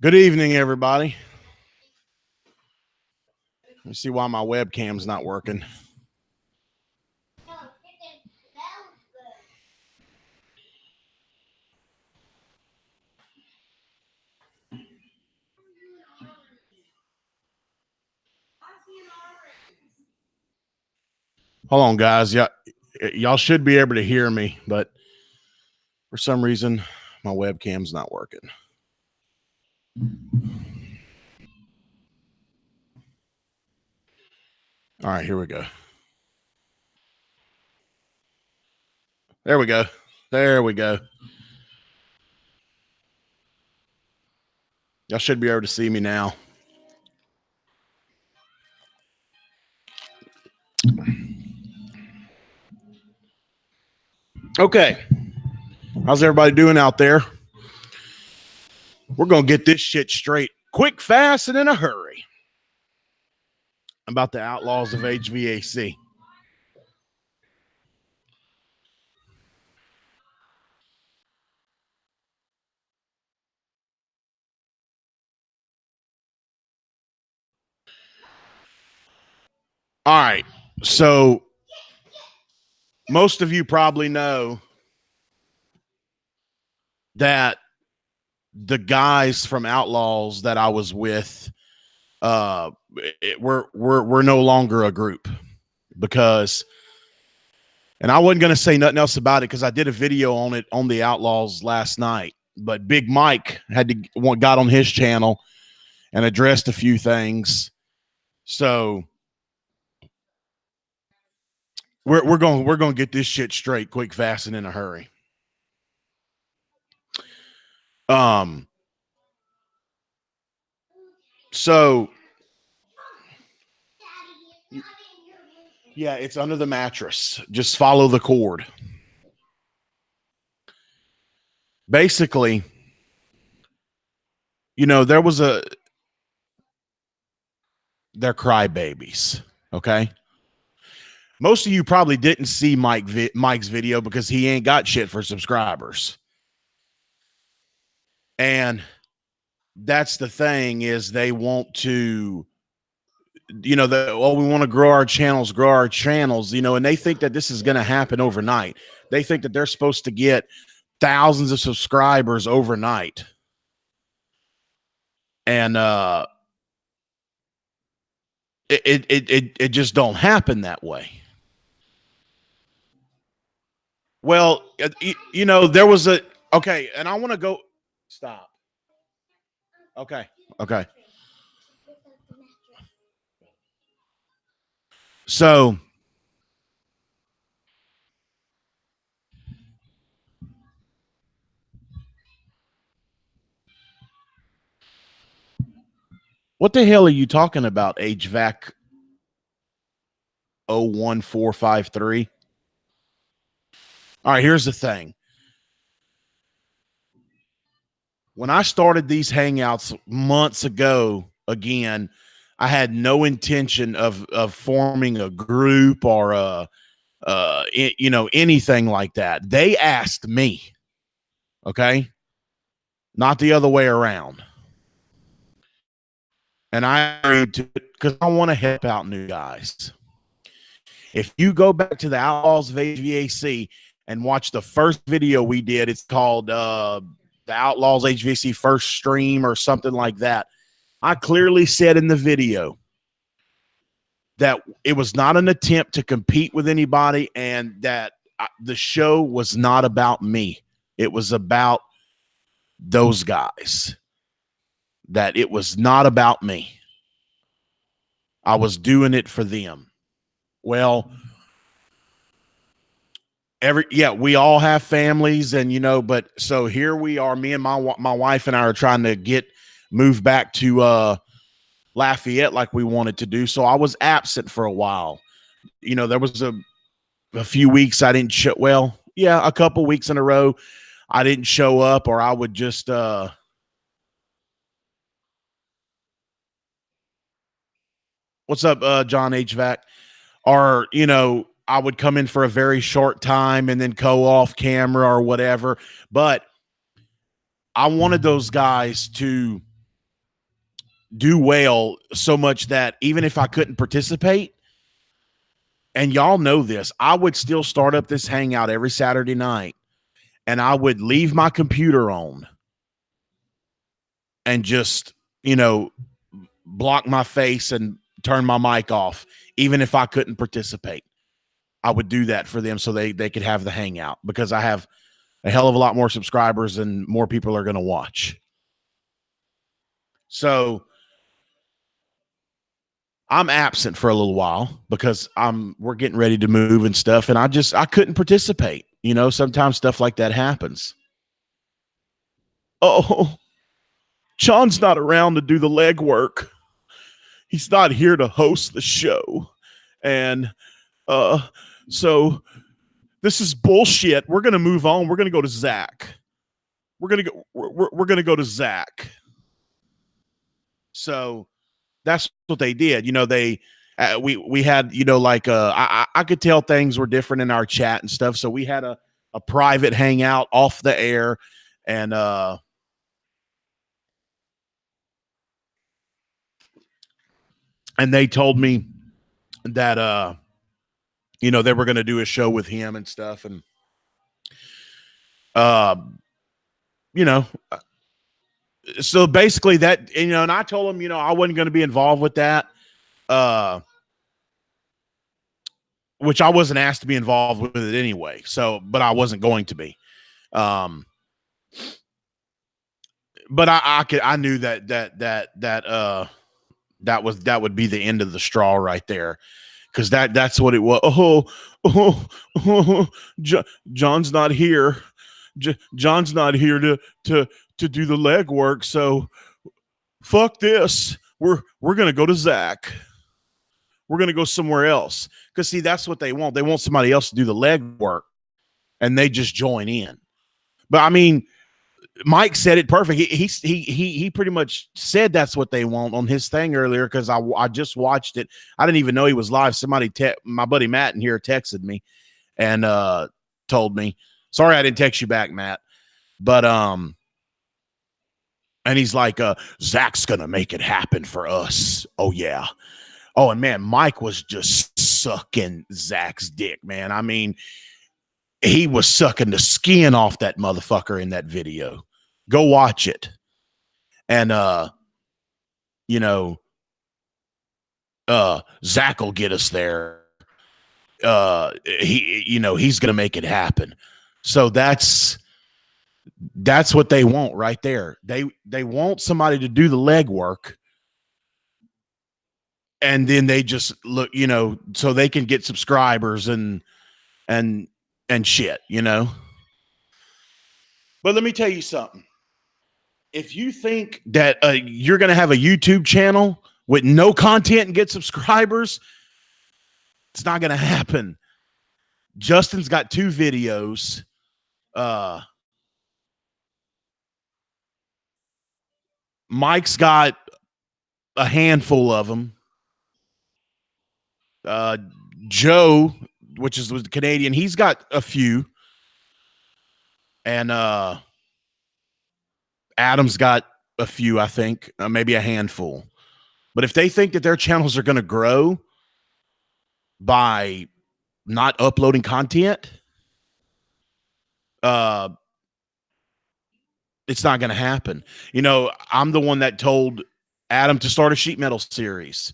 Good evening, everybody. Let me see why my webcam's not working. Hold on, guys. Y'all should be able to hear me, but for some reason, my webcam's not working. All right, here we go. There we go. There we go. Y'all should be able to see me now. Okay. How's everybody doing out there? We're going to get this shit straight quick, fast, and in a hurry about the outlaws of HVAC. All right. So most of you probably know that the guys from Outlaws that I was with, we're no longer a group because, and I wasn't going to say nothing else about it because I did a video on it on the Outlaws last night. But Big Mike got on his channel and addressed a few things. So we're going to get this shit straight, quick, fast, and in a hurry. So yeah, it's under the mattress. Just follow the cord. Basically, they're crybabies. Okay. Most of you probably didn't see Mike's video because he ain't got shit for subscribers. And that's the thing is they want to, we want to grow our channels, and they think that this is going to happen overnight. They think that they're supposed to get thousands of subscribers overnight. And it just don't happen that way. Well, there was okay, and I want to go stop. Okay. So what the hell are you talking about, HVAC 01453? All right, here's the thing. When I started these hangouts months ago, again, I had no intention of forming a group or anything like that. They asked me, okay, not the other way around, and I agreed to it because I want to help out new guys. If you go back to the Outlaws of HVAC and watch the first video we did, it's called the Outlaws HVAC First Stream or something like that. I clearly said in the video that it was not an attempt to compete with anybody and that the show was not about me. It was about those guys. That it was not about me. I was doing it for them. Well, we all have families and, but so here we are, me and my wife and I are trying to move back to Lafayette like we wanted to do. So I was absent for a while. There was a few weeks I didn't show. Well, yeah, a couple weeks in a row I didn't show up, or I would just what's up, John HVAC? Or, I would come in for a very short time and then go off camera or whatever. But I wanted those guys to do well so much that even if I couldn't participate, and y'all know this, I would still start up this hangout every Saturday night, and I would leave my computer on and just, block my face and turn my mic off, even if I couldn't participate. I would do that for them so they could have the hangout, because I have a hell of a lot more subscribers and more people are going to watch. So I'm absent for a little while because we're getting ready to move and stuff, and I couldn't participate. Sometimes stuff like that happens. Oh, John's not around to do the legwork. He's not here to host the show. And so this is bullshit. We're gonna move on. We're gonna go to Zach. We're gonna go to Zach. So that's what they did. We had, I could tell things were different in our chat and stuff. So we had a private hangout off the air, and they told me that they were going to do a show with him and stuff, and so basically that, and I told him, I wasn't going to be involved with that, which I wasn't asked to be involved with it anyway. So, but I wasn't going to be. But I knew that would be the end of the straw right there, because that's what it was. John's not here. John's not here to do the legwork. So fuck this. We're gonna go to Zach. We're gonna go somewhere else, because see, that's what they want. They want somebody else to do the legwork, and they just join in. But I mean, Mike said it perfect. He pretty much said that's what they want on his thing earlier, because I just watched it. I didn't even know he was live. Somebody, my buddy Matt in here, texted me and told me. Sorry, I didn't text you back, Matt. But and he's like, Zach's gonna make it happen for us. Oh yeah. Oh, and man, Mike was just sucking Zach's dick, man. I mean, he was sucking the skin off that motherfucker in that video. Go watch it. And Zach will get us there. He's gonna make it happen. So that's what they want right there. They want somebody to do the legwork, and then they just look, so they can get subscribers and shit, But let me tell you something. If you think that you're going to have a YouTube channel with no content and get subscribers, it's not going to happen. Justin's got 2 videos. Mike's got a handful of them. Joe, which is the Canadian, he's got a few. And Adam's got a few, I think, maybe a handful. But if they think that their channels are going to grow by not uploading content, it's not going to happen. I'm the one that told Adam to start a sheet metal series.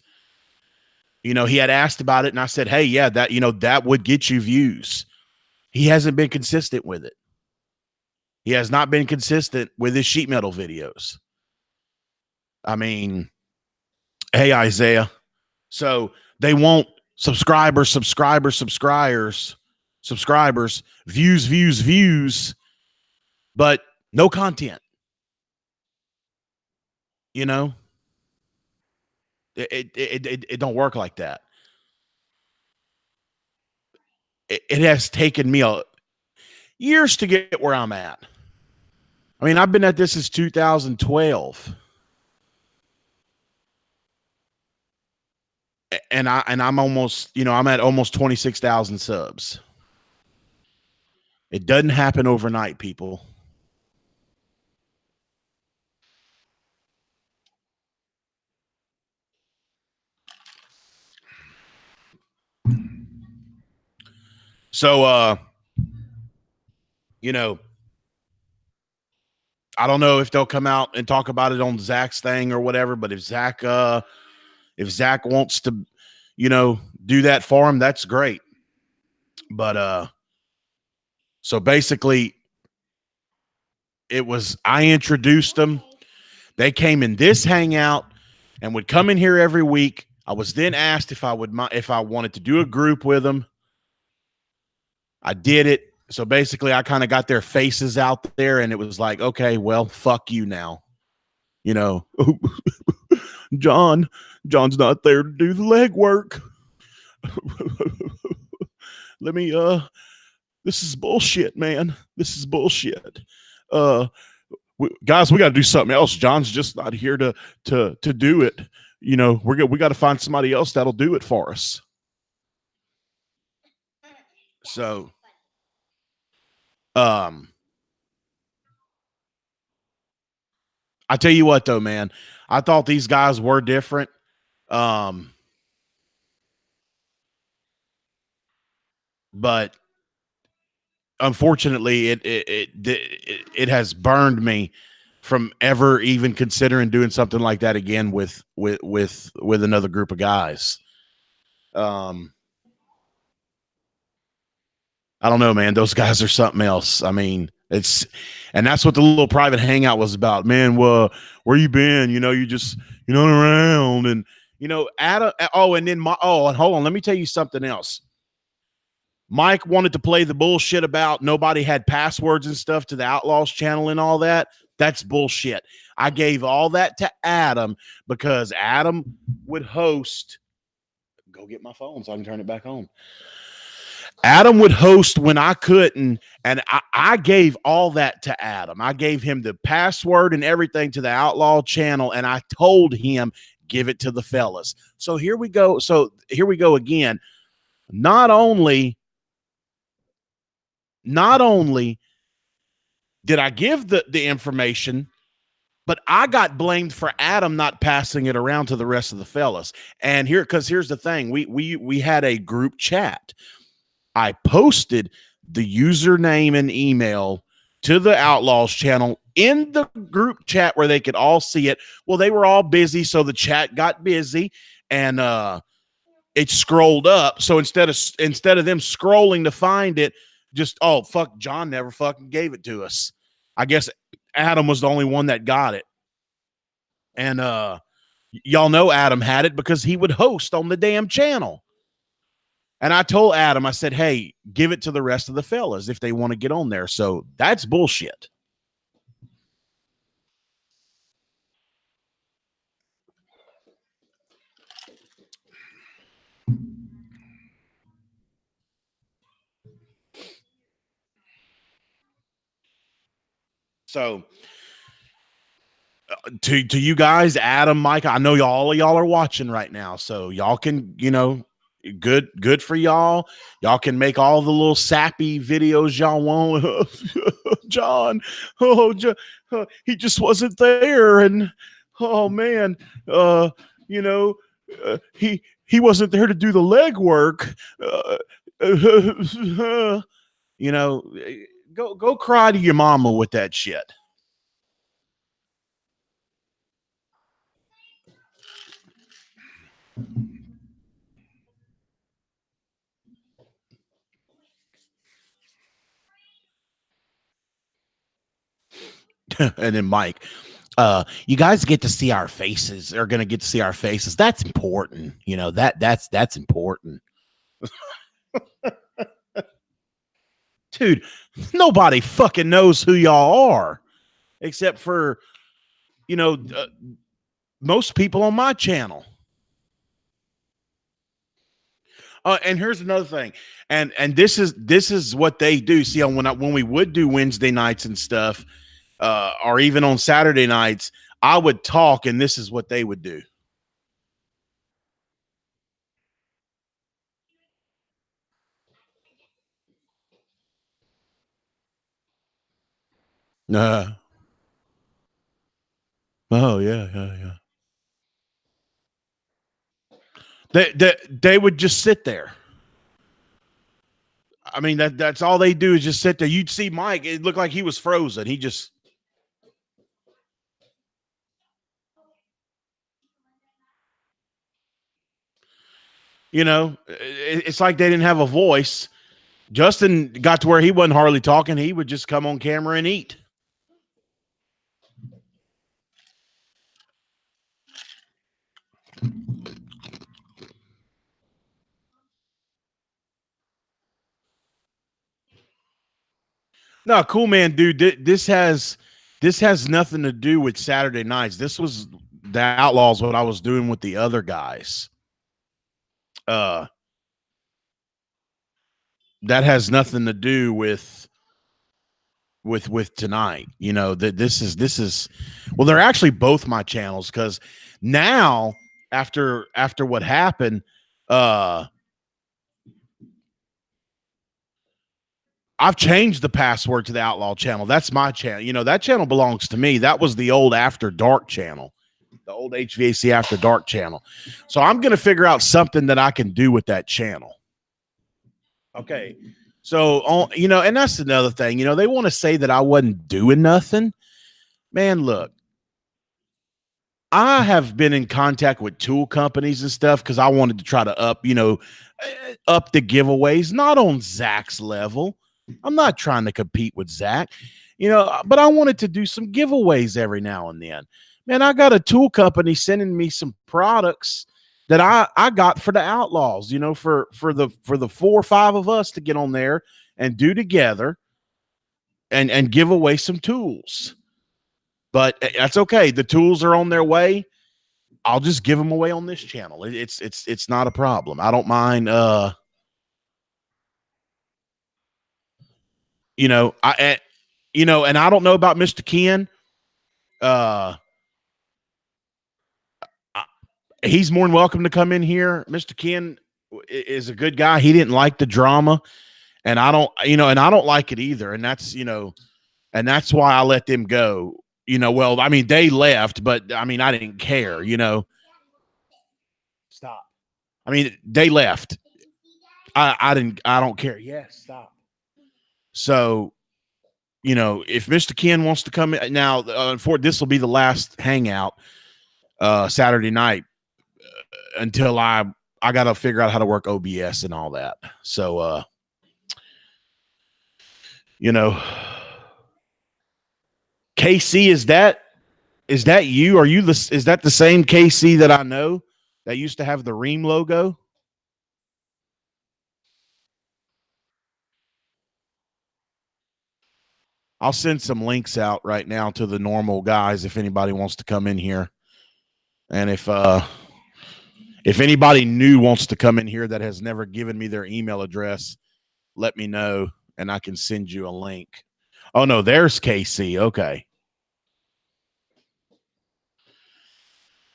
He had asked about it, and I said, hey, yeah, that would get you views. He hasn't been consistent with it. He has not been consistent with his sheet metal videos. I mean, hey, Isaiah. So they want subscribers, views, but no content. It don't work like that. It has taken me years to get where I'm at. I mean, I've been at this since 2012. And I'm almost, I'm at almost 26,000 subs. It doesn't happen overnight, people. So, you know, I don't know if they'll come out and talk about it on Zach's thing or whatever, but if Zach wants to, do that for him, that's great. But so basically I introduced them. They came in this hangout and would come in here every week. I was then asked if I wanted to do a group with them. I did it. So basically I kind of got their faces out there, and it was like, okay, well, fuck you now. John's not there to do the legwork. This is bullshit, man. This is bullshit. Guys, we got to do something else. John's just not here to do it. We got to find somebody else that'll do it for us. So, I tell you what, though, man, I thought these guys were different. But unfortunately, it has burned me from ever even considering doing something like that again with another group of guys. I don't know, man. Those guys are something else. I mean, and that's what the little private hangout was about, man. Well, where you been? You just not around, and Adam. Oh, and then and hold on, let me tell you something else. Mike wanted to play the bullshit about nobody had passwords and stuff to the Outlaws channel and all that. That's bullshit. I gave all that to Adam because Adam would host. Go get my phone so I can turn it back on. Adam would host when I couldn't, and I gave all that to Adam. I gave him the password and everything to the Outlaw channel, and I told him, give it to the fellas. So here we go. Here we go again. Not only did I give the information, but I got blamed for Adam not passing it around to the rest of the fellas. And here's the thing. We had a group chat. I posted the username and email to the Outlaws channel in the group chat where they could all see it. Well, they were all busy, so the chat got busy, and it scrolled up. So instead of them scrolling to find it, just, oh, fuck, John never fucking gave it to us. I guess Adam was the only one that got it. And y'all know Adam had it because he would host on the damn channel. And I told Adam, I said, hey, give it to the rest of the fellas if they want to get on there. So that's bullshit. So to you guys, Adam, Mike, I know all of y'all are watching right now. So y'all can, good for y'all. Y'all can make all the little sappy videos y'all want. John, he just wasn't there, and oh man, he wasn't there to do the legwork. Go cry to your mama with that shit. And then Mike, you guys get to see our faces. Are going to get to see our faces. That's important. That's important. Dude, nobody fucking knows who y'all are except for, most people on my channel. And here's another thing, and this is what they do. See, when we would do Wednesday nights and stuff, or even on Saturday nights, I would talk, and this is what they would do. Oh yeah. They would just sit there. I mean, that's all they do is just sit there. You'd see Mike, it looked like he was frozen. He just, it's like they didn't have a voice. Justin got to where he wasn't hardly talking. He would just come on camera and eat. No, cool man, dude. This has nothing to do with Saturday nights. This was the Outlaws. What I was doing with the other guys. Uh, that has nothing to do with tonight. That this is. Well, they're actually both my channels because now after what happened, uh, I've changed the password to the Outlaw channel. That's my channel. That channel belongs to me. That was the old After Dark channel, the old HVAC After Dark channel. So I'm going to figure out something that I can do with that channel. Okay. So, and that's another thing. They want to say that I wasn't doing nothing. Man, look, I have been in contact with tool companies and stuff because I wanted to try to up the giveaways, not on Zach's level. I'm not trying to compete with Zach, but I wanted to do some giveaways every now and then. Man, I got a tool company sending me some products that I got for the Outlaws, for the 4 or 5 of us to get on there and do together and give away some tools. But that's okay. The tools are on their way. I'll just give them away on this channel. It's not a problem. I don't mind. And I don't know about Mr. Ken. Uh, he's more than welcome to come in here. Mr. Ken is a good guy. He didn't like the drama, and I don't like it either. And that's why I let them go. Well, I mean, they left, but I mean, I didn't care. Stop. I mean, they left. I don't care. Yes, stop. So, if Mr. Ken wants to come in now, for this will be the last hangout Saturday night until I got to figure out how to work OBS and all that. So, KC, is that you? Is that the same KC that I know that used to have the Ream logo? I'll send some links out right now to the normal guys if anybody wants to come in here. And if anybody new wants to come in here that has never given me their email address, let me know and I can send you a link. Oh no, there's KC. Okay.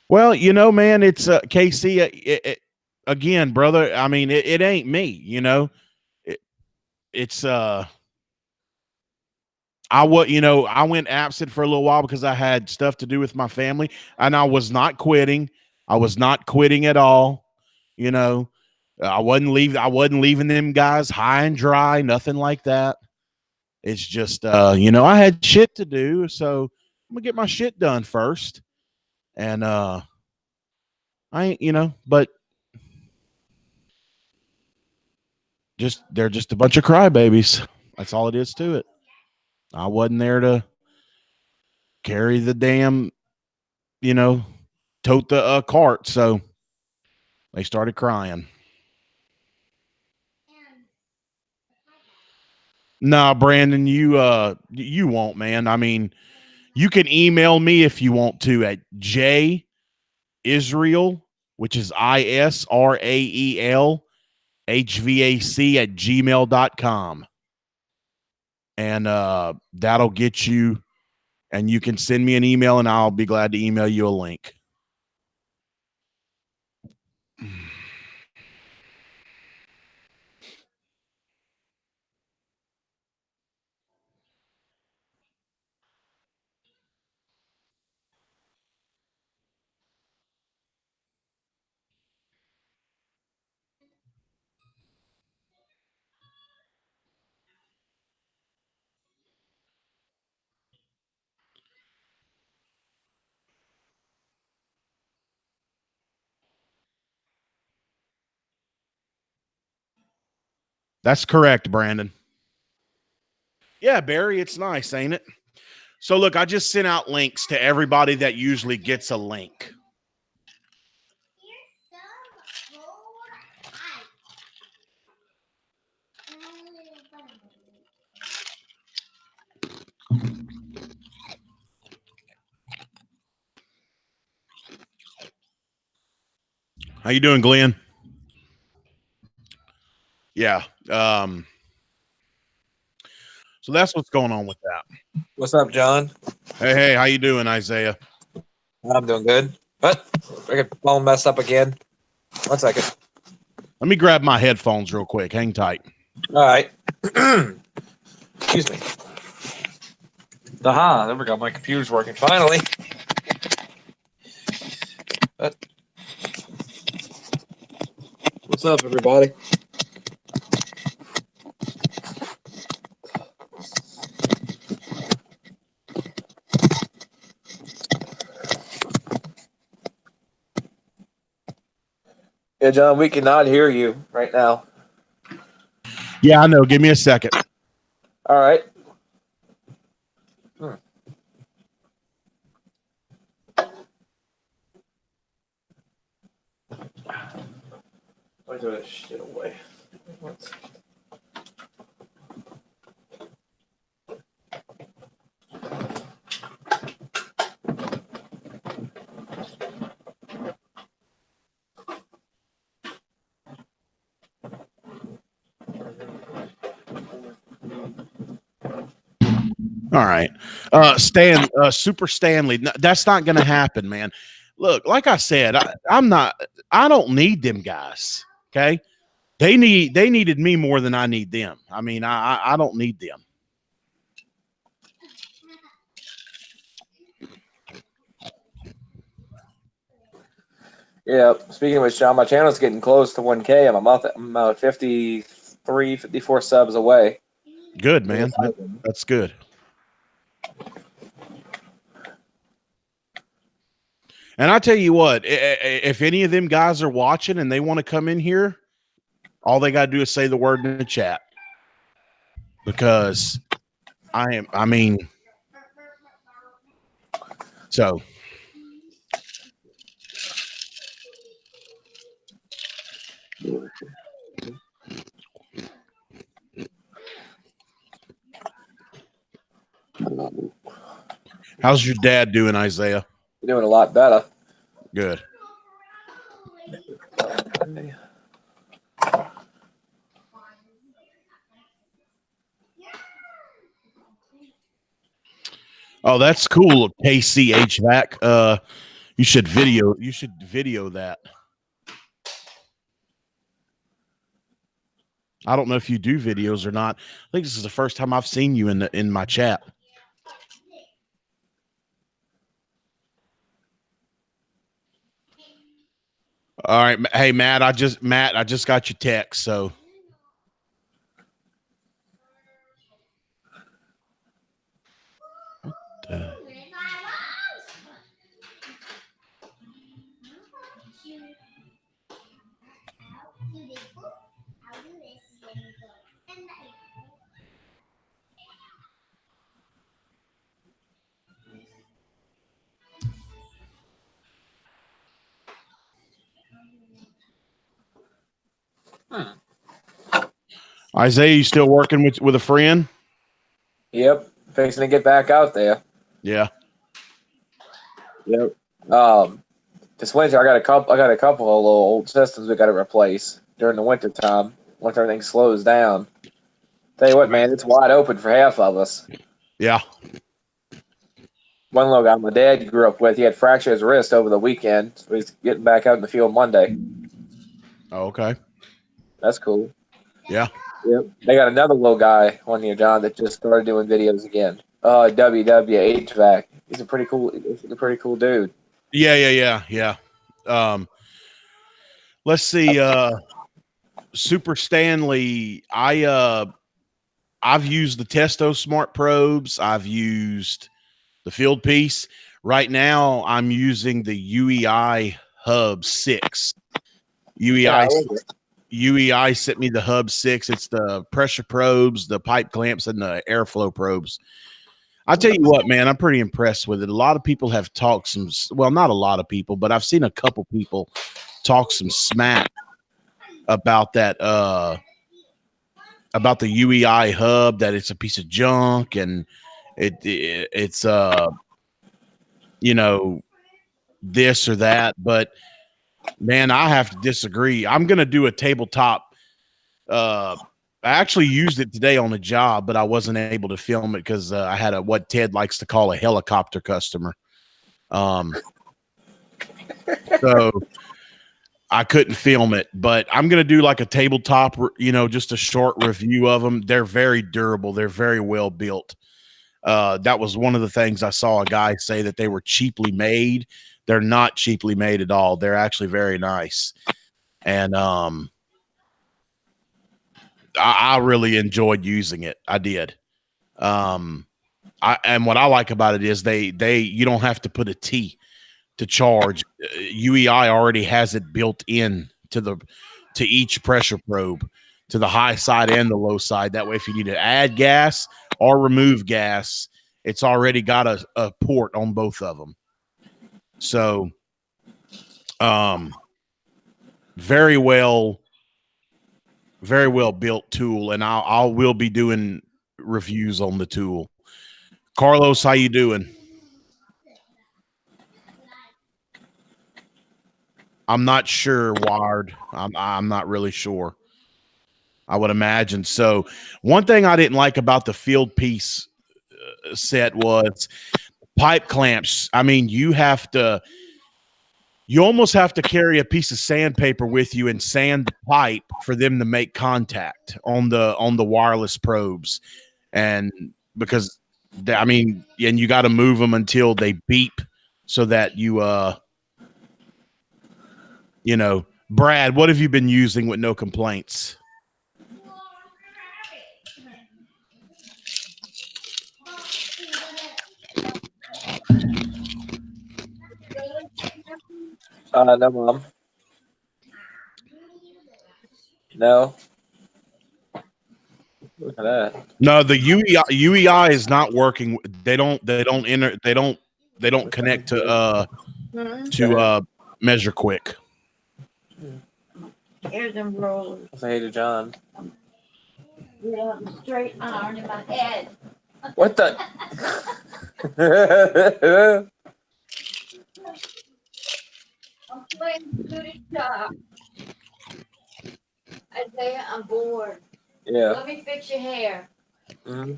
Well, man, it's KC. Again, brother. I mean, it ain't me. It, it's I went absent for a little while because I had stuff to do with my family, and I was not quitting. I was not quitting at all. You know, I wasn't leaving them guys high and dry. Nothing like that. It's just, I had shit to do, so I'm gonna get my shit done first. And I ain't, but they're just a bunch of crybabies. That's all it is to it. I wasn't there to carry the damn, you know, tote the cart, so they started crying. Nah, Brandon, you won't, man. I mean, you can email me if you want to at J Israel, which is ISRAEL HVAC at gmail.com. And that'll get you, and you can send me an email and I'll be glad to email you a link. That's correct, Brandon. Yeah, Barry, it's nice, ain't it? So look, I just sent out links to everybody that usually gets a link. How you doing, Glenn? Yeah. So that's what's going on with that. What's up, John? Hey, how you doing, Isaiah? I'm doing good. But I got phone messed up again. 1 second. Let me grab my headphones real quick. Hang tight. All right. Excuse me. Aha, there we go. My computer's working finally. But what's up, everybody? Yeah, John, we cannot hear you right now. Yeah, I know. Give me a second. All right. Let me throw this shit away. 1 second. All right. Super Stanley. That's not going to happen, man. Look, like I said, I don't need them guys. Okay. They needed me more than I need them. I mean, I don't need them. Yeah, speaking of which, John, my channel's getting close to 1K. I'm about 53, 54 subs away. Good, man. That's good. And I tell you what, if any of them guys are watching and they want to come in here, all they got to do is say the word in the chat. Because so. How's your dad doing, Isaiah? You're doing a lot better. Good. Oh, that's cool. KC HVAC. You should video that. I don't know if you do videos or not. I think this is the first time I've seen you in my chat. All right. Hey, Matt, I just got your text. So Isaiah, you still working with a friend? Yep, fixing to get back out there. Yeah. Yep. This winter I got a couple of little old systems we got to replace during the winter time once everything slows down. Tell you what, man, it's wide open for half of us. Yeah. One little guy my dad grew up with, he had fractured his wrist over the weekend, so he's getting back out in the field Monday. Oh, okay. That's cool. Yeah. Yep. They got another little guy one year, John, that just started doing videos again. HVAC. He's a pretty cool dude. Yeah. Let's see. Super Stanley. I've used the Testo Smart Probes. I've used the field piece. Right now, I'm using the UEI Hub 6. UEI. UEI sent me the Hub 6. It's the pressure probes, the pipe clamps, and the airflow probes. I'll tell you what, man, I'm pretty impressed with it. A lot of people have talked well, not a lot of people, but I've seen a couple people talk some smack about that, about the UEI hub, that it's a piece of junk and it's you know, this or that. But man, I have to disagree. I'm gonna do a tabletop. I actually used it today on a job, but I wasn't able to film it because I had what Ted likes to call a helicopter customer. So I couldn't film it, but I'm going to do like a tabletop, just a short review of them. They're very durable. They're very well built. That was one of the things I saw a guy say, that they were cheaply made. They're not cheaply made at all. They're actually very nice. And, I really enjoyed using it. I did. And what I like about it is you don't have to put a T to charge. UEI already has it built in to each pressure probe, to the high side and the low side. That way, if you need to add gas or remove gas, it's already got a port on both of them. So, very well built tool, and I will be doing reviews on the tool. Carlos, how you doing? I'm not sure, Wired. I'm not really sure. I would imagine so. One thing I didn't like about the field piece set was pipe clamps. I mean, you almost have to carry a piece of sandpaper with you and sand the pipe for them to make contact on the wireless probes. And because and you got to move them until they beep so that Brad, what have you been using with no complaints? No, Mom. No. Look at that. No, the UEI is not working. They don't connect to Measure Quick. Here's them rollers. Say hey to John. Yeah, straight iron in my head. What the? I'm playing Scooty Shop. Isaiah, I'm bored. Yeah. Let me fix your hair. Mm-hmm.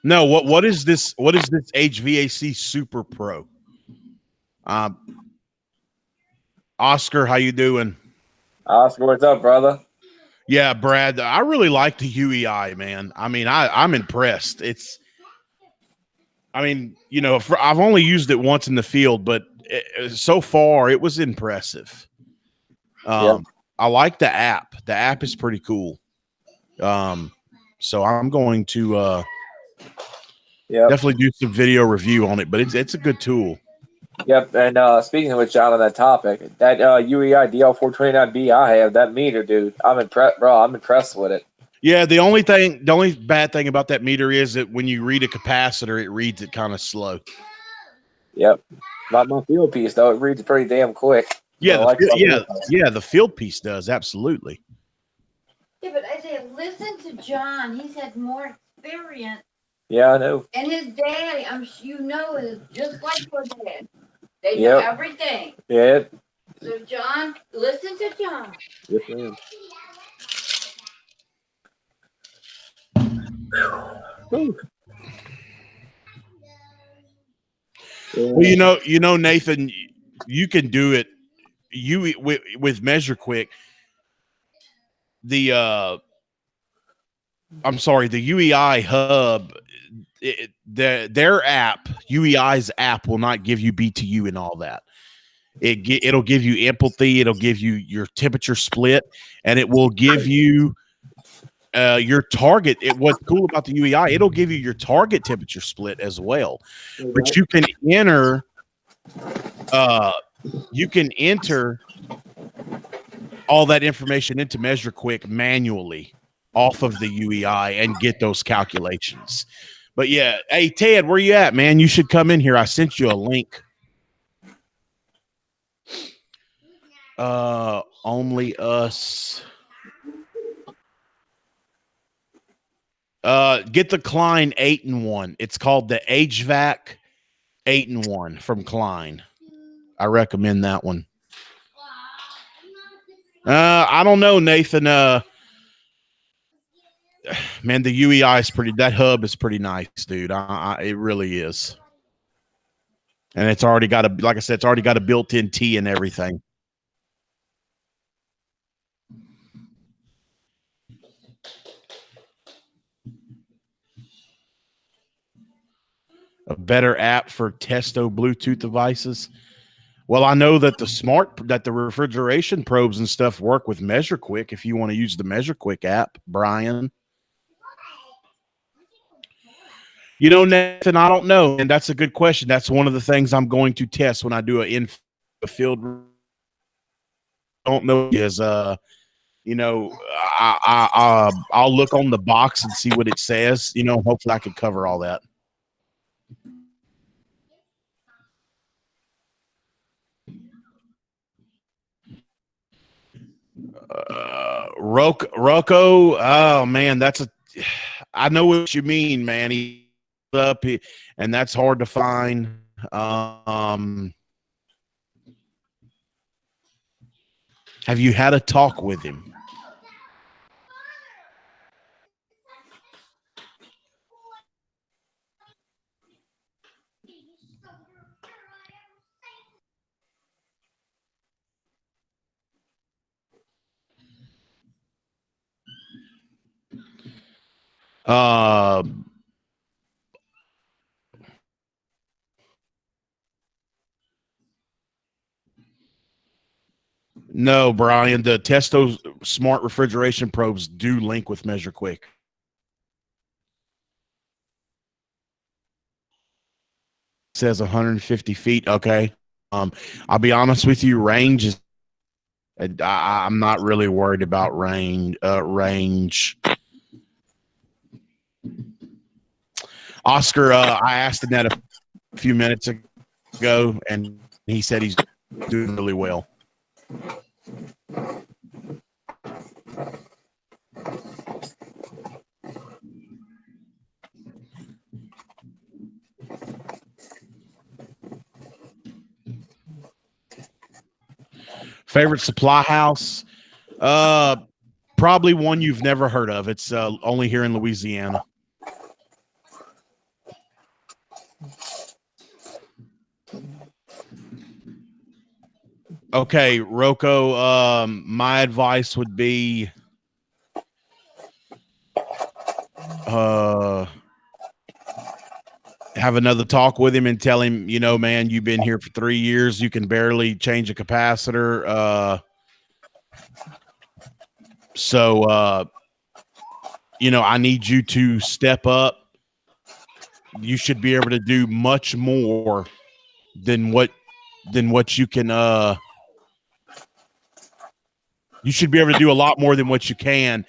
No, what is this? What is this HVAC Super Pro? Oscar, how you doing? Oscar, what's up, brother? Yeah, Brad, I really like the UEI, man. I mean, I'm impressed. I've only used it once in the field, but so far it was impressive. I like the app. The app is pretty cool. So I'm going to definitely do some video review on it, but it's a good tool. Yep, and speaking of which, John, on that topic, that UEI DL429B I have, that meter, dude, I'm impressed, bro. I'm impressed with it. Yeah, the only bad thing about that meter is that when you read a capacitor, it reads it kind of slow. Yep, not my field piece though. It reads pretty damn quick. Yeah, the field piece does, absolutely. Yeah, but Isaiah, listen to John. He's had more experience. Yeah, I know. And his daddy, is just like your dad. They know everything. Yeah. So John, listen to John. Yes, ma'am. Well, Nathan, you can do it. With Measure Quick. The UEI hub, their app, UEI's app, will not give you BTU and all that. It'll give you empathy. It'll give you your temperature split, and it will give you your target. What's cool about the UEI, it'll give you your target temperature split as well. But you can enter you can enter all that information into MeasureQuick manually off of the UEI and get those calculations. But yeah, hey Ted, where you at, man? You should come in here. I sent you a link. Only us. Get the Klein 8-in-1. It's called the HVAC 8-in-1 from Klein. I recommend that one. I don't know, Nathan. Man, the UEI is pretty. That hub is pretty nice, dude. It really is. And it's already got like I said, it's already got a built-in T and everything. A better app for Testo Bluetooth devices. Well, I know that the refrigeration probes and stuff work with MeasureQuick if you want to use the MeasureQuick app, Brian. You know, Nathan, I don't know. And that's a good question. That's one of the things I'm going to test when I do a field. Don't know is you know, I'll look on the box and see what it says. You know, hopefully I can cover all that. Rocco, oh man, I know what you mean, man. He's up, and that's hard to find. Have you had a talk with him? No, Brian. The Testo smart refrigeration probes do link with MeasureQuick. It says 150 feet. Okay. I'll be honest with you. Range is. I'm not really worried about range. Oscar, I asked him that a few minutes ago, and he said he's doing really well. Favorite supply house? Probably one you've never heard of. It's only here in Louisiana. Okay, Rocco, my advice would be have another talk with him and tell him, you know, man, you've been here for 3 years. You can barely change a capacitor. So, you know, I need you to step up. You should be able to do much more than what you can. You should be able to do a lot more than what you can.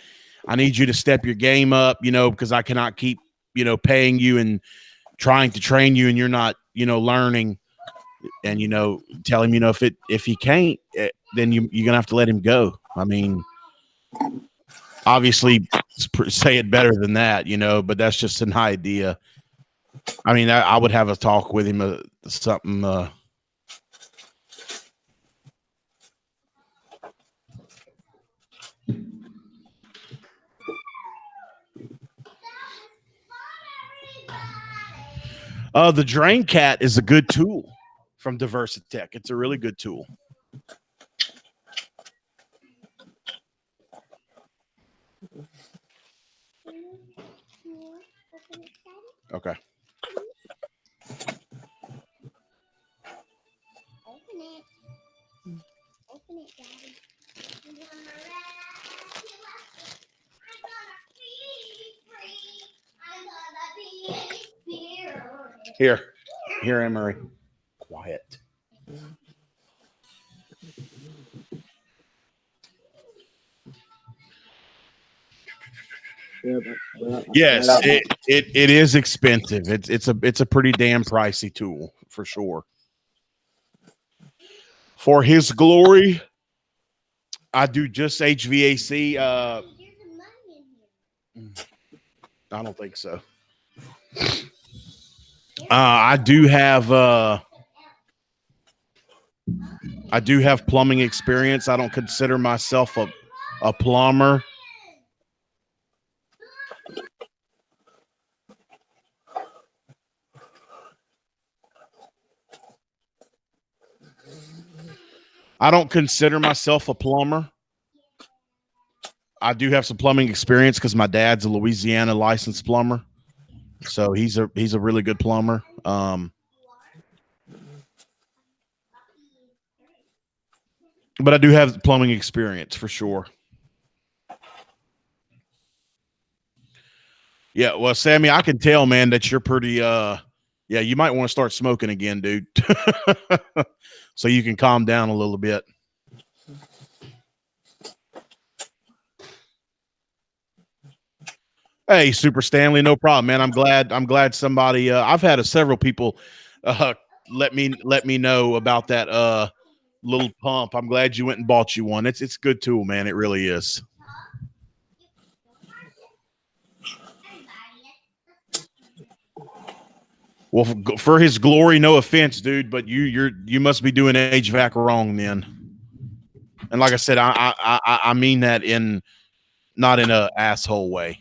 I need you to step your game up, you know, because I cannot keep, you know, paying you and trying to train you, and you're not, you know, learning. And, you know, tell him, you know, if he can't, then you're gonna have to let him go. I mean, obviously, say it better than that, you know, but that's just an idea. I mean, I would have a talk with him, something. The Drain Cat is a good tool from Diversitech. It's a really good tool. Okay. Open it. Open it, Daddy. Here, Emery. Quiet. Yes, it is expensive. It's a pretty damn pricey tool for sure. For his glory, I do just HVAC. I don't think so. I do have plumbing experience. I don't consider myself a plumber. I don't consider myself a plumber. I do have some plumbing experience because my dad's a Louisiana licensed plumber, so he's a really good plumber. But I do have plumbing experience for sure. Yeah, well, Sammy, I can tell, man, that you're pretty. Yeah, you might want to start smoking again, dude, so you can calm down a little bit. Hey, Super Stanley, no problem, man. I'm glad somebody. I've had several people let me know about that little pump. I'm glad you went and bought you one. It's a good tool, man. It really is. Well, for his glory, no offense, dude, but you must be doing HVAC wrong then. And like I said, I mean that in not in a asshole way.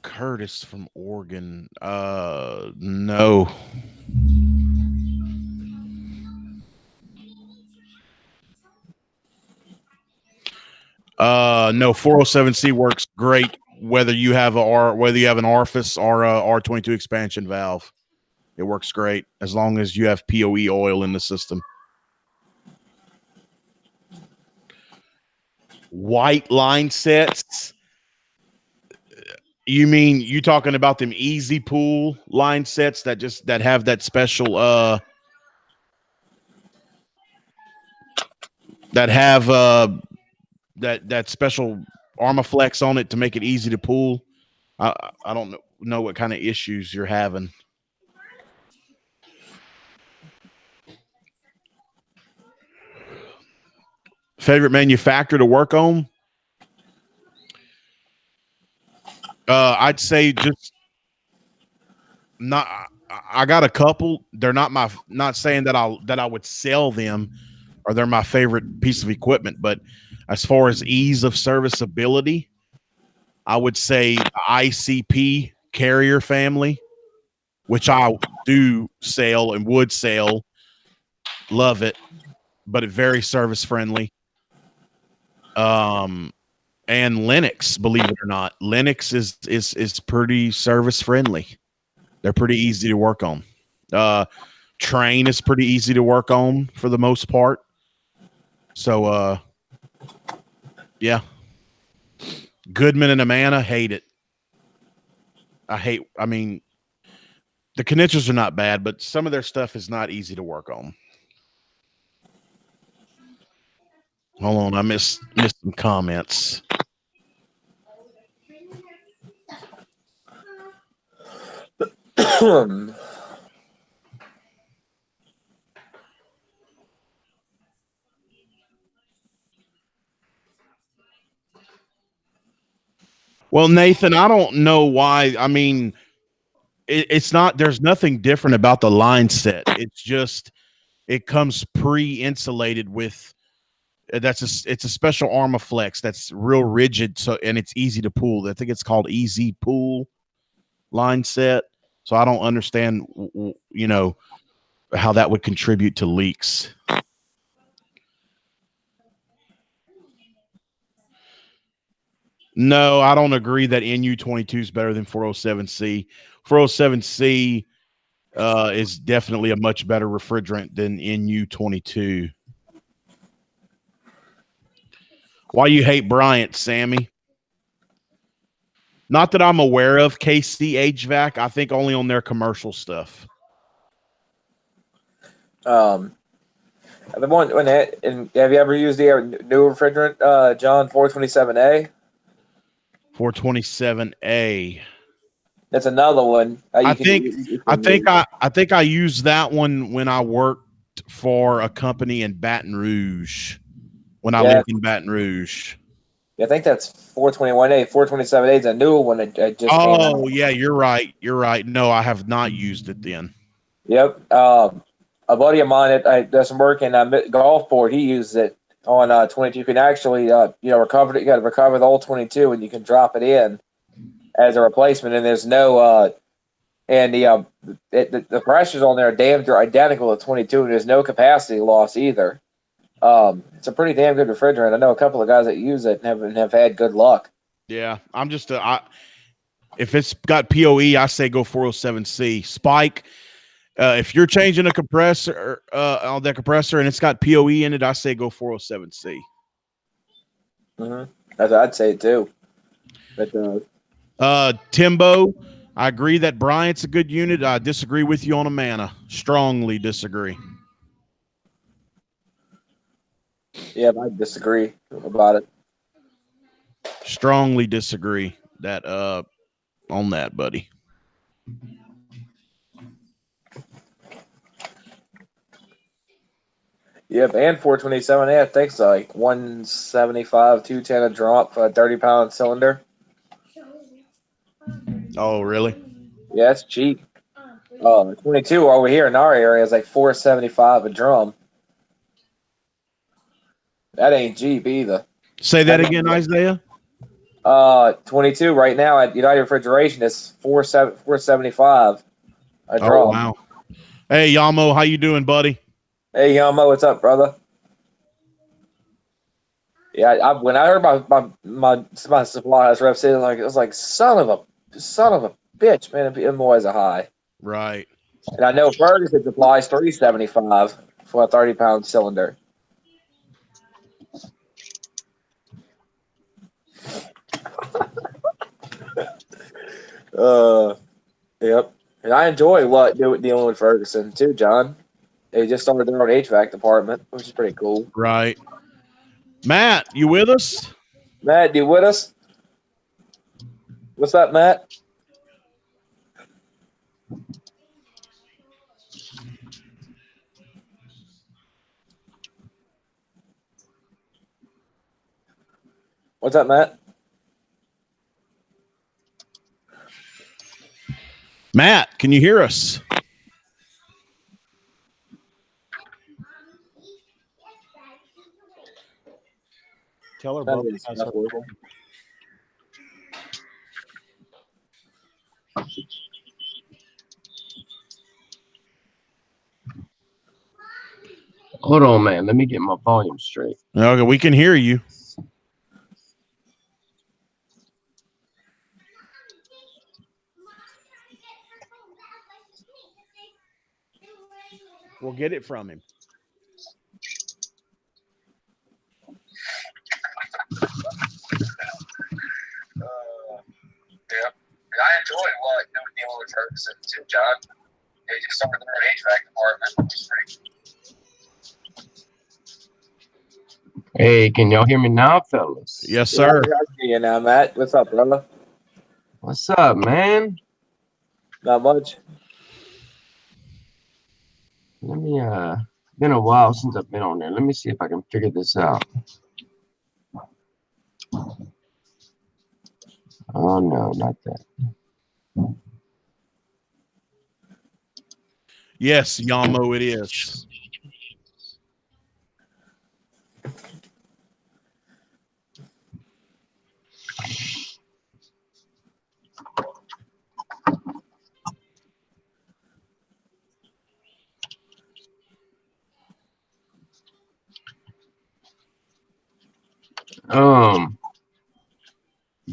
Curtis from Oregon. No. No, 407C works great whether you have an orifice or a R22 expansion valve. It works great as long as you have POE oil in the system. White line sets. You mean you talking about them easy pool line sets that have that special that have that special Armaflex on it to make it easy to pool? I don't know what kind of issues you're having. Favorite manufacturer to work on? I'd say just not. I got a couple. They're not saying that I would sell them or they're my favorite piece of equipment, but as far as ease of serviceability, I would say ICP Carrier family, which I do sell and would sell. Love it, but it's very service friendly. And Linux, believe it or not, Linux is pretty service friendly. They're pretty easy to work on. Train is pretty easy to work on for the most part. So yeah. Goodman and Amana, hate it. I mean, the connectors are not bad, but some of their stuff is not easy to work on. Hold on, I missed some comments. Well, Nathan, I don't know why. I mean, it's not. There's nothing different about the line set. It's just it comes pre-insulated with. It's a special Armaflex that's real rigid, so and it's easy to pull. I think it's called Easy Pull line set. So I don't understand, how that would contribute to leaks. No, I don't agree that NU22 is better than 407C. 407C is definitely a much better refrigerant than NU22. Why you hate Bryant, Sammy? Not that I'm aware of KC HVAC. I think only on their commercial stuff. The one when have you ever used the new refrigerant, John 427A? 427A. That's another one. I think I used that one when I worked for a company in Baton Rouge. When I lived in Baton Rouge. Yeah, I think that's 421A. 427A is a new one that just came out. Oh, yeah, you're right. You're right. No, I have not used it then. Yep. A buddy of mine that does some work in Gulfport, he uses it on 22. You can actually, recover it. You got to recover the old 22, and you can drop it in as a replacement. And there's no, the pressures on there are identical to 22, and there's no capacity loss either. It's a pretty damn good refrigerant. I know a couple of guys that use it and have had good luck. Yeah, I'm just if it's got POE, I say go 407C. Spike, if you're changing a compressor on that compressor and it's got POE in it, I say go 407C. I'd say it too. But Timbo, I agree that Bryant's a good unit. I disagree with you on Amana. Strongly disagree. Yeah, I disagree about it. Strongly disagree that on that, buddy. Yep, and 427A, I think so, like 175, 210 a drop for a 30-pound cylinder. Oh, really? Yeah, it's cheap. 22 over here in our area is like 475 a drum. That ain't cheap either. Say that again, Isaiah. 22 right now at United Refrigeration is 475 a drum. Oh, wow. Hey, Yamo, how you doing, buddy? Hey, Yamo, what's up, brother? Yeah, when I heard my supplies rep saying like it was like son of a bitch, man, them boys are high. Right. And I know Ferguson supplies 375 for a 30-pound cylinder. Yep. And I enjoy dealing with Ferguson too, John. They just started their own HVAC department, which is pretty cool. Right. Matt, you with us? Matt, you with us? What's up, Matt? What's up, Matt? Matt, can you hear us? Tell her, bro. Hold on, man. Let me get my volume straight. Okay, we can hear you. We'll get it from him. Yep. I enjoy dealing with Ferguson too, John. They just started their own HVAC department, which is pretty cool. Hey, can y'all hear me now, fellas? Yes, sir. Yeah, I can hear you now, Matt. What's up, brother? What's up, man? Not much. Let me been a while since I've been on there. Let me see if I can figure this out. Oh no, not that. Yes, Yamo, it is.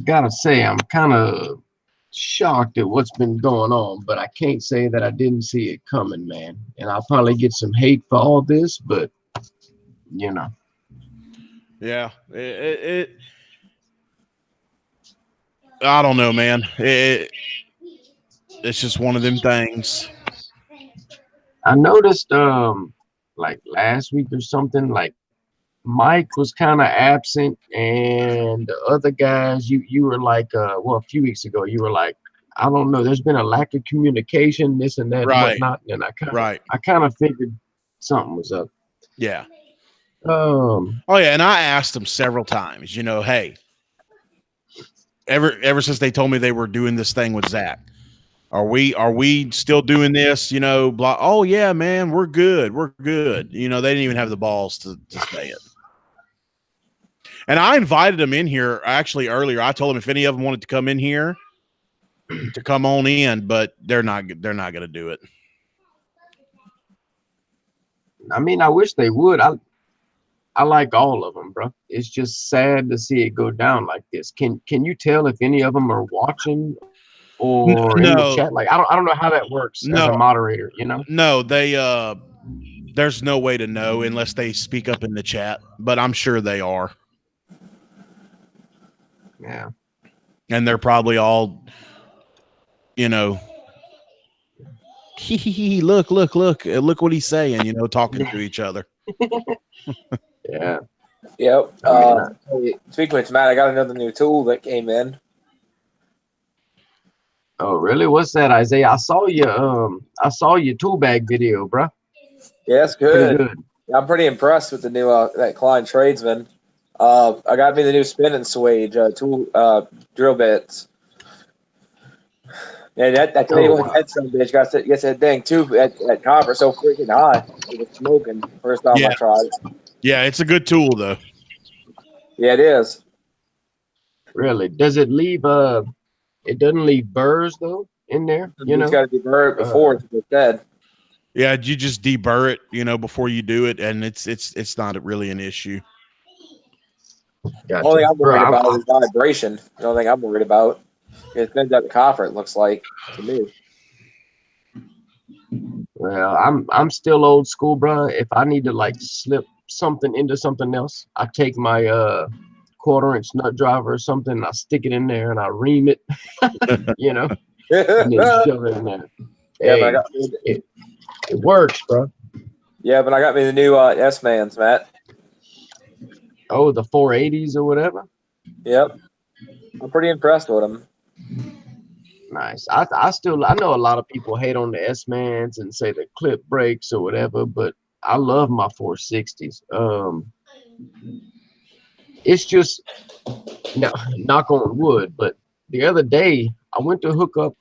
Gotta say, I'm kind of shocked at what's been going on, but I can't say that I didn't see it coming, man. And I'll probably get some hate for all this, but you know. Yeah, I don't know, man. It's just one of them things. I noticed like last week or something, like Mike was kind of absent, and the other guys, you were like, well, a few weeks ago, you were like, I don't know, there's been a lack of communication, this and that, and Right, whatnot, and right. I kind of figured something was up. Yeah. Oh yeah, and I asked them several times. You know, hey, ever since they told me they were doing this thing with Zach, are we still doing this? You know, blah. Oh yeah, man, we're good. We're good. You know, they didn't even have the balls to say it. And I invited them in here actually earlier. I told them if any of them wanted to come in here, to come on in, but they're not going to do it. I mean, I wish they would. I like all of them, bro. It's just sad to see it go down like this. Can you tell if any of them are watching or in the No, chat? Like, I don't know how that works as a no, moderator, you know? no. They there's no way to know unless they speak up in the chat, but I'm sure they are. Yeah. And they're probably all, you know, look what he's saying, you know, talking to each other. Yeah. Yep. I mean, Speaking of Matt, I got another new tool that came in. oh, really? What's that, Isaiah? I saw your tool bag video, bro. Yeah, it's Pretty good. good. I'm pretty impressed with the new that Klein Tradesman. I got me the new spin and swage tool drill bits. Yeah, I tell you what, that son of a bitch gets that dang tube at copper so freaking hot. It was smoking first time I tried it. Yeah, it's a good tool though. Yeah, it is. Really? Does it leave it doesn't leave burrs though in there, you know? It's got to be burnt before it's dead. Yeah, you just deburr it, you know, before you do it, and it's not really an issue. Gotcha. The only thing I'm worried about is vibration. The only thing I'm worried about is bends out the copper. It looks like to me. Well, I'm still old school, bro. If I need to like slip something into something else, I take my 1/4-inch nut driver or something, and I stick it in there and I ream it, you know, and then shove it in there. Yeah, Hey, but I got it works, bro. Yeah, but I got me the new S-Mans, Matt. Oh, the 480s or whatever. Yep, I'm pretty impressed with them. Nice. I know a lot of people hate on the S-Mans and say the clip breaks or whatever, but I love my 460s. It's just, no, knock on wood, but the other day I went to hook up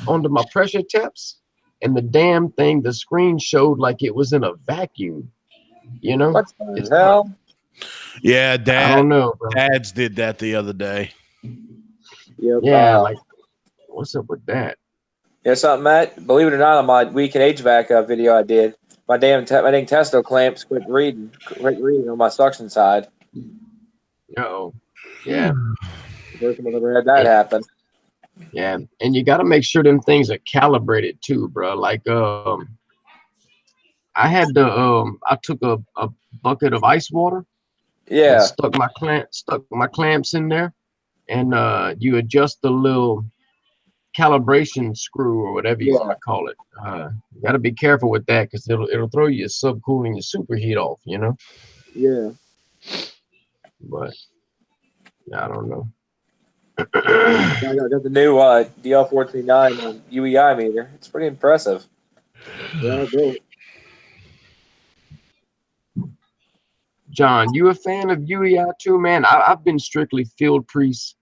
onto my pressure taps, and the damn thing, the screen showed like it was in a vacuum. You know? What the hell? Yeah, I don't know, bro. Dads did that the other day. Yep, yeah, like, what's up with that? Yeah, something, Matt. Believe it or not, on my week in HVAC video I did, my dang Testo clamps quit reading on my suction side. Uh-oh. Yeah. First time I've ever had that happen. Yeah, and you got to make sure them things are calibrated too, bro. Like, I took a bucket of ice water. Yeah. And stuck my clamps in there, and you adjust the little calibration screw or whatever you want to call it. You got to be careful with that because it'll throw your subcool and your superheat off, you know. Yeah. But I don't know. I got the new DL439 UEI meter. It's pretty impressive. Yeah, John, you a fan of UEI too, man? I've been strictly field priest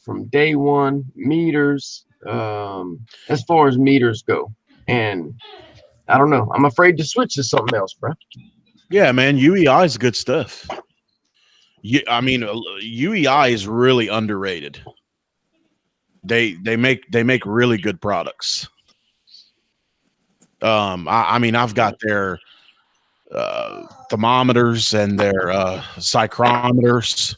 from day one. Meters, as far as meters go, and I don't know. I'm afraid to switch to something else, bro. Yeah, man, UEI is good stuff. I mean, UEI is really underrated. They make really good products. I mean, I've got their thermometers and their psychrometers,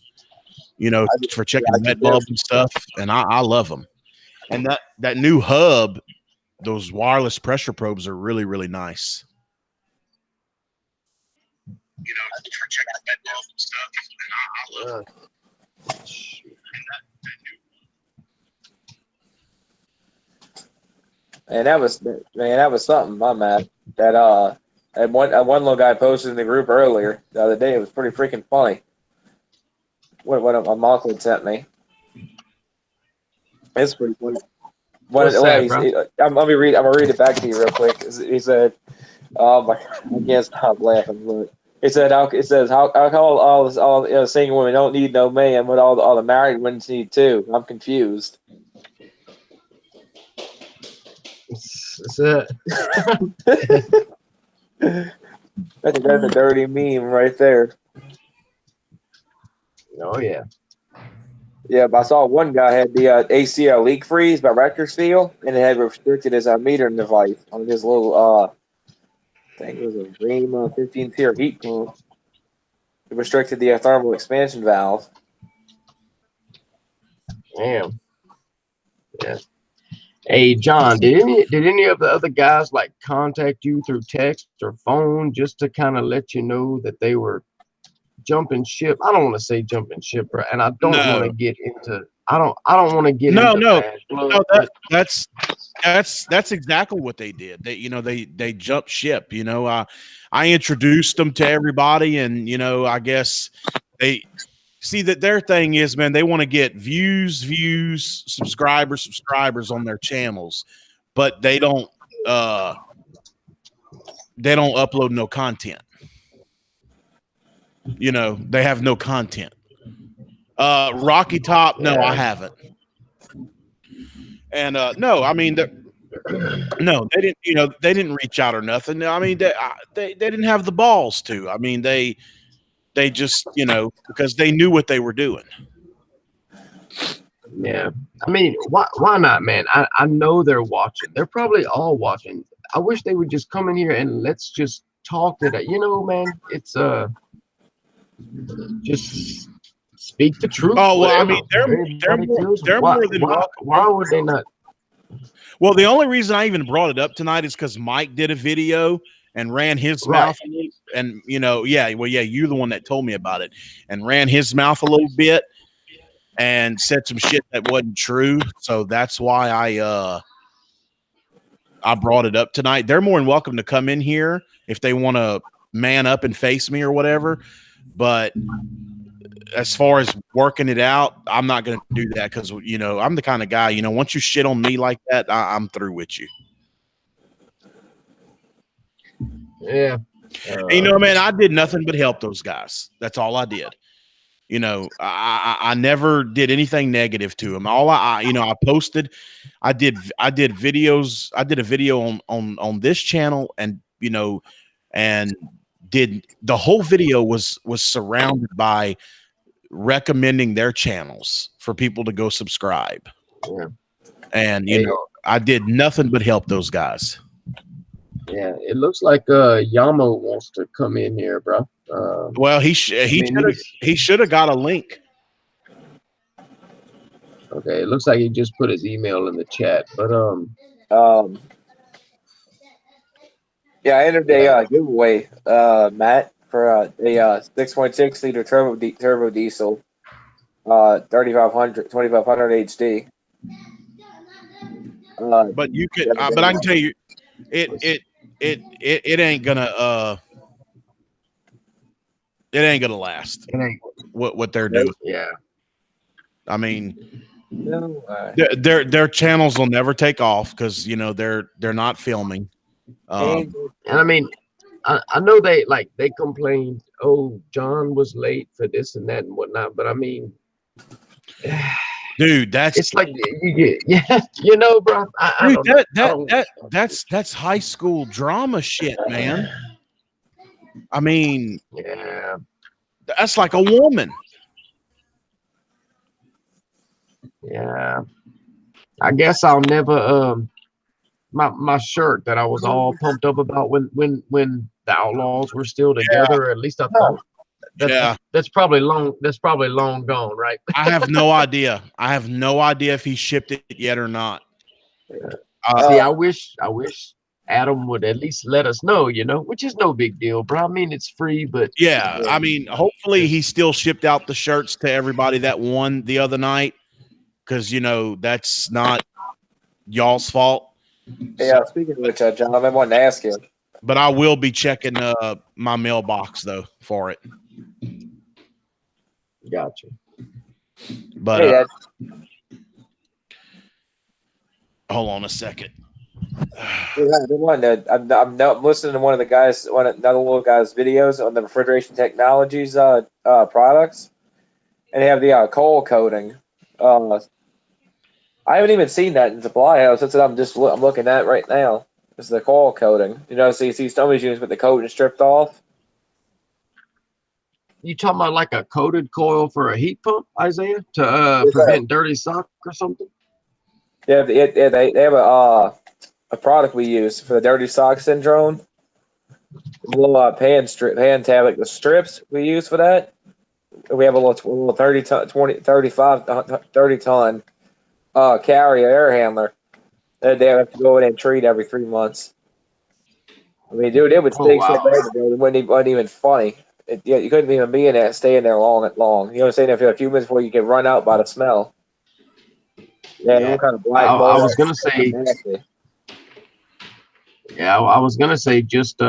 you know, for checking med bulbs and stuff, and I love them. And that new hub, those wireless pressure probes are really, really nice. You know, for checking that depth and stuff. And I love it. And that was something, my man. That one little guy posted in the group earlier the other day. It was pretty freaking funny. What a monthly sent me. It's pretty funny. I'm gonna read it back to you real quick. He said, I can't stop laughing. But it says how all single women don't need no man, but all the married women need too. I'm confused. That's it. I think that's a dirty meme right there. Oh yeah. Yeah, but I saw one guy had the ACL leak freeze by record seal, and it had restricted his metering device on his little I think it was a Dream 15-tier heat pump. It restricted the thermal expansion valve. Damn. Yeah. Hey John, did any of the other guys like contact you through text or phone just to kind of let you know that they were jumping ship? I don't want to say jumping ship, and I don't want to get into. I don't want to get into bad blood. That's exactly what they did. They jumped ship. I introduced them to everybody, and I guess they see that their thing is, man, they want to get views, subscribers on their channels, but they don't upload no content. They have no content. Rocky Top, no, I haven't. And no, I mean, no, they didn't. They didn't reach out or nothing. I mean, they didn't have the balls to. I mean, they just because they knew what they were doing. Yeah, I mean, why not, man? I know they're watching. They're probably all watching. I wish they would just come in here and let's just talk to that. Man, it's just speak the truth. Oh well, whatever. I mean, they're more than welcome. Why would they not? Well, the only reason I even brought it up tonight is because Mike did a video and ran his mouth, and you're the one that told me about it, and ran his mouth a little bit and said some shit that wasn't true. So that's why I brought it up tonight. They're more than welcome to come in here if they want to man up and face me or whatever. But as far as working it out, I'm not going to do that because, I'm the kind of guy, once you shit on me like that, I'm through with you. Yeah. And, man, I did nothing but help those guys. That's all I did. I never did anything negative to them. All I posted, I did videos. I did a video on this channel and did the whole video was surrounded by recommending their channels for people to go subscribe. Yeah. And I did nothing but help those guys. Yeah, it looks like Yamo wants to come in here, bro. Well, he should have got a link. Okay, it looks like he just put his email in the chat, but yeah, I entered a giveaway, Matt, for a 6.6 liter turbo diesel, 2500 HD. But you could, but I can tell you, it ain't gonna last. it ain't What they're doing. Yeah. I mean, their channels will never take off because they're not filming. And I mean, I know they complained, oh, John was late for this and that and whatnot, but I mean, dude, it's like bro. That's high school drama shit, man. I mean, yeah, that's like a woman. Yeah, I guess I'll never my shirt that I was all pumped up about when the Outlaws were still together. At least I thought. That's probably long. That's probably long gone, right? I have no idea. I have no idea if he shipped it yet or not. See, I wish Adam would at least let us know, which is no big deal, bro. I mean, it's free, but Yeah, I mean, hopefully he still shipped out the shirts to everybody that won the other night, because that's not y'all's fault. Yeah, speaking of which, John, I wanted to ask you. But I will be checking my mailbox though for it. Gotcha. But Hey, hold on a second. I'm listening to one of the guys, another little guy's videos on the refrigeration technologies products, and they have the coil coating. I haven't even seen that in the supply house. That's what I'm looking at right now. It's the coil coating. So you see some of these units with the coating stripped off. You talking about like a coated coil for a heat pump, Isaiah, to prevent dirty sock or something? Yeah, they have a product we use for the dirty sock syndrome. A little pan tab, like the strips we use for that. We have a little 30 ton carrier air handler that they have to go in and treat every 3 months. I mean, dude, it would stink so bad. It wasn't even funny. You couldn't even be in there, stay in there long. You know what I'm saying? For a few minutes before you get run out by the smell. Yeah, kind of black. I was gonna say. Yeah, I was gonna say just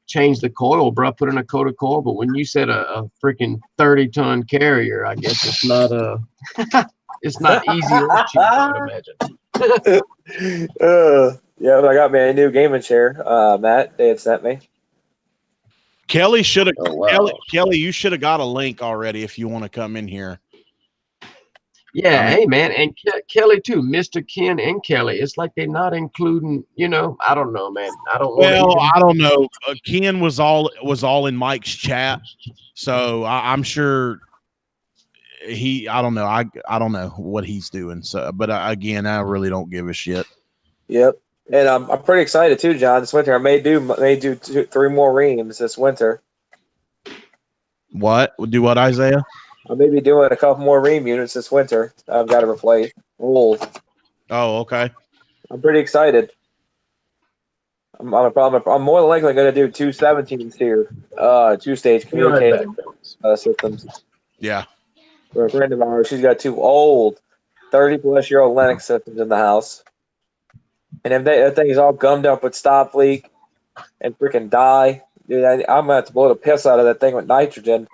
change the coil, bro. Put in a coated coil. But when you said a freaking 30-ton carrier, I guess it's not it's not easy or cheap, I would imagine. Yeah, I got me a new gaming chair. Matt, they had sent me. Kelly should have. Oh, wow. Kelly, you should have got a link already if you want to come in here. Yeah, hey man, and Kelly too, Mr. Ken and Kelly. It's like they're not including, I don't know, man. I don't. I don't know. Ken was all in Mike's chat, so I'm sure I don't know. I don't know what he's doing. So, but again, I really don't give a shit. Yep, and I'm pretty excited too, John. This winter, I may do 3 more reams this winter. What? Do what, Isaiah? I may be doing a couple more ream units this winter. I've got to replace old. Oh, okay. I'm pretty excited. I'm more than likely going to do 2 17s here, 2-stage communication systems. Yeah. For a friend of ours, she's got 2 old, 30-plus-year-old Lennox systems in the house. And if that thing is all gummed up with stop leak and freaking die, dude, I'm going to have to blow the piss out of that thing with nitrogen.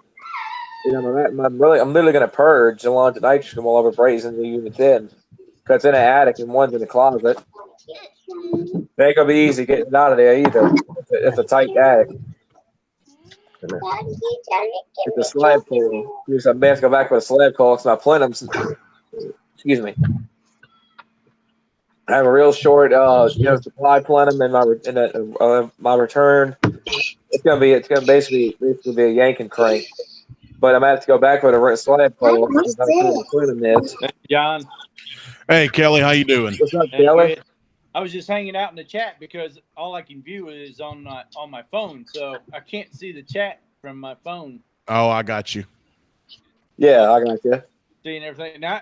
I'm literally going to purge the launch of nitrogen from all over brazing the units in. Because it's in an attic and one's in the closet. It ain't going to be easy getting it out of there either. It's a tight attic. It's a slab coil. I may have to go back with a slab coil because my plenums. Excuse me. I have a real short, supply plenum in my return. It's gonna basically be a yanking crank. But I'm gonna have to go back with a slab coil. Hey, John. Hey, Kelly, how you doing? What's up, Kelly? I was just hanging out in the chat because all I can view is on my phone, so I can't see the chat from my phone. Oh, I got you. Yeah, I got you. Seeing everything. Now,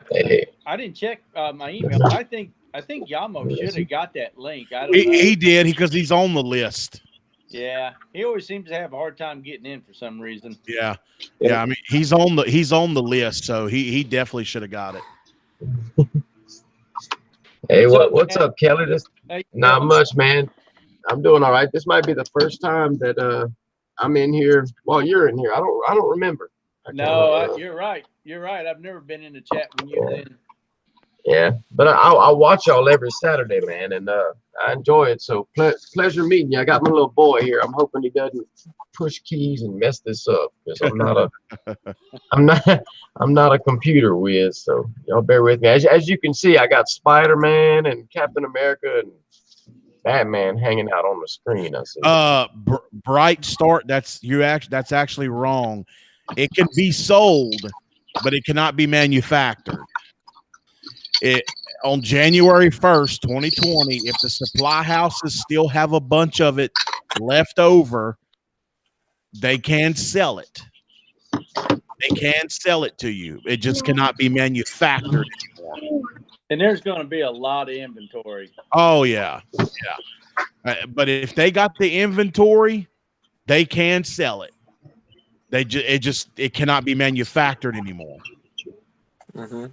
I didn't check my email. I think Yamo should have got that link. I don't know. He did because he's on the list. Yeah, he always seems to have a hard time getting in for some reason. Yeah. I mean, he's on the list, so he definitely should have got it. Hey, what's up, Kelly? Hey, not much, man. I'm doing all right. This might be the first time that I'm in here. Well, you're in here. I don't remember. You're right. You're right. I've never been in the chat when you're in. Yeah, but I watch y'all every Saturday, man, and I enjoy it. So pleasure meeting you. I got my little boy here. I'm hoping he doesn't push keys and mess this up because I'm not a computer whiz. So y'all bear with me. As you can see, I got Spider-Man and Captain America and Batman hanging out on the screen. I see. Bright Start. That's actually wrong. It can be sold, but it cannot be manufactured. On January 1st, 2020, if the supply houses still have a bunch of it left over, they can sell it. They can sell it to you. It just cannot be manufactured anymore. And there's going to be a lot of inventory. Oh yeah, yeah. But if they got the inventory, they can sell it. It cannot be manufactured anymore. Mm-hmm.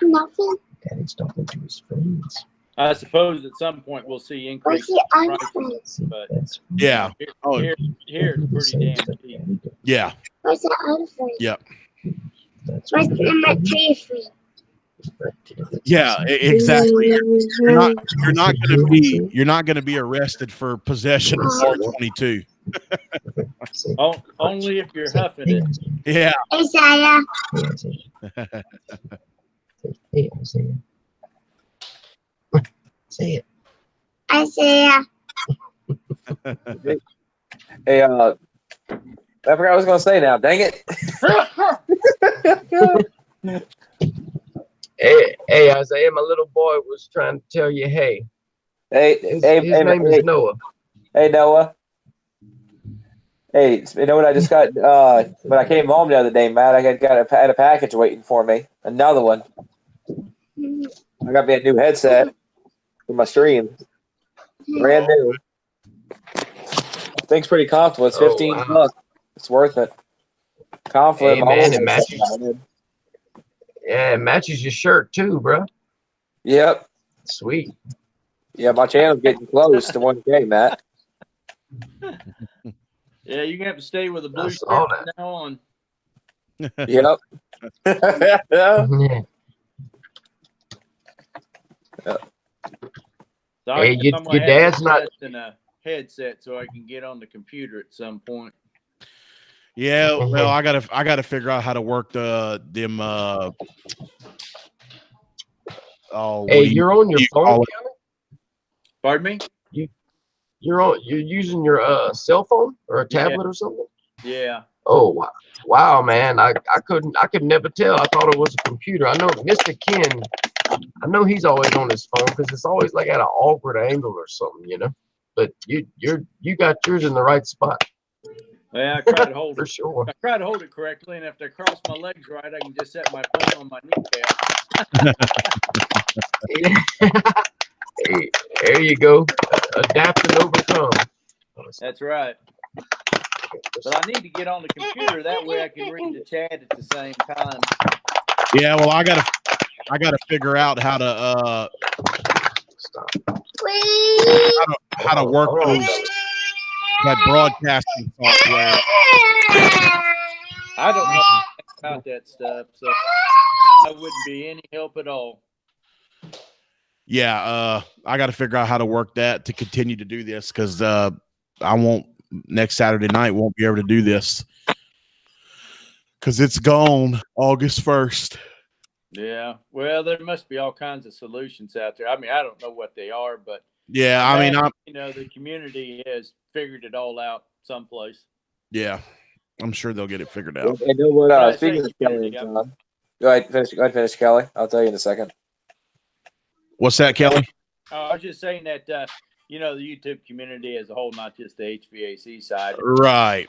Nothing. Daddy's talking to his friends. I suppose at some point we'll see Where's increase the in other prices, friend? but Yeah. Oh, here it's pretty damn cheap. yeah. Where's the other friend? Yep. Where's the tree friend? Yeah, exactly. You're not gonna be arrested for possession of R22. Only if you're huffing it. Yeah. Isaiah. Hey, Isaiah. Say it. Isaiah. Hey, I forgot what I was gonna say now. Dang it. Hey, Isaiah, my little boy was trying to tell you, hey. His name is Noah. Hey, Noah. Hey, you know what I just got? When I came home the other day, Matt, I had a package waiting for me. Another one. I got me a new headset for my stream. Brand new. Thing's pretty comfortable. It's $15. It's worth it. Confident. Hey, man, it matches. Yeah, it matches your shirt too, bro. Yep. Sweet. Yeah, my channel's getting close to 1K, Matt. Yeah, you're gonna have to stay with a blue shirt saw from now on. Yep. So Hey, I'm gonna your have dad's to not. invest in a headset so I can get on the computer at some point. Yeah, well, I gotta figure out how to work them. Hey, you're on your phone, Kelly? Pardon me? You're using your cell phone or a tablet or something? Yeah. Oh wow, man! I could never tell. I thought it was a computer. I know Mr. Ken. I know he's always on his phone because it's always like at an awkward angle or something, you know. But you got yours in the right spot. Yeah, I try to hold for it. sure. I try to hold it correctly, and if I cross my legs right, I can just set my phone on my kneecap. Hey, there you go. Adapt and overcome. That's right. But I need to get on the computer. That way I can read the chat at the same time. Yeah, well, I gotta figure out how to how to work that broadcasting software. I don't know about that stuff, so I wouldn't be any help at all. Yeah, I got to figure out how to work that to continue to do this because I won't next Saturday night won't be able to do this because it's gone August 1st. Yeah, well, there must be all kinds of solutions out there. I mean, I don't know what they are, but yeah, I mean, the community has figured it all out someplace. Yeah, I'm sure they'll get it figured out. I know what. Speaking of Kelly, go ahead, finish, Kelly. I'll tell you in a second. What's that, Kelly? I was just saying that the YouTube community as a whole, not just the HVAC side. Right.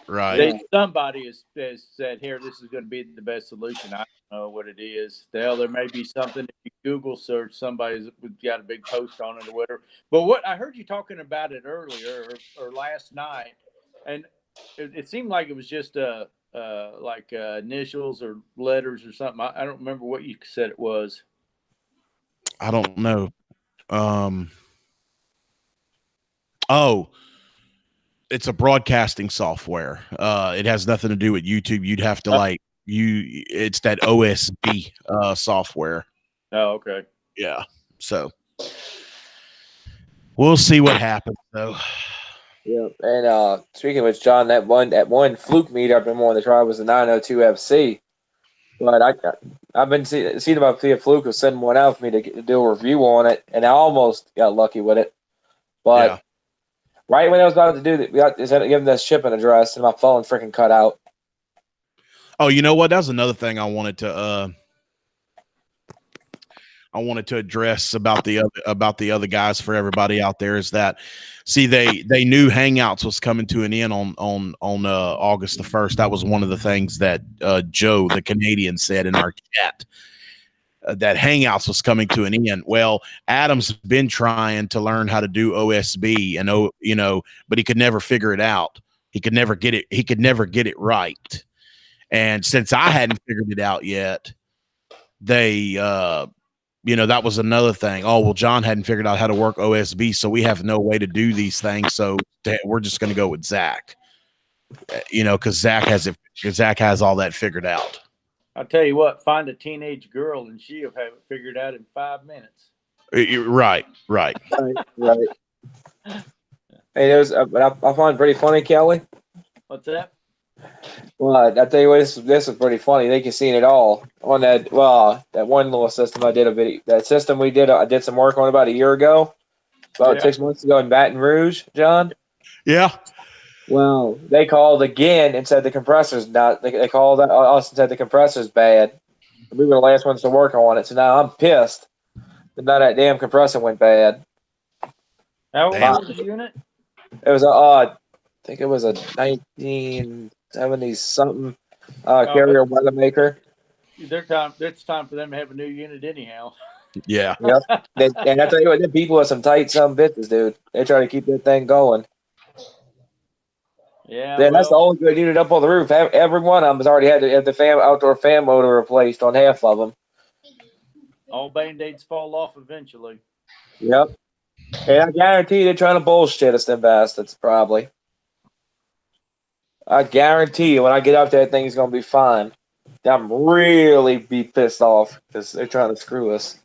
Somebody has said, here, this is going to be the best solution. I don't know what it is. There may be something. If you Google search, somebody's got a big post on it or whatever. But what I heard you talking about it earlier or last night, and it seemed like it was just like initials or letters or something. I don't remember what you said it was. I don't know. Oh, it's a broadcasting software. It has nothing to do with YouTube. You'd have to it's that OSB software. Oh, okay. Yeah. So we'll see what happens though. Yeah. And speaking of which, John, that one fluke meter I've been wanting to try was the 902 FC. But I've been seeing about Thea Fluke was sending one out for me to do a review on it, and I almost got lucky with it. But right when I was about to do that, we got given that shipping address, and my phone freaking cut out. Oh, you know what? That was another thing I wanted to I wanted to address about the other guys for everybody out there is that, see, they knew Hangouts was coming to an end on August the 1st. That was one of the things that Joe, the Canadian, said in our chat. That Hangouts was coming to an end. Well, Adam's been trying to learn how to do OSB but he could never figure it out. He could never get it right. And since I hadn't figured it out yet, they that was another thing. Oh, well, John hadn't figured out how to work OSB, so we have no way to do these things. So we're just going to go with Zach, because Zach has all that figured out. I'll tell you what, find a teenage girl and she'll have it figured out in 5 minutes. Right. Right. Hey, I find pretty funny, Kelly. What's that? Well, I tell you what, this is pretty funny. They can see it all on that. Well, that one little system I did a video. That system we did, I did some work on about a year ago, about 6 months ago in Baton Rouge, John. Yeah. Well, they called again and said the compressor's not. They called us and said the compressor's bad. We were the last ones to work on it, so now I'm pissed that now that damn compressor went bad. How old was the unit? It was I think it was a 1970s something carrier Weathermaker. It's time for them to have a new unit anyhow. Yeah. Yep. And I tell you what, the people with some tight bitches, dude. They try to keep that thing going. Yeah, that's the only good unit up on the roof. Every one of them has already had the outdoor fan motor replaced on half of them. All Band-Aids fall off eventually. Yep. And I guarantee they're trying to bullshit us, them bastards, probably. I guarantee you when I get up there, that thing's going to be fine. I'm really be pissed off because they're trying to screw us.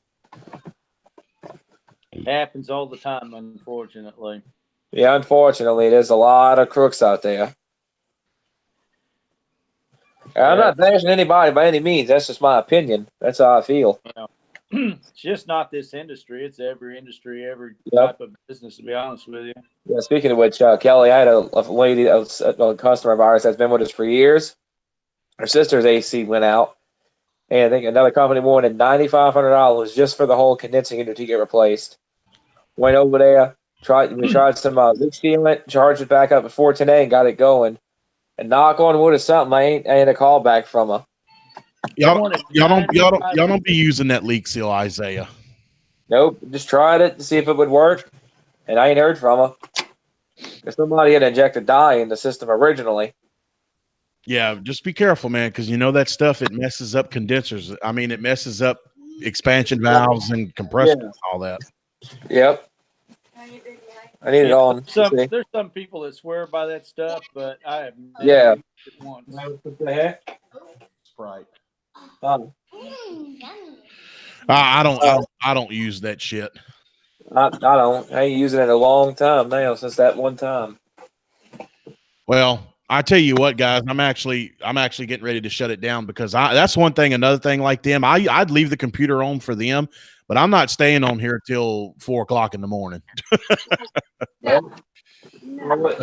It happens all the time, unfortunately. Yeah, unfortunately, there's a lot of crooks out there. I'm not bashing anybody by any means. That's just my opinion. That's how I feel. It's just not this industry. It's every industry, every type of business, to be honest with you. Yeah, speaking of which, Kelly, I had a lady, a customer of ours that's been with us for years. Her sister's AC went out, and I think another company wanted $9,500 just for the whole condensing unit to get replaced. Went over there. We tried some leak sealant, charged it back up at 410A and got it going. And knock on wood or something, I ain't a call back from her. Y'all don't be using that leak seal, Isaiah. Nope, just tried it to see if it would work, and I ain't heard from her. Because somebody had injected dye in the system originally. Yeah, just be careful, man, because that stuff, it messes up condensers. I mean, it messes up expansion valves and compressors and all that. Yep. I need it on. There's some people that swear by that stuff, but I have never used it once. What the heck? Sprite. I don't use that shit. I don't. I ain't using it in a long time now, since that one time. Well, I tell you what, guys, I'm actually getting ready to shut it down because that's one thing. Another thing like them, I'd leave the computer on for them, but I'm not staying on here till 4 o'clock in the morning. No, you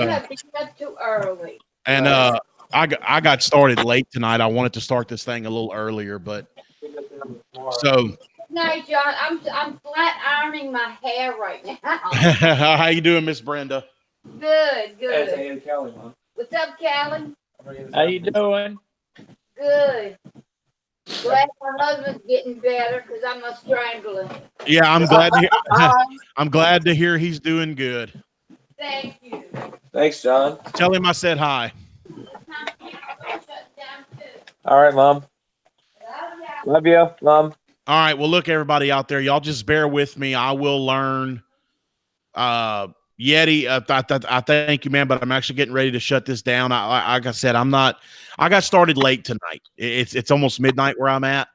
have to get too early. And I got started late tonight. I wanted to start this thing a little earlier, but so. No, John, I'm flat ironing my hair right now. How you doing, Miss Brenda? Good. Hey, Kelly, What's up, Callie? How you doing? Good. Glad my husband's getting better because I'm a strangler. Yeah, I'm glad to hear. I'm glad to hear he's doing good. Thank you. Thanks, John. Tell him I said hi. All right, Mom. Love you, Mom. All right. Well, look, everybody out there, y'all just bear with me. I will learn. Yeti, I thank you, man, but I'm actually getting ready to shut this down. Like I said, I got started late tonight. It's almost midnight where I'm at,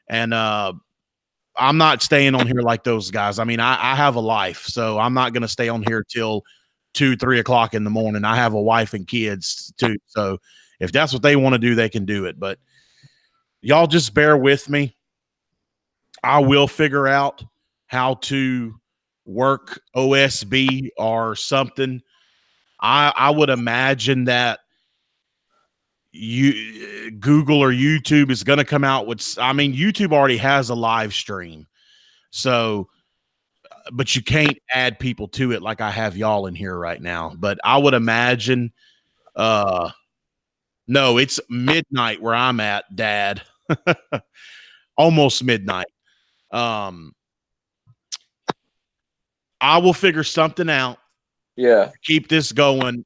and I'm not staying on here like those guys. I mean, I have a life, so I'm not going to stay on here till 2-3 o'clock in the morning. I have a wife and kids too, so if that's what they want to do, they can do it. But y'all just bear with me. I will figure out how to work OSB or something. I would imagine that Google or YouTube is going to come out with. I mean, YouTube already has a live stream, So, but you can't add people to it like I have y'all in here right now. But I would imagine, no, it's midnight where I'm at, Dad. Almost midnight. I will figure something out. Yeah. Keep this going.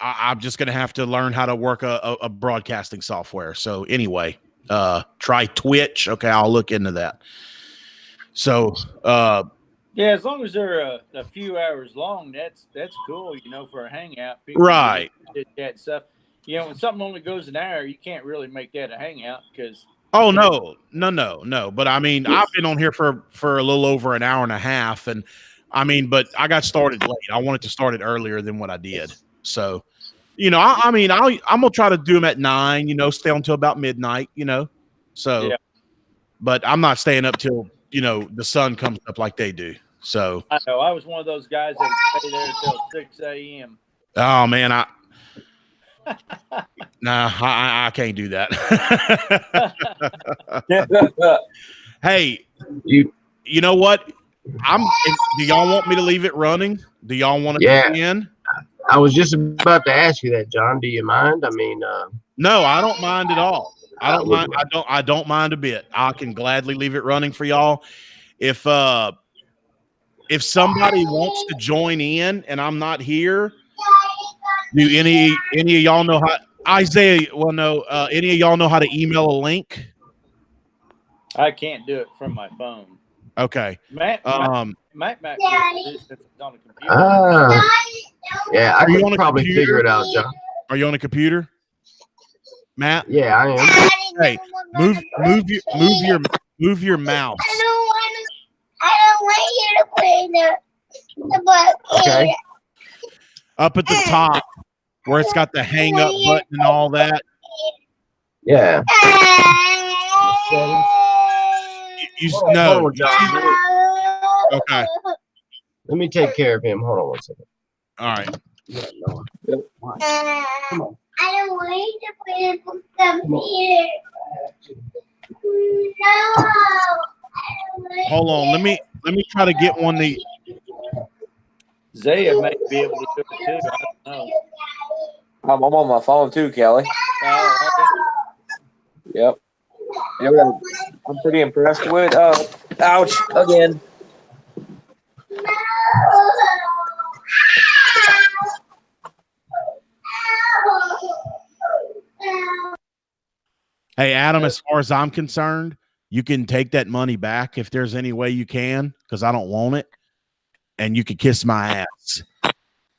I'm just going to have to learn how to work a broadcasting software. So anyway, try Twitch. Okay, I'll look into that. So yeah, as long as they're a few hours long, that's cool. You know, for a hangout, people right. Chit chat stuff. You know, when something only goes an hour, you can't really make that a hangout because. Oh no. But I mean, I've been on here for a little over an hour and a half, and I mean, but I got started late. I wanted to start it earlier than what I did. So, you know, I'm gonna try to do them at 9. You know, stay until about midnight. You know, so. Yeah. But I'm not staying up till the sun comes up like they do. So I know I was one of those guys that would stay there until 6 a.m. Oh man, I can't do that. Hey, you know what? Do y'all want me to leave it running? Do y'all want to Yeah. in? I was just about to ask you that, John. Do you mind? I mean, no, I don't mind at all. I don't mind. wouldn't. I don't mind a bit. I can gladly leave it running for y'all. If somebody wants to join in and I'm not here, do any of y'all know how Isaiah? Well, no. Any of y'all know how to email a link? I can't do it from my phone. Okay. Matt do it if it's on the computer. Yeah, I Are you could on a probably computer? figure it out, John. Are you on a computer, Matt? Yeah, I am. Hey, move your mouse. I don't want you to play the book. Okay. Up at the top where it's got the hang up button and all that. Yeah. No. Hold on, John. Okay. Let me take care of him. Hold on 1 second. All right. Yeah, no. Come on. I don't want you to play the book computer. No. Hold on. Let me try to get one. Zaya may be able to do it too. I don't know. I'm on my phone too, Kelly. Okay. Yep. Yeah, I'm pretty impressed with. Ouch! Again. Hey, Adam, as far as I'm concerned, you can take that money back if there's any way you can, because I don't want it. And you can kiss my ass.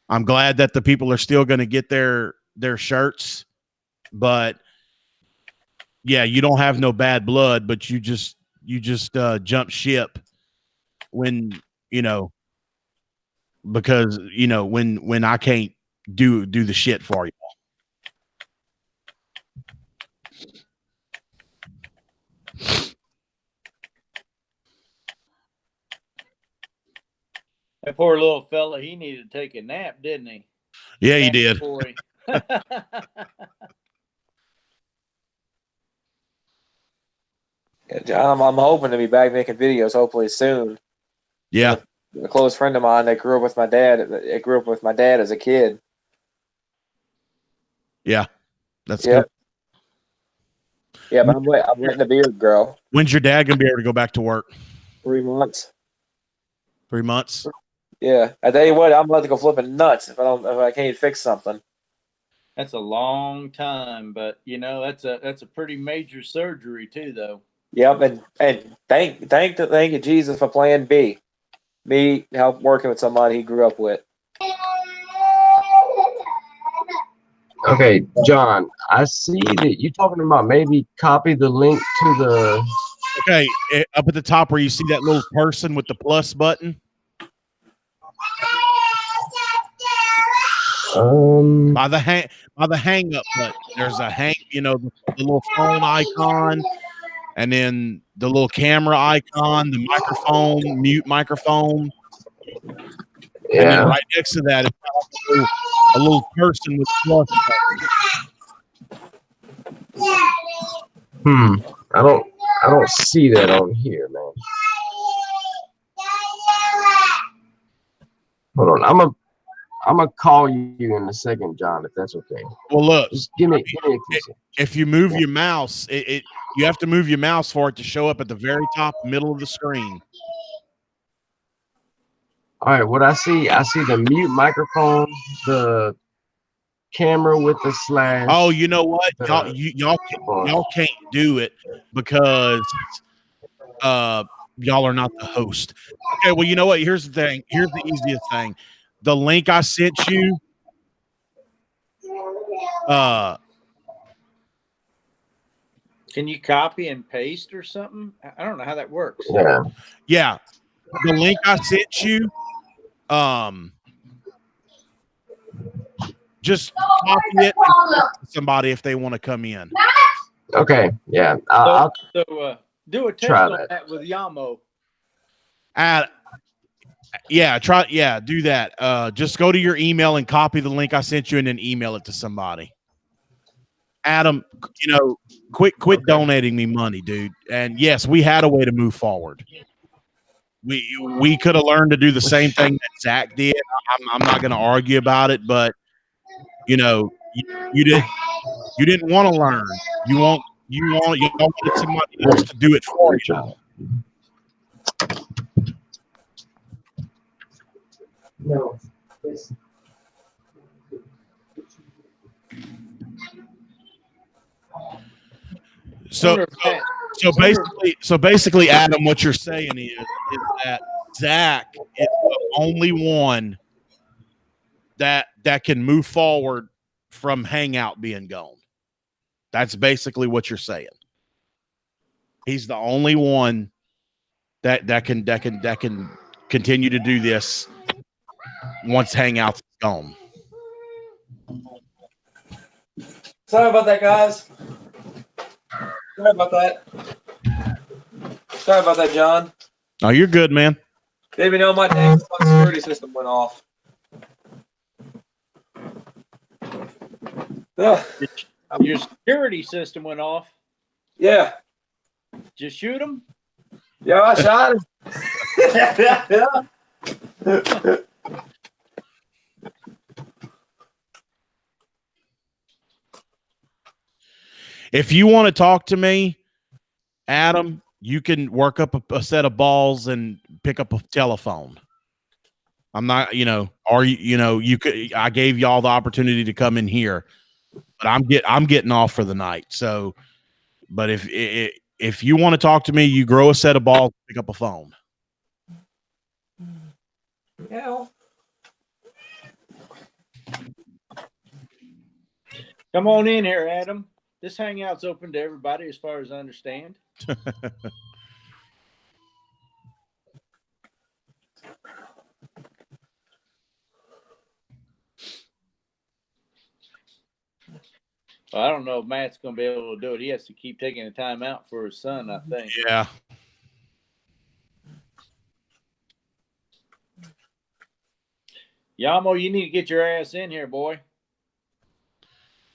I'm glad that the people are still going to get their shirts, but yeah, you don't have no bad blood, but you just jump ship when because when I can't do the shit for you. That poor little fella, he needed to take a nap, didn't he? Yeah, he did. Boy. Yeah, John, I'm hoping to be back making videos hopefully soon. Yeah. A close friend of mine that grew up with my dad. It grew up with my dad as a kid. Yeah, that's Yep. good. Yeah, but I'm letting the beard grow. When's your dad gonna be able to go back to work? 3 months. 3 months. Yeah, I tell you what, I'm about to go flipping nuts if I can't fix something. That's a long time, but that's a pretty major surgery too, though. Yep, and thank you Jesus for Plan B. Me help working with somebody he grew up with. Okay, John, I see that you're talking about maybe copy the link to the. Okay, up at the top where you see that little person with the plus button. By the hang up button, there's a the little phone icon, and then the little camera icon, the microphone, mute microphone. Yeah. And then right next to that is a little person with plus button. I don't see that on here, man. Hold on. I'm gonna call you in a second, John, if that's okay. Well, look, Just give me a few seconds. if you move your mouse, you have to move your mouse for it to show up at the very top middle of the screen. All right, what I see the mute microphone, the camera with the slash. Oh, you know what? Y'all can't do it because y'all are not the host. Okay, well, you know what? Here's the thing. Here's the easiest thing. The link I sent you, Can you copy and paste or something? I don't know how that works. Yeah. the link I sent you, just copy it and send it to somebody if they want to come in. Okay. Yeah. I'll Do a test try on that. that with Yamo. Do that. Just go to your email and copy the link I sent you and then email it to somebody. Adam, quit donating me money, dude. And yes, we had a way to move forward. We could have learned to do the same thing that Zach did. I'm not going to argue about it, but you didn't want to learn. You wanted somebody else to do it for you. No. So basically, Adam, what you're saying is that Zach is the only one that can move forward from Hangout being gone. That's basically what you're saying. He's the only one that can continue to do this once Hangout's gone. Sorry about that, guys. Sorry about that. Sorry about that, John. Oh, you're good, man. Didn't even know my dang security system went off. Ugh. Your security system went off. Yeah. Did you shoot him? Yeah, I shot him. Yeah. If you want to talk to me, Adam, you can work up a set of balls and pick up a telephone. I'm not, or you could. I gave y'all the opportunity to come in here, but I'm getting off for the night. So, but if you want to talk to me, you grow a set of balls, pick up a phone. Yeah. Come on in here, Adam. This hangout's open to everybody, as far as I understand. Well, I don't know if Matt's going to be able to do it. He has to keep taking a time out for his son, I think. Yeah. Yamo, you need to get your ass in here, boy.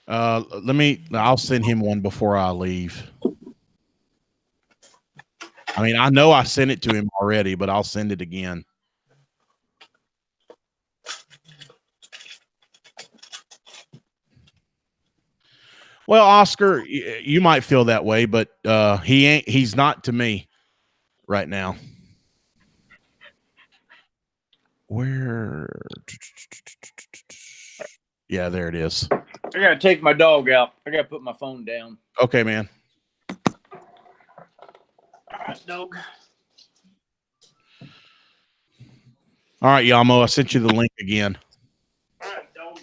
I'll send him one before I leave. I mean, I know I sent it to him already, but I'll send it again. Well, Oscar, you might feel that way, but he's not to me right now. Where? Yeah, there it is. I got to take my dog out. I got to put my phone down. Okay, man. All right, dog. All right, Yamo, I sent you the link again. All right, dog.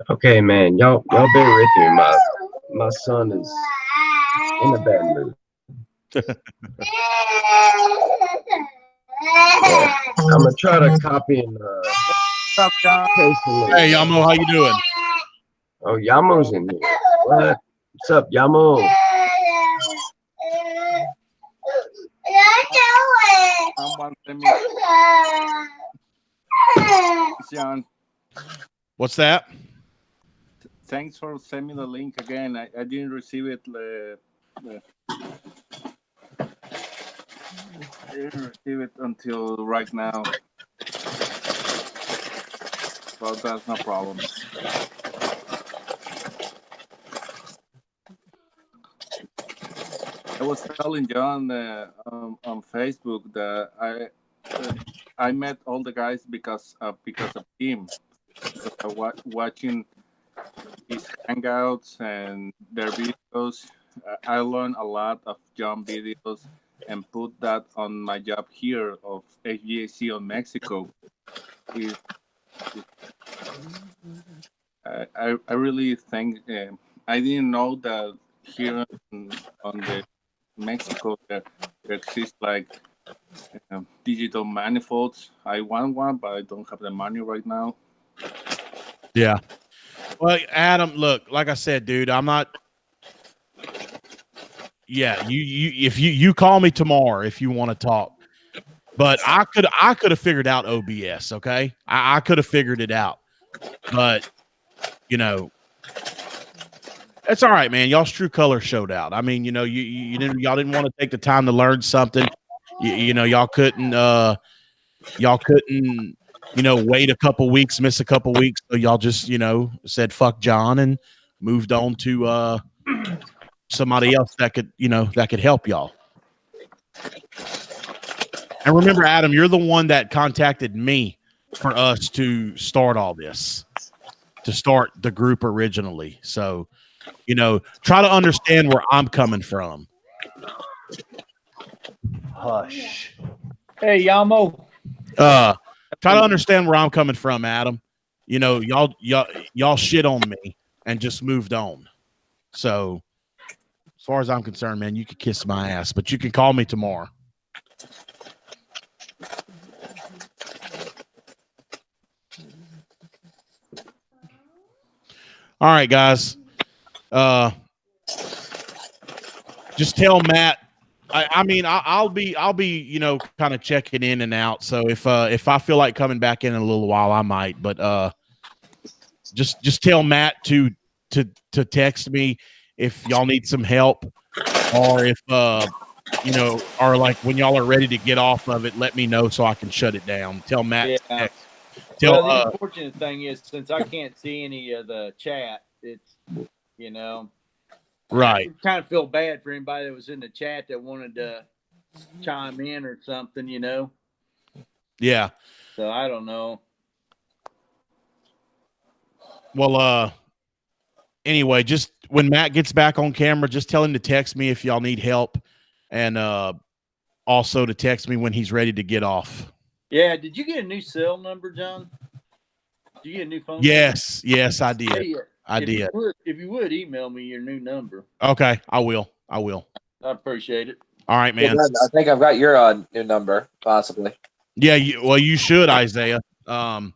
Okay, man. Y'all bear with me. My son is in a bad mood. Yeah. I'm gonna try to copy and What's up, John? paste the link. Hey, Yamo, how you doing? Oh, Yamo's in here. What? What's up, Yamo? I'm someone send me, John. What's that? Thanks for sending me the link again. I didn't receive it. I didn't receive it until right now. But that's no problem. I was telling John on Facebook that I met all the guys because of him. Because I watching his hangouts and their videos. I learned a lot of John videos and put that on my job here of HVAC on Mexico. Is I really think I didn't know that here on the Mexico there exists like digital manifolds. I want one, but I don't have the money right now. Yeah. Well, Adam, look, like I said, dude, I'm not. Yeah, if you call me tomorrow if you want to talk, but I could have figured out OBS. Okay, I could have figured it out, but you know, it's all right, man. Y'all's true color showed out. I mean, you know, you didn't y'all didn't want to take the time to learn something. You know, y'all couldn't wait a couple weeks, miss a couple weeks. So y'all just, said fuck John and moved on to somebody else that could help y'all. And remember, Adam, you're the one that contacted me for us to start all this, to start the group originally. So, try to understand where I'm coming from. Hush. Hey, Yamo. Try to understand where I'm coming from, Adam. Y'all shit on me and just moved on. So, as far as I'm concerned, man, you could kiss my ass, but you can call me tomorrow. All right, guys. Just tell Matt. I'll be kind of checking in and out. So if I feel like coming back in a little while, I might. But just tell Matt to text me if y'all need some help, or if or like when y'all are ready to get off of it, let me know so I can shut it down. Tell Matt. Yeah. Tell, the unfortunate thing is, since I can't see any of the chat, it's right. I kind of feel bad for anybody that was in the chat that wanted to chime in or something, Yeah. So I don't know. Well, anyway, just when Matt gets back on camera, just tell him to text me if y'all need help, and also to text me when he's ready to get off. Yeah. Did you get a new cell number, John? Did you get a new phone? Yes. Number? Yes, I did. Hey, I did. If you would email me your new number. Okay, I will. I appreciate it. All right, man. I think I've got your new number, possibly. Yeah, you should, Isaiah. But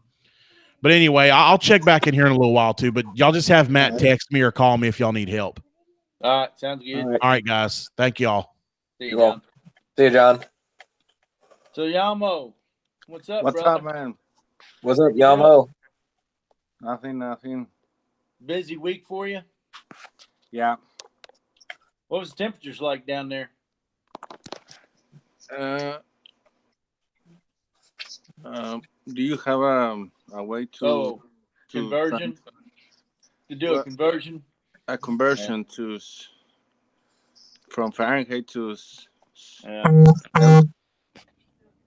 anyway, I'll check back in here in a little while too. But y'all just have Matt text me or call me if y'all need help. All right, sounds good. All right, guys. Thank y'all. See you, John. See you, John. So Yamo, what's up, What's brother? up, man? What's up, Yamo? Nothing. Busy week for you? Yeah. What was the temperatures like down there? Do you have a way to conversion? To do a conversion? A conversion from Fahrenheit to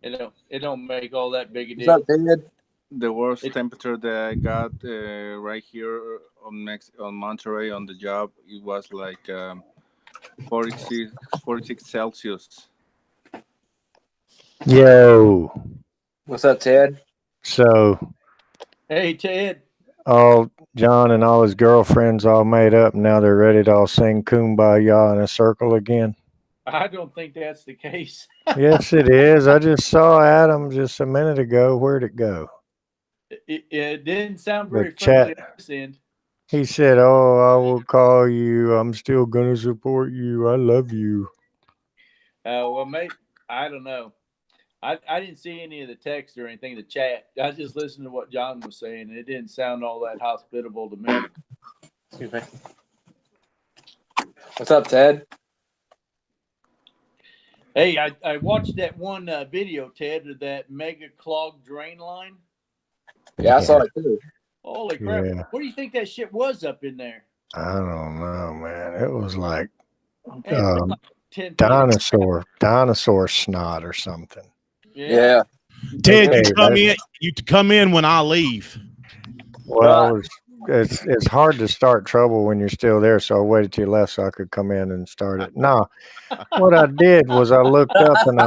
it don't make all that big a deal. What's up, David? The worst temperature that I got right here on Monterey on the job, it was like 46 Celsius. Yo. What's up, Ted? So. Hey, Ted. All John and all his girlfriends all made up. Now they're ready to all sing Kumbaya in a circle again. I don't think that's the case. Yes, it is. I just saw Adam just a minute ago. Where'd it go? It didn't sound very friendly at this end. He said, "Oh, I will call you. I'm still going to support you. I love you." Well, mate, I don't know. I didn't see any of the text or anything in the chat. I just listened to what John was saying, and it didn't sound all that hospitable to me. Excuse me. What's up, Ted? Hey, I watched that one video, Ted, of that mega clogged drain line. Yeah, I saw it too. Holy crap. Yeah. What do you think that shit was up in there? I don't know, man. It was like Hey, it looked like 10 feet. dinosaur snot or something. Yeah. Ted, Okay, you come in when I leave. Well, it's hard to start trouble when you're still there, so I waited till you left so I could come in and start it. No, what I did was I looked up and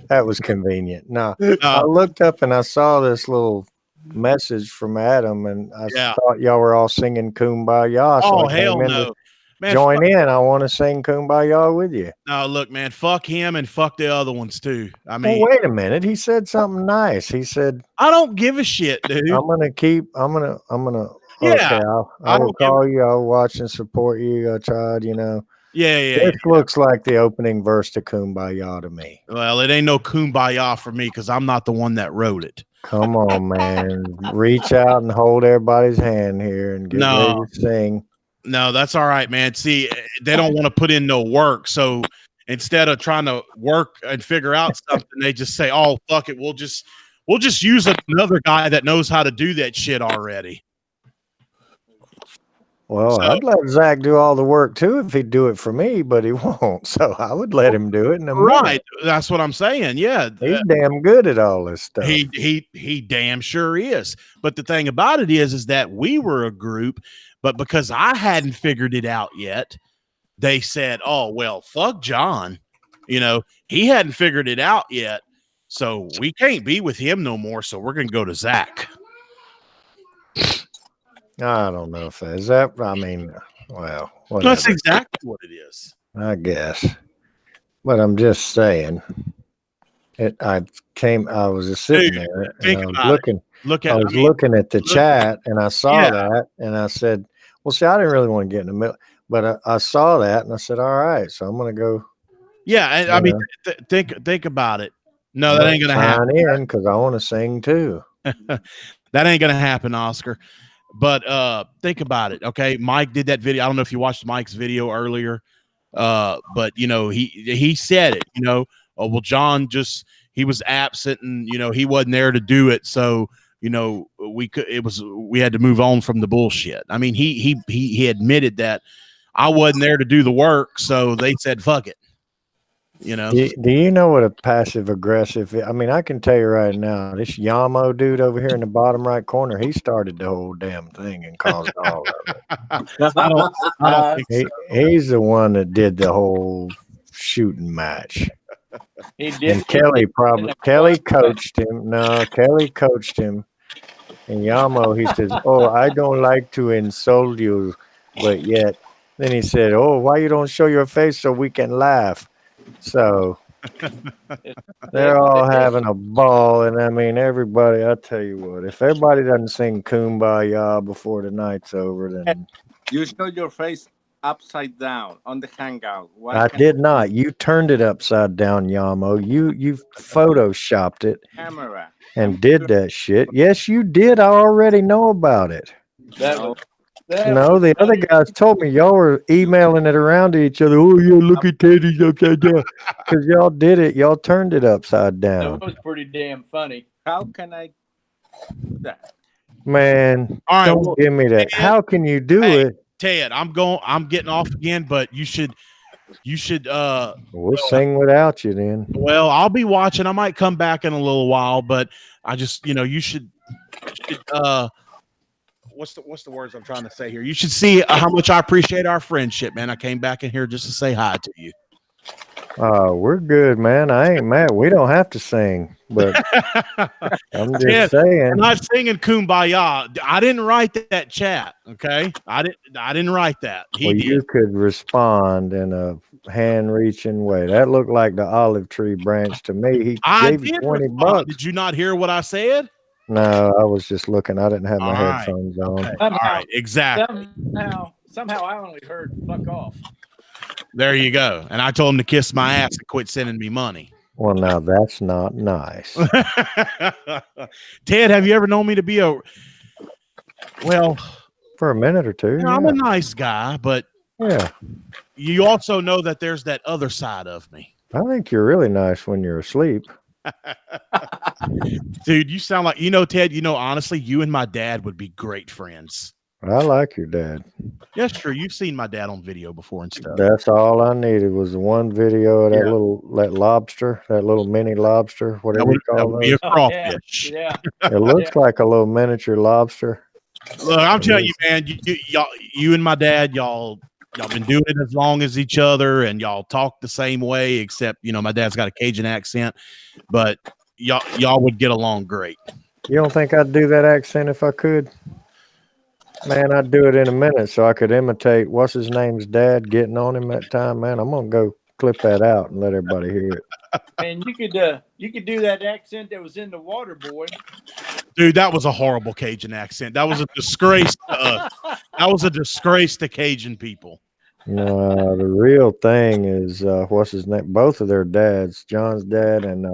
that was convenient. No, I looked up and I saw this little message from Adam, and I thought y'all were all singing Kumbaya. So I hell came in no. to Man, join in. I want to sing Kumbaya with you. No, look, man, fuck him and fuck the other ones too. I mean, Well, wait a minute. He said something nice. He said, I don't give a shit, dude. I'm gonna. Okay, I will call you. I'll watch and support you. I tried, Yeah. This looks like the opening verse to Kumbaya to me. Well, it ain't no Kumbaya for me because I'm not the one that wrote it. Come on, man. Reach out and hold everybody's hand here and get ready to sing. No, that's all right, man. See, they don't want to put in no work. So instead of trying to work and figure out something, they just say, oh, fuck it. We'll just use another guy that knows how to do that shit already. Well, I'd let Zach do all the work too if he'd do it for me, but he won't. So I would let him do it. Right. That's what I'm saying. Yeah. He's damn good at all this stuff. He damn sure is. But the thing about it is that we were a group, but because I hadn't figured it out yet, they said, oh, well, fuck John. He hadn't figured it out yet. So we can't be with him no more. So we're going to go to Zach. I don't know if that's that. I mean, well, whatever. That's exactly what it is. I guess. But I'm just saying. I was just sitting there and I was looking at the chat and I saw that and I said, well, see, I didn't really want to get in the middle, but I saw that and I said, all right, so I'm going to go. Yeah. I mean, think about it. No, that ain't going to happen. Because I want to sing too. That ain't going to happen, Oscar. But think about it. Okay. Mike did that video. I don't know if you watched Mike's video earlier. But he said it, oh, well, John he was absent and, he wasn't there to do it. So, we had to move on from the bullshit. I mean, he admitted that I wasn't there to do the work. So they said, fuck it. Do you know what a passive aggressive is? I mean, I can tell you right now, this Yamo dude over here in the bottom right corner, he started the whole damn thing and caused all of it. I don't think so. He's the one that did the whole shooting match. He did. And Kelly coached him. No, Kelly coached him. And Yamo, he says, oh, I don't like to insult you, but yet. Then he said, oh, why you don't show your face so we can laugh? So they're all having a ball. And I mean, everybody, I tell you what, if everybody doesn't sing Kumbaya before the night's over, then. You show your face upside down on the hangout. I did not. You turned it upside down, Yamo. You photoshopped it camera and did that shit. Yes, you did. I already know about it. No, the other guys told me y'all were emailing it around to each other. Oh, yeah, look at Teddy's upside down. Because y'all did it. Y'all turned it upside down. That was pretty damn funny. How can I do that? Man, don't give me that. How can you do it? Ted, I'm getting off again, but you should we'll sing without you then. Well, I'll be watching. I might come back in a little while, but I just, you should what's the words I'm trying to say here? You should see how much I appreciate our friendship, man. I came back in here just to say hi to you. We're good, man. I ain't mad. We don't have to sing, but I'm just saying. I'm not singing Kumbaya. I didn't write that chat. Okay, I didn't write that. He did. You could respond in a hand-reaching way. That looked like the olive tree branch to me. He gave you $20. Did you not hear what I said? No, I was just looking. I didn't have my headphones on. Okay. All right, exactly. Somehow I only heard "fuck off." There you go. And I told him to kiss my ass and quit sending me money. Well, now that's not nice. Ted, have you ever known me to be well, For a minute or two, I'm a nice guy, but yeah. you also know that there's that other side of me. I think you're really nice when you're asleep. Dude, you sound like, Ted, honestly, you and my dad would be great friends. I like your dad. Yes, true. You've seen my dad on video before and stuff. That's all I needed was the one video of that Yeah. lobster, that little mini lobster, whatever you That call would be a those. crawfish. Yeah. It looks like a little miniature lobster. Look, I'm telling you, man, you and my dad, y'all been doing it as long as each other, and y'all talk the same way, except my dad's got a Cajun accent, but y'all would get along great. You don't think I'd do that accent if I could? Man, I'd do it in a minute so I could imitate what's his name's dad getting on him that time. Man, I'm gonna go clip that out and let everybody hear it. And you could do that accent that was in The Water Boy. Dude, that was a horrible Cajun accent. That was a disgrace to us. That was a disgrace to Cajun people. No, the real thing is what's his name? Both of their dads, John's dad and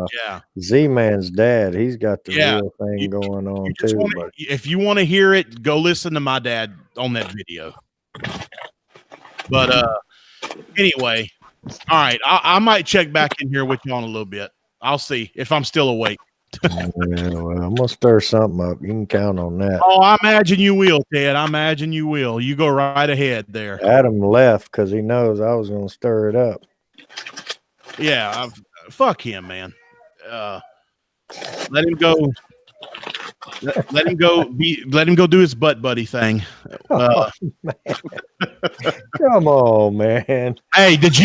Z-Man's dad. He's got the real thing going on too. But if you want to hear it, go listen to my dad on that video. But anyway, all right, I might check back in here with you on a little bit. I'll see if I'm still awake. Yeah, well, I'm gonna stir something up. You can count on that. Oh, I imagine you will, Ted. I imagine you will. You go right ahead there. Adam left because he knows I was gonna stir it up. Yeah, fuck him, man. Let him go. Let him go. Let him go do his butt buddy thing. Come on, man. Hey, if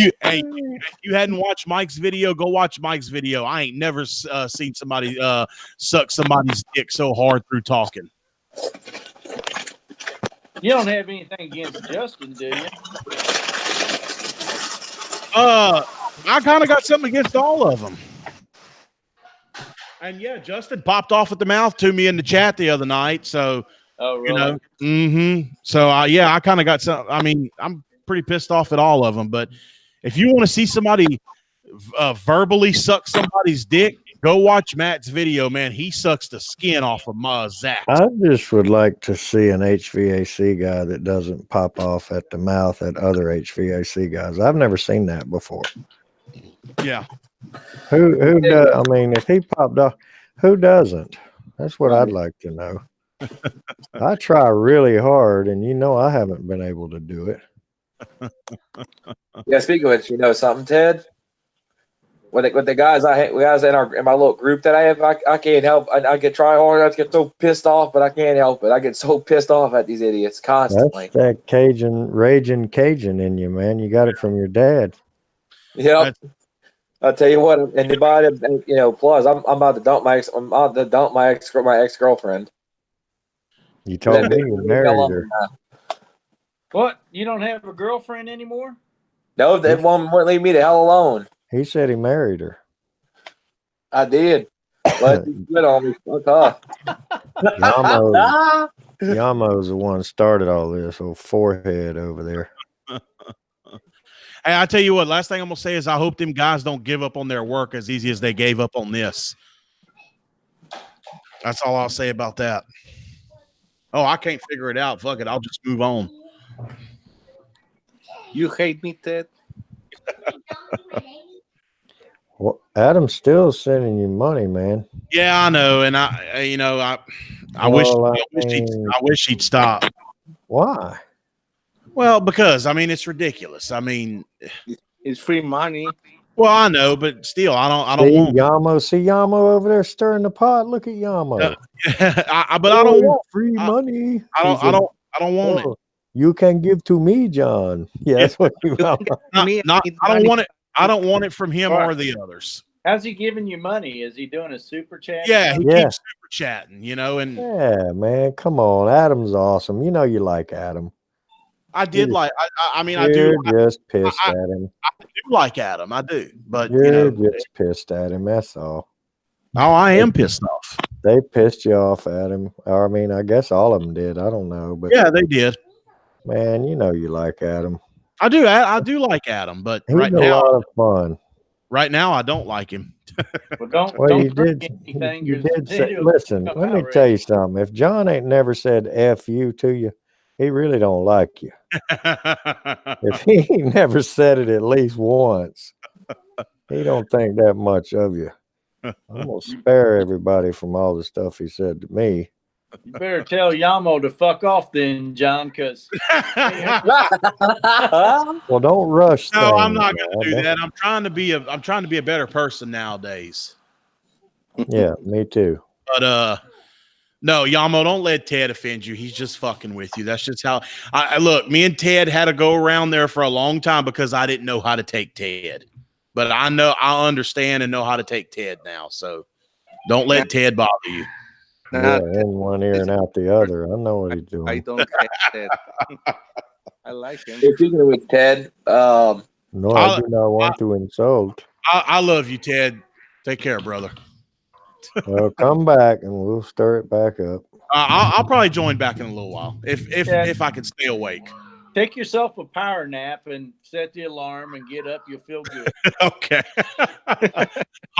you hadn't watched Mike's video, go watch Mike's video. I ain't never seen somebody suck somebody's dick so hard through talking. You don't have anything against Justin, do you? I kind of got something against all of them. And yeah, Justin popped off at the mouth to me in the chat the other night. So, oh, really? So, I kind of got some. I mean, I'm pretty pissed off at all of them. But if you want to see somebody verbally suck somebody's dick, go watch Matt's video, man. He sucks the skin off of Zach. I just would like to see an HVAC guy that doesn't pop off at the mouth at other HVAC guys. I've never seen that before. Yeah. Who does? I mean, if he popped off, who doesn't? That's what I'd like to know. I try really hard, and I haven't been able to do it. Yeah, speaking of which, something, Ted? With the guys in my little group that I have, I can't help. I get try hard. I get so pissed off, but I can't help it. I get so pissed off at these idiots constantly. That's that raging Cajun in you, man. You got it from your dad. Yep. I'll tell you what, and plus I'm about to dump my ex-girlfriend. You told me you married her. What? You don't have a girlfriend anymore? No, that one won't leave me the hell alone. He said he married her. I did. But he quit on me. Fuck off. Yamo's the one started all this old forehead over there. Hey, I tell you what, last thing I'm going to say is I hope them guys don't give up on their work as easy as they gave up on this. That's all I'll say about that. Oh, I can't figure it out. Fuck it. I'll just move on. You hate me, Ted? Well, Adam's still sending you money, man. Yeah, I know. And I wish he'd stop. Why? Well, because it's ridiculous. It's free money. Well, I know, but still, I don't want Yamo. See Yamo over there stirring the pot. Look at Yamo. I don't want free money. I don't want it. You can give to me, John. Yeah, that's what you want. I don't want it. I don't want it from him or the others. How's he giving you money? Is he doing a super chat? Yeah, he keeps super chatting. And yeah, man, come on, Adam's awesome. You like Adam. I did like. I do. You're just pissed at him. I do like Adam. I do, but you're just pissed at him. That's all. Oh, I am pissed off. They pissed you off, Adam. Or I guess all of them did. I don't know, but yeah, they did. Man, you like Adam. I do. I do like Adam, but he's right a now, lot of fun. Right now, I don't like him. Well, don't Well, you drink did. anything You 'cause did say. it'll Listen, come let me out tell ready. you something. If John ain't never said "f you" to you, he really don't like you. If he ain't never said it at least once, he don't think that much of you. I'm gonna spare everybody from all the stuff he said to me. You better tell Yamo to fuck off then, John, because Well, don't rush No, I'm things. not man. going to do that. I'm trying to be a better person nowadays. Yeah, me too. But no, Yamo, don't let Ted offend you. He's just fucking with you. That's just how I look. Me and Ted had to go around there for a long time because I didn't know how to take Ted. But I understand and know how to take Ted now. So don't let Ted bother you. Yeah, Nah, in one ear and out the other. I know what he's I doing. don't hate that. I like him. Hey, speaking of which, Ted, No, I do not want to insult. I love you, Ted. Take care, brother. Well, come back and we'll stir it back up. I'll probably join back in a little while Yeah. if I can stay awake. take yourself a power nap and set the alarm and get up. You'll feel good. Okay. All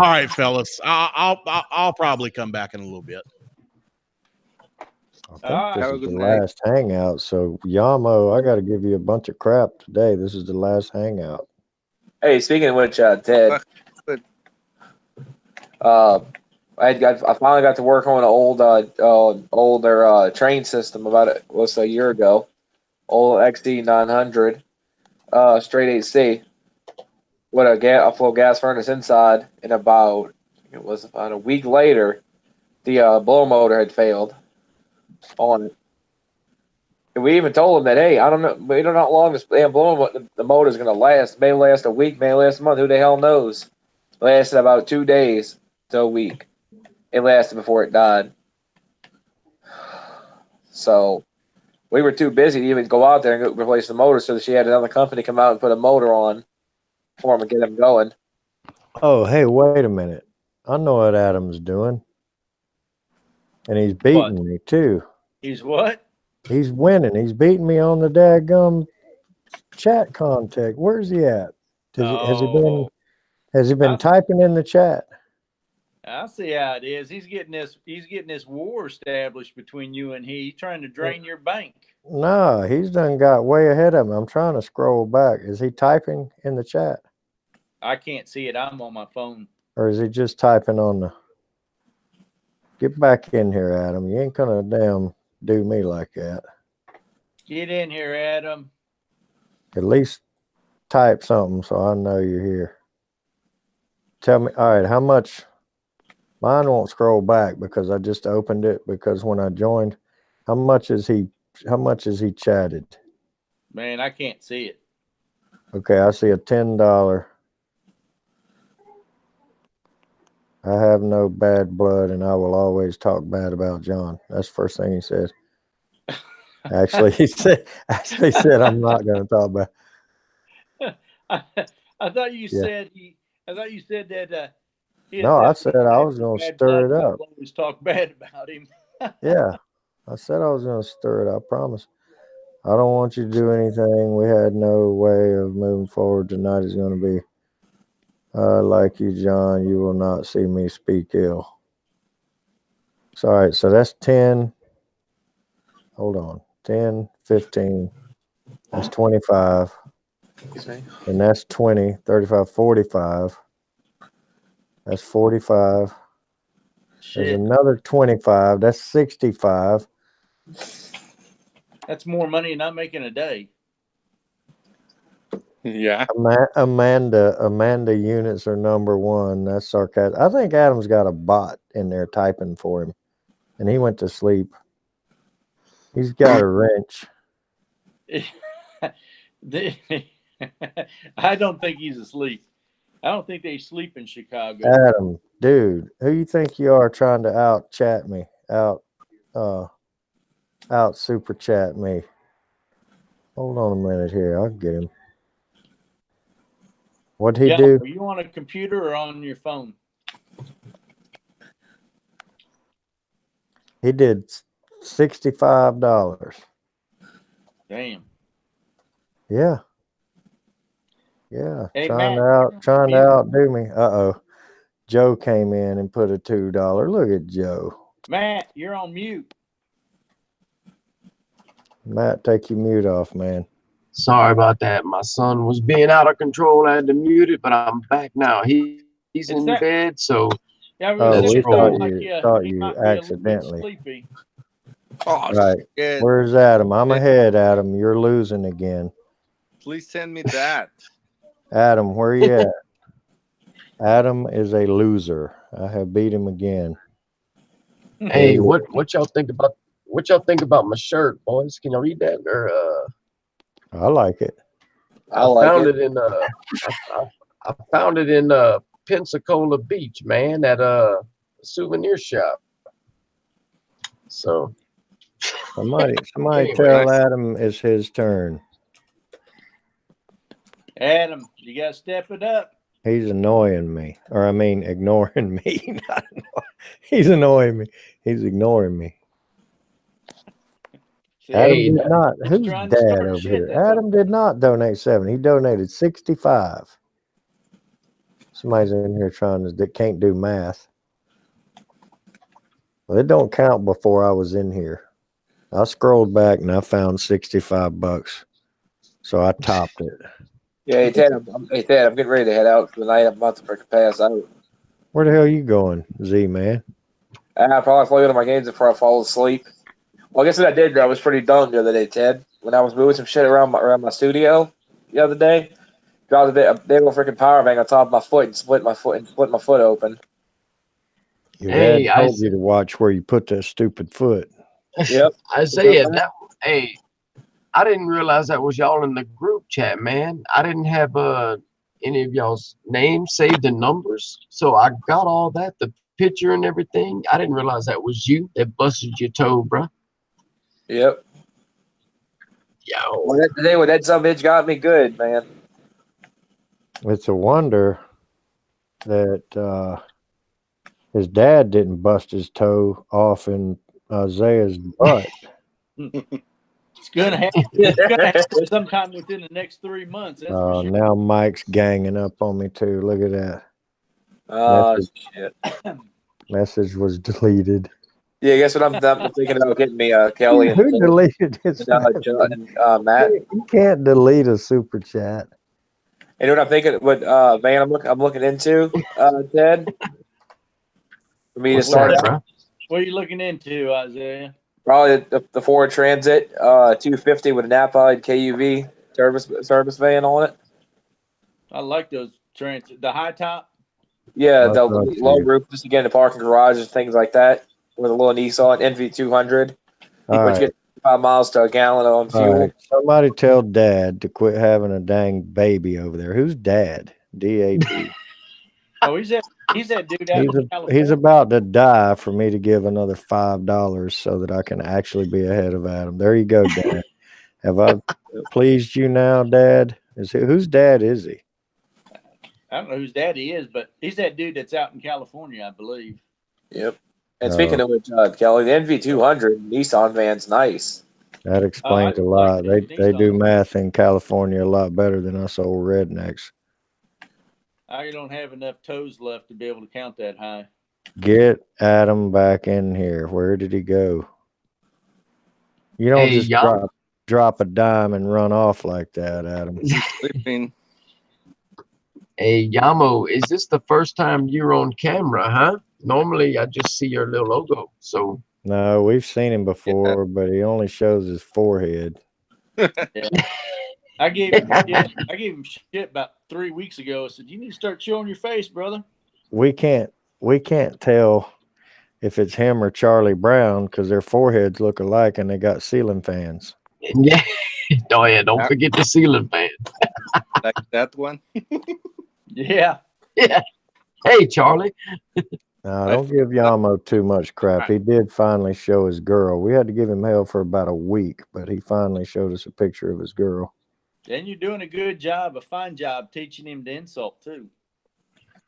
right, fellas. I'll probably come back in a little bit. I think All right. this Have a is good the night. last hangout. So, Yamo, I got to give you a bunch of crap today. This is the last hangout. hey, speaking of which, Ted, Good. I finally got to work on an older train system about a year ago. Old XD 900, straight 8C, with a full gas furnace inside. And it was about a week later, the blower motor had failed on it. And we even told him that, hey, I don't know, we don't know how long this damn the motor is going to last. It may last a week, may last a month. Who the hell knows? It lasted about 2 days to a week. It lasted before it died. So we were too busy to even go out there and replace the motor, so she had another company come out and put a motor on for him and get him going. Oh, hey, wait a minute. I know what Adam's doing. And he's beating me, too. He's what? He's winning. He's beating me on the daggum chat contact. Where's he at? Has he been typing in the chat? I see how it is. He's getting this war established between you and he. He's trying to drain your bank. No, he's done got way ahead of me. I'm trying to scroll back. Is he typing in the chat? I can't see it. I'm on my phone. Or is he just typing on the... Get back in here, Adam. You ain't gonna damn do me like that. Get in here, Adam. At least type something so I know you're here. Tell me, all right, how much... Mine won't scroll back because I just opened it because when I joined, how much is he chatted? Man, I can't see it. Okay, I see a $10. I have no bad blood and I will always talk bad about John. That's the first thing he says. Actually, he said I'm not going to talk bad. I thought you said that No, I said I was going to stir it up. Always talk bad about him. Yeah, I said I was going to stir it. I promise. I don't want you to do anything. We had no way of moving forward. Tonight is going to be like you, John. You will not see me speak ill. So, all right, so that's 10. Hold on. 10, 15. That's 25. And that's 20, 35, 45. That's 45. Shit. There's another 25. That's 65. That's more money than I'm making a day. Yeah. Amanda units are number one. That's sarcastic. I think Adam's got a bot in there typing for him. And he went to sleep. He's got a wrench. I don't think he's asleep. I don't think they sleep in Chicago. Adam, dude, who you think you are trying to out chat me? Out super chat me. Hold on a minute here. I'll get him. What'd he do? Are you on a computer or on your phone? He did $65. Damn. Yeah. Yeah, Hey, trying Matt, to mute. outdo me. Uh-oh. Joe came in and put a $2. Look at Joe. Matt, you're on mute. Matt, take your mute off, man. Sorry about that. My son was being out of control. I had to mute it, but I'm back now. He's It's in that. bed, so Yeah, I was Oh, gonna say let's we it roll. sounded like thought he you might be a little bit accidentally. sleepy. Oh Right. shit! Where's Adam? I'm ahead, Adam. You're losing again. Please send me that. Adam, where you at? Adam is a loser. I have beat him again. Hey, what y'all think about my shirt, boys? Can y'all read that? Or I like it. I like found it. it in I found it in Pensacola Beach, man, at a souvenir shop. So Somebody anyway, tell Adam it's his turn. Adam, you gotta step it up. He's annoying me. Or I mean ignoring me. He's annoying me. He's ignoring me. See, Adam hey, did not. he's Who's trying to dad start over shit. here? That's Adam did not donate 7. He donated 65. Somebody's in here that can't do math. Well, it don't count before I was in here. I scrolled back and I found $65. So I topped it. Yeah, hey Ted, I'm getting ready to head out for the night. I'm about to freaking pass out. Where the hell you going, Z man? I probably play one of my games before I fall asleep. Well, I guess what I did, though, I was pretty dumb the other day, Ted. When I was moving some shit around my studio the other day, dropped a big old freaking power bank on top of my foot and split my foot open. Your dad hey, told you to watch where you put that stupid foot. Yep. Isaiah, hey, I didn't realize that was y'all in the group chat, man. I didn't have any of y'all's names saved in numbers, so I got all that, the picture and everything. I didn't realize that was you that busted your toe, bro. Yep. Yo, Well, that some bitch got me good, man. It's a wonder that his dad didn't bust his toe off in Isaiah's butt. it's gonna happen. It's gonna happen sometime within the next 3 months. That's for sure. Now Mike's ganging up on me too. Look at that. Oh, shit. Message was deleted. Yeah, guess what I'm thinking about getting me Kelly and Who deleted his Matt. You can't delete a super chat. You know what I'm thinking? What man I'm looking into, Ted? For me to what's start that, out, bro? What are you looking into, Isaiah? probably the Ford Transit 250 with an Napa KUV service van on it. I like those the high top. Yeah, the Love low you. roof just to get in the parking garages, things like that. With a little Nissan NV200, All which right. gets 5 miles to a gallon on All fuel. right. Somebody tell Dad to quit having a dang baby over there. Who's Dad? DAD. Oh, he's that dude out in California. He's about to die for me to give another $5 so that I can actually be ahead of Adam. There you go, Dad. Have I pleased you now, Dad? Whose dad is he? I don't know whose dad he is, but he's that dude that's out in California, I believe. Yep. And speaking of which, Kelly, the NV200 Nissan van's nice. That explains a lot. They do math in California a lot better than us old rednecks. I don't have enough toes left to be able to count that high. Get Adam back in here. Where did he go? You don't just drop a dime and run off like that, Adam. He's sleeping. Hey, Yamo, is this the first time you're on camera, huh? Normally, I just see your little logo. So No, we've seen him before, but he only shows his forehead. Yeah. I gave him shit about 3 weeks ago. I said, "You need to start showing your face, brother." We can't tell if it's him or Charlie Brown because their foreheads look alike and they got ceiling fans. yeah, oh yeah, don't forget the ceiling fan. Like that one. Yeah. Yeah. Hey, Charlie. No, don't give Yamo too much crap. He did finally show his girl. We had to give him hell for about a week, but he finally showed us a picture of his girl. And you're doing a good job, a fine job teaching him to insult too.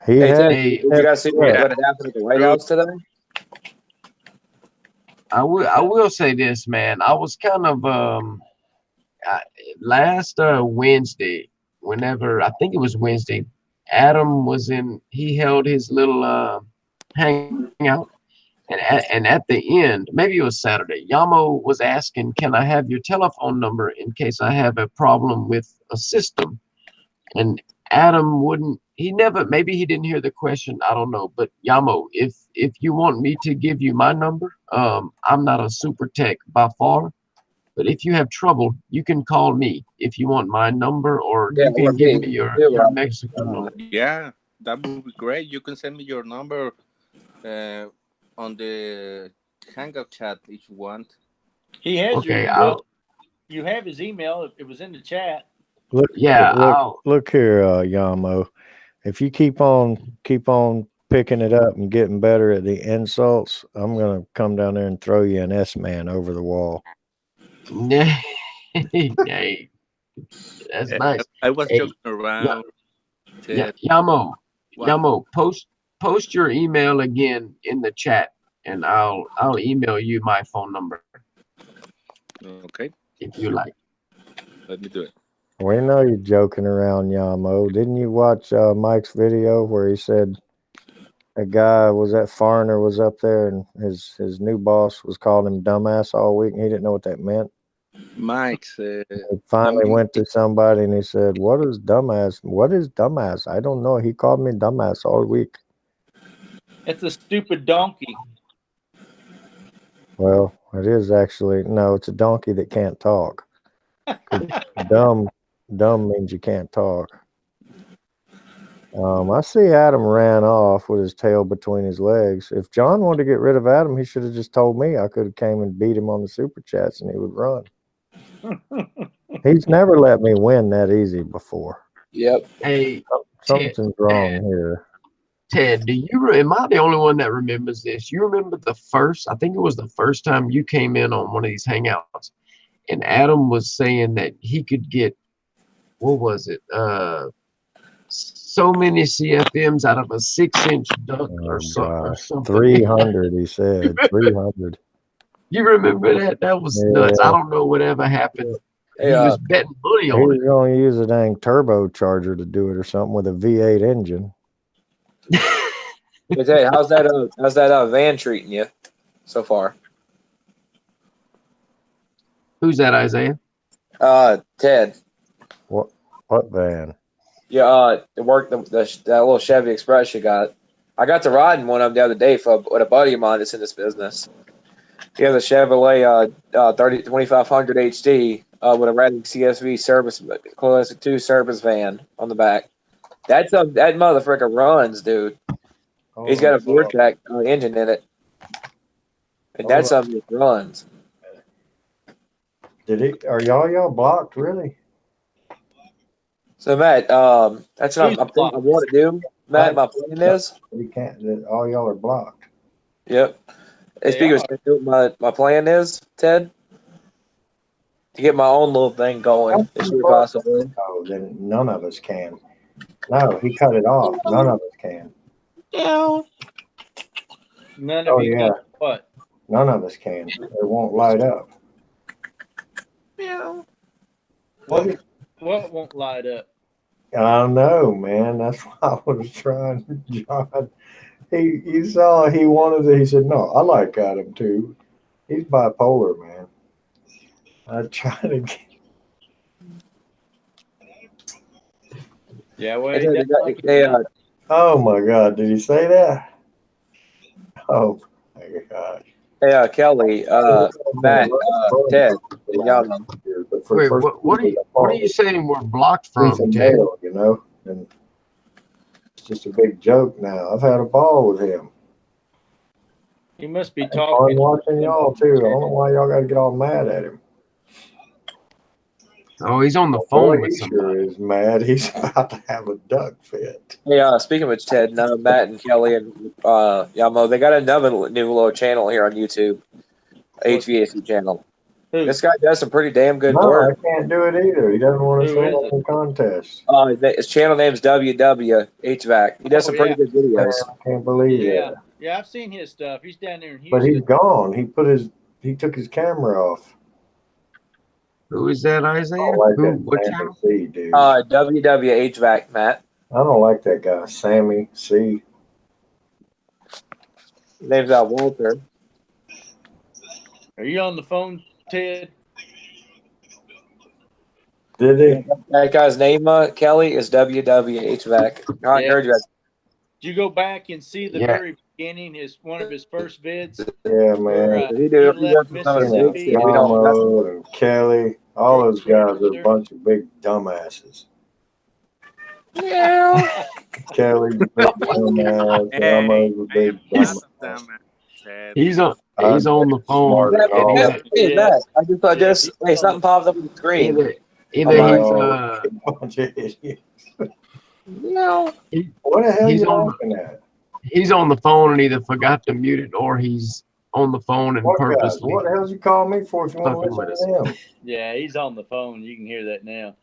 Did you guys see what happened at the White House today? I will say this, man. I was kind of last Wednesday whenever I think it was Wednesday, Adam was in. He held his little hangout, and at the end, maybe it was Saturday, Yamo was asking, "Can I have your telephone number in case I have a problem with a system?" And Adam wouldn't. He never. Maybe he didn't hear the question. I don't know. But Yamo, if you want me to give you my number, I'm not a super tech by far. But if you have trouble, you can call me if you want my number, or Yeah, you or can give me me your too. Mexico number. Yeah, that would be great. You can send me your number on the Hangout chat if you want. He has your Okay, email. You have his email. It was in the chat. Look, yeah, look here, Yamo. If you keep on picking it up and getting better at the insults, I'm gonna come down there and throw you an S-man over the wall. Hey, that's nice. I was Hey, joking around. Ted. Yamo, What? Yamo, post your email again in the chat, and I'll email you my phone number Okay, if you like. let me do it. We know you're joking around, Yamo. Didn't you watch Mike's video where he said a guy was that foreigner was up there and his new boss was calling him dumbass all week and he didn't know what that meant? Mike, He finally went to somebody and he said, "What is dumbass? What is dumbass? I don't know. He called me dumbass all week." It's a stupid donkey. Well, it is actually no. It's a donkey that can't talk. 'Cause dumb means you can't talk. I see Adam ran off with his tail between his legs. If John wanted to get rid of Adam, he should have just told me. I could have came and beat him on the super chats and he would run. He's never let me win that easy before. Yep. Hey, Something's wrong here. Ted, am I the only one that remembers this? You remember the first, I think it was the first time you came in on one of these hangouts, and Adam was saying that he could get, what was it? So many CFMs out of a 6-inch duct or something. 300, he said. 300. You remember that? That was nuts. I don't know whatever happened. He was betting money on it. He was going to use a dang turbocharger to do it or something with a V8 engine. Hey, Ted, how's that van treating you so far? Who's that, Isaiah? Ted. What van? Yeah, that little Chevy Express you got. I got to ride in one of them the other day with a buddy of mine that's in this business. He has a Chevrolet 2500 HD with a Redding CSV service classic 2 service van on the back. That motherfucker runs, dude. He's got a Vortex engine in it, and that's something that runs. Are y'all blocked really? So Matt, that's what I want to do. Matt, my plan is you can't. All y'all are blocked. Yep. My plan is, Ted, to get my own little thing going as soon as possible. Oh, then none of us can. No, he cut it off. None of us can. None of you can what? None of us can. It won't light up. What won't light up? I know, man. That's why I was trying, John. He saw he wanted it. He said, "No, I like Adam too. He's bipolar, man." I tried to get. Yeah, well, oh my God! Did he say that? Oh my God! Hey, Kelly, Matt, Ted, and y'all know. Wait, what are you saying we're blocked from, Ted? You know, and it's just a big joke now. I've had a ball with him. He must be talking. I'm watching y'all too. I don't know why y'all got to get all mad at him. Oh, he's on the phone with somebody. Sure is mad. He's about to have a duck fit. Hey, speaking of which, Ted, Matt and Kelly and Yamo, they got another new little channel here on YouTube, HVAC channel. Who? This guy does some pretty damn good work. I can't do it either. He doesn't want to show up in contests. His channel name's WW HVAC. He does some pretty good videos. I can't believe it. Yeah, I've seen his stuff. He's down there in Houston. But he's gone. He took his camera off. Who is that, I Isaiah? don't like Who? that What Sammy channel? C, dude. WWHVAC, Matt. I don't like that guy, Sammy C. Name's Walter. Are you on the phone, Ted? Did he? That guy's name, Kelly, is WWHVAC. I Yeah. heard you. Did you go back and see the Yeah. very beginning, one of his first vids? Yeah, Where, man. He he do. He left works with some of the You know, big Mississippi. shit. We don't. That's, Yamo and Kelly, all those guys are a bunch of big dumbasses. yeah. Kelly's a big dumbass. Yamo's a big dumbass. He's on the phone, Smarter than and all either Hey, Yeah. Matt. I just hey, something popped up on the screen. either Oh, he's bunch of idiots. No. What the hell are he's you on laughing at? he's on the phone and either forgot to mute it or he's on the phone and What guys? purposely What the hell did you call me for if you want to fucking with listen us. to them? Yeah, he's on the phone. You can hear that now.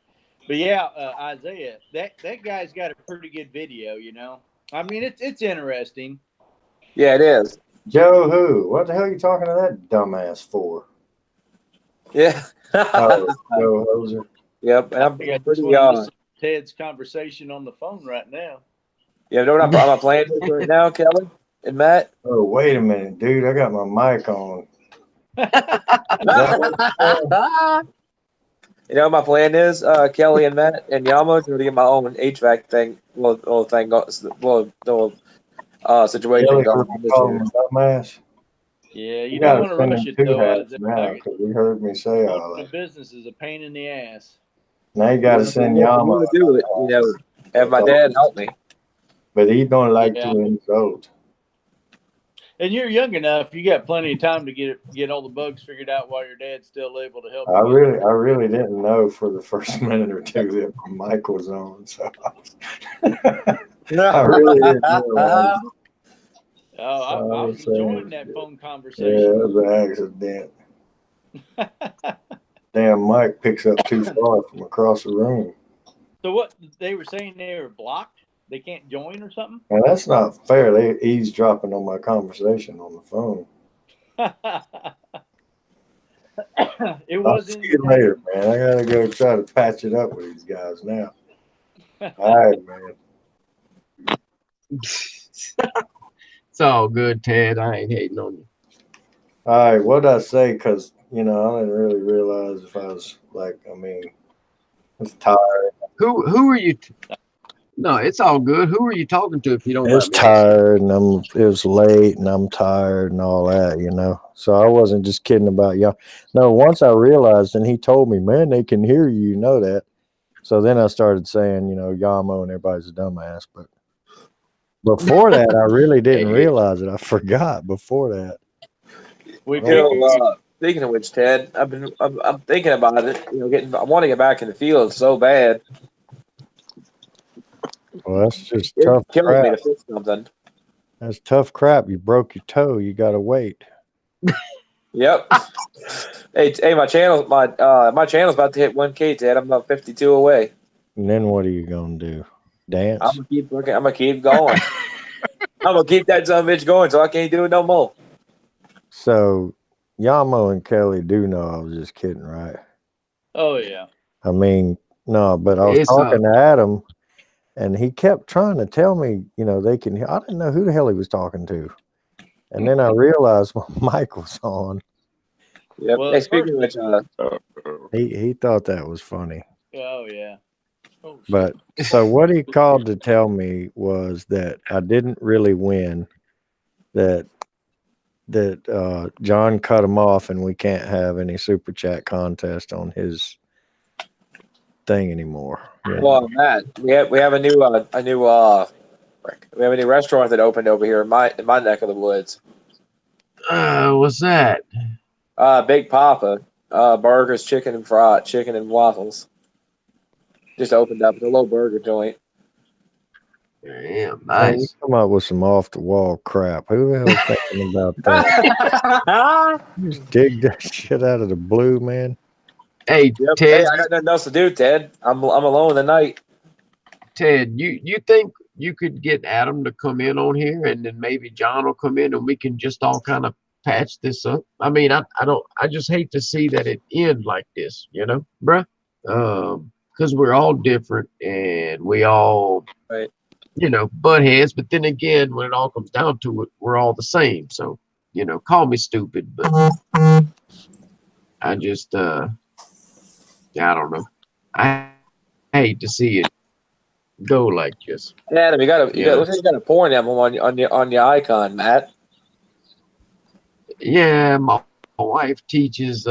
But yeah, Isaiah, that guy's got a pretty good video. You know, I mean, it's interesting. Yeah, it is. Joe who? What the hell are you talking to that dumbass for? Yeah. Oh, Joe Hoser. Yep. And I I'm think I just pretty want to listen to Ted's conversation on the phone right now. Yeah, you know what I'm playing this right now, Kelly and Matt? Oh, wait a minute, dude. I got my mic on. You know what my plan is, Kelly and Matt and Yamo, to get my own HVAC thing, little situation Kelly going heard on me this call year. him a dumbass. Yeah, you You don't gotta want to send rush him it two though. hats Isaiah. now because he heard me say all The that. business is a pain in the ass. Now you got to send I'm Yama, gonna do it, you know, have my dad help me. but he don't like Yeah. 2 inches old. And you're young enough; you got plenty of time to get all the bugs figured out while your dad's still able to help. I you. really didn't know for the first minute or two that my mic was on, so I really didn't realize. Oh, I was enjoying that phone Yeah, conversation. it was an accident. Damn mic picks up too far from across the room. So what they were saying, they were blocked? They can't join or something? And that's not fair. They eavesdropping on my conversation on the phone. It I'll was see you later, man. I gotta go try to patch it up with these guys now. All right, man. It's all good, Ted. I ain't hating on you. All right, what'd I say? Because, I didn't really realize if I was like, I was tired. Who are you? No, it's all good. Who are you talking to if you don't? It's tired, and it was late, and I'm tired, and all that, So I wasn't just kidding about y'all. No, once I realized, and he told me, man, they can hear you, you know that. So then I started saying, Yamo and everybody's a dumbass. But before that, I really didn't realize it. I forgot before that. Speaking of which, Ted, I'm thinking about it. I want to get back in the field so bad. Well, that's just tough killing me crap. to fix something. That's tough crap. You broke your toe. You got to wait. Yep. Hey, my channel's about to hit 1K, Ted. I'm about 52 away. And then what are you gonna do? Dance? I'm gonna keep working. I'm gonna keep going. I'm gonna keep that son of a bitch going, so I can't do it no more. So, Yamo and Kelly do know I was just kidding, right? Oh yeah. I mean, no, but I was talking to Adam, and he kept trying to tell me, they can hear. I didn't know who the hell he was talking to, and then I realized my mic was on. Yep. Well, hey, speaking of which, he thought that was funny. Oh yeah. Oh, but so what he called to tell me was that I didn't really win. That John cut him off, and we can't have any super chat contest on his thing anymore. Well, Matt, we have a new restaurant that opened over here in my neck of the woods. What's that? Big Papa, burgers, chicken and waffles. Just opened up. It's a little burger joint. Damn, nice. nice. Come up with some off the wall crap. Who the hell's thinking about that? Just dig that shit out of the blue, man. Hey, yep. Ted. Hey, I got nothing else to do, Ted. I'm alone tonight. Ted, you think you could get Adam to come in on here, and then maybe John will come in, and we can just all kind of patch this up. I mean, I just hate to see that it end like this, you know, bruh. Because we're all different and we all, Right. you know, butt heads. But then again, when it all comes down to it, we're all the same. So, you know, call me stupid, but I just, I don't know. I hate to see it go like this. Adam, you got Yeah. looks like you got a porn emblem on your icon, Matt. Yeah, my wife teaches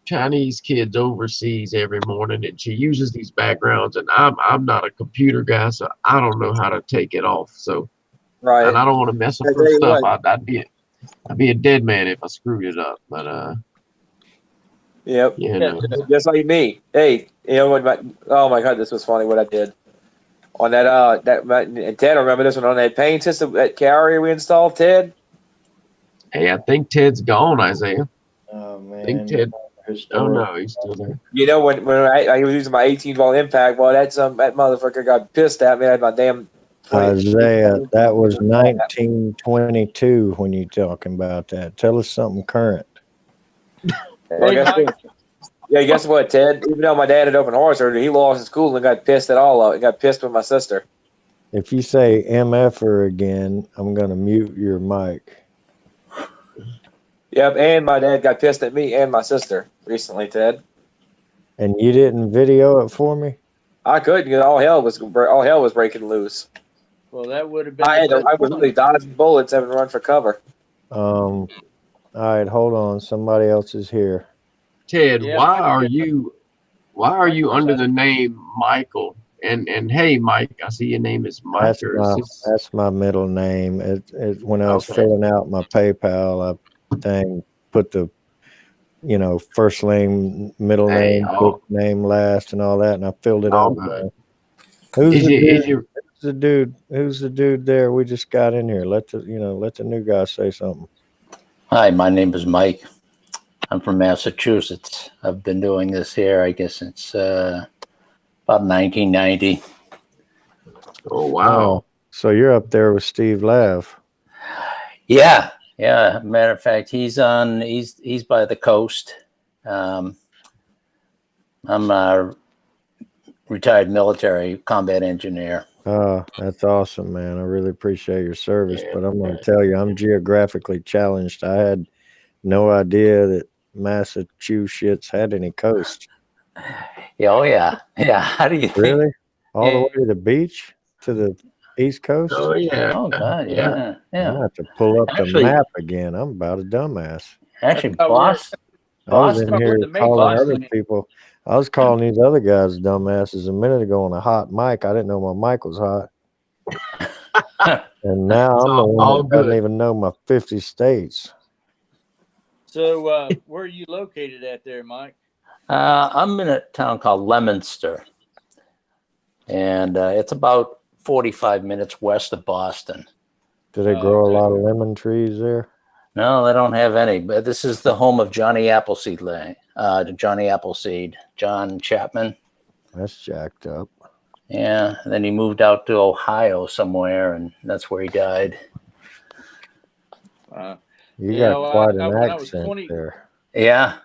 Chinese kids overseas every morning, and she uses these backgrounds. And I'm not a computer guy, so I don't know how to take it off. So, Right. and I don't want to mess up I her tell you stuff. what. I'd be a dead man if I screwed it up. But Yep. you know, Just like me. Hey, you know what? Oh my God, this was funny. What I did on that and Ted, I remember this one on that paint system, that carrier we installed. Ted. hey, I think Ted's gone, Isaiah. Oh I think man. Ted. Oh Historic. no, he's still there. You know when I was using my 18-volt impact, well, that motherfucker got pissed at me. I had my damn Isaiah, that was 1922 when you're talking about that. Tell us something current. Well, Hey, Mike. guess what, Ted? Even though my dad had open heart surgery, he lost his school and got pissed at all of it. Got pissed with my sister. If you say MFer again, I'm going to mute your mic. Yep, and my dad got pissed at me and my sister recently, Ted. And you didn't video it for me? I could, because all hell was breaking loose. Well, that would have been. I was literally dodging bullets, having to run for cover. All right, hold on. Somebody else is here. Ted, Yeah, why are you under the name Michael? And hey, Mike, I see your name is Mike. That's my middle name. When I was Okay. filling out my PayPal, I put the first name, middle name, book name last, and all that, and I filled it out. Who's the dude there? We just got in here. Let the new guy say something. Hi, my name is Mike. I'm from Massachusetts. I've been doing this here, I guess it's about 1990. Oh wow! So you're up there with Steve Lav? Yeah. Matter of fact, he's by the coast. I'm a retired military combat engineer. Oh, that's awesome, man. I really appreciate your service, but I'm going to tell you, I'm geographically challenged. I had no idea that Massachusetts had any coast. Yeah, oh yeah. How do you really? All the way to the beach, to the East Coast? Oh yeah. Oh God, yeah. I'm gonna have to pull up the map again. I'm about a dumbass. Actually, Boston. I was in here calling other people. I was calling these other guys dumbasses a minute ago on a hot mic. I didn't know my mic was hot. And now I'm the one that doesn't even know my 50 states. So where are you located at there, Mike? I'm in a town called Leominster. And it's about 45 minutes west of Boston. Do they grow a lot of lemon trees there? No, they don't have any. But this is the home of Johnny Appleseed, John Chapman. That's jacked up. Yeah, and then he moved out to Ohio somewhere, and that's where he died. You got quite an accent there. Yeah.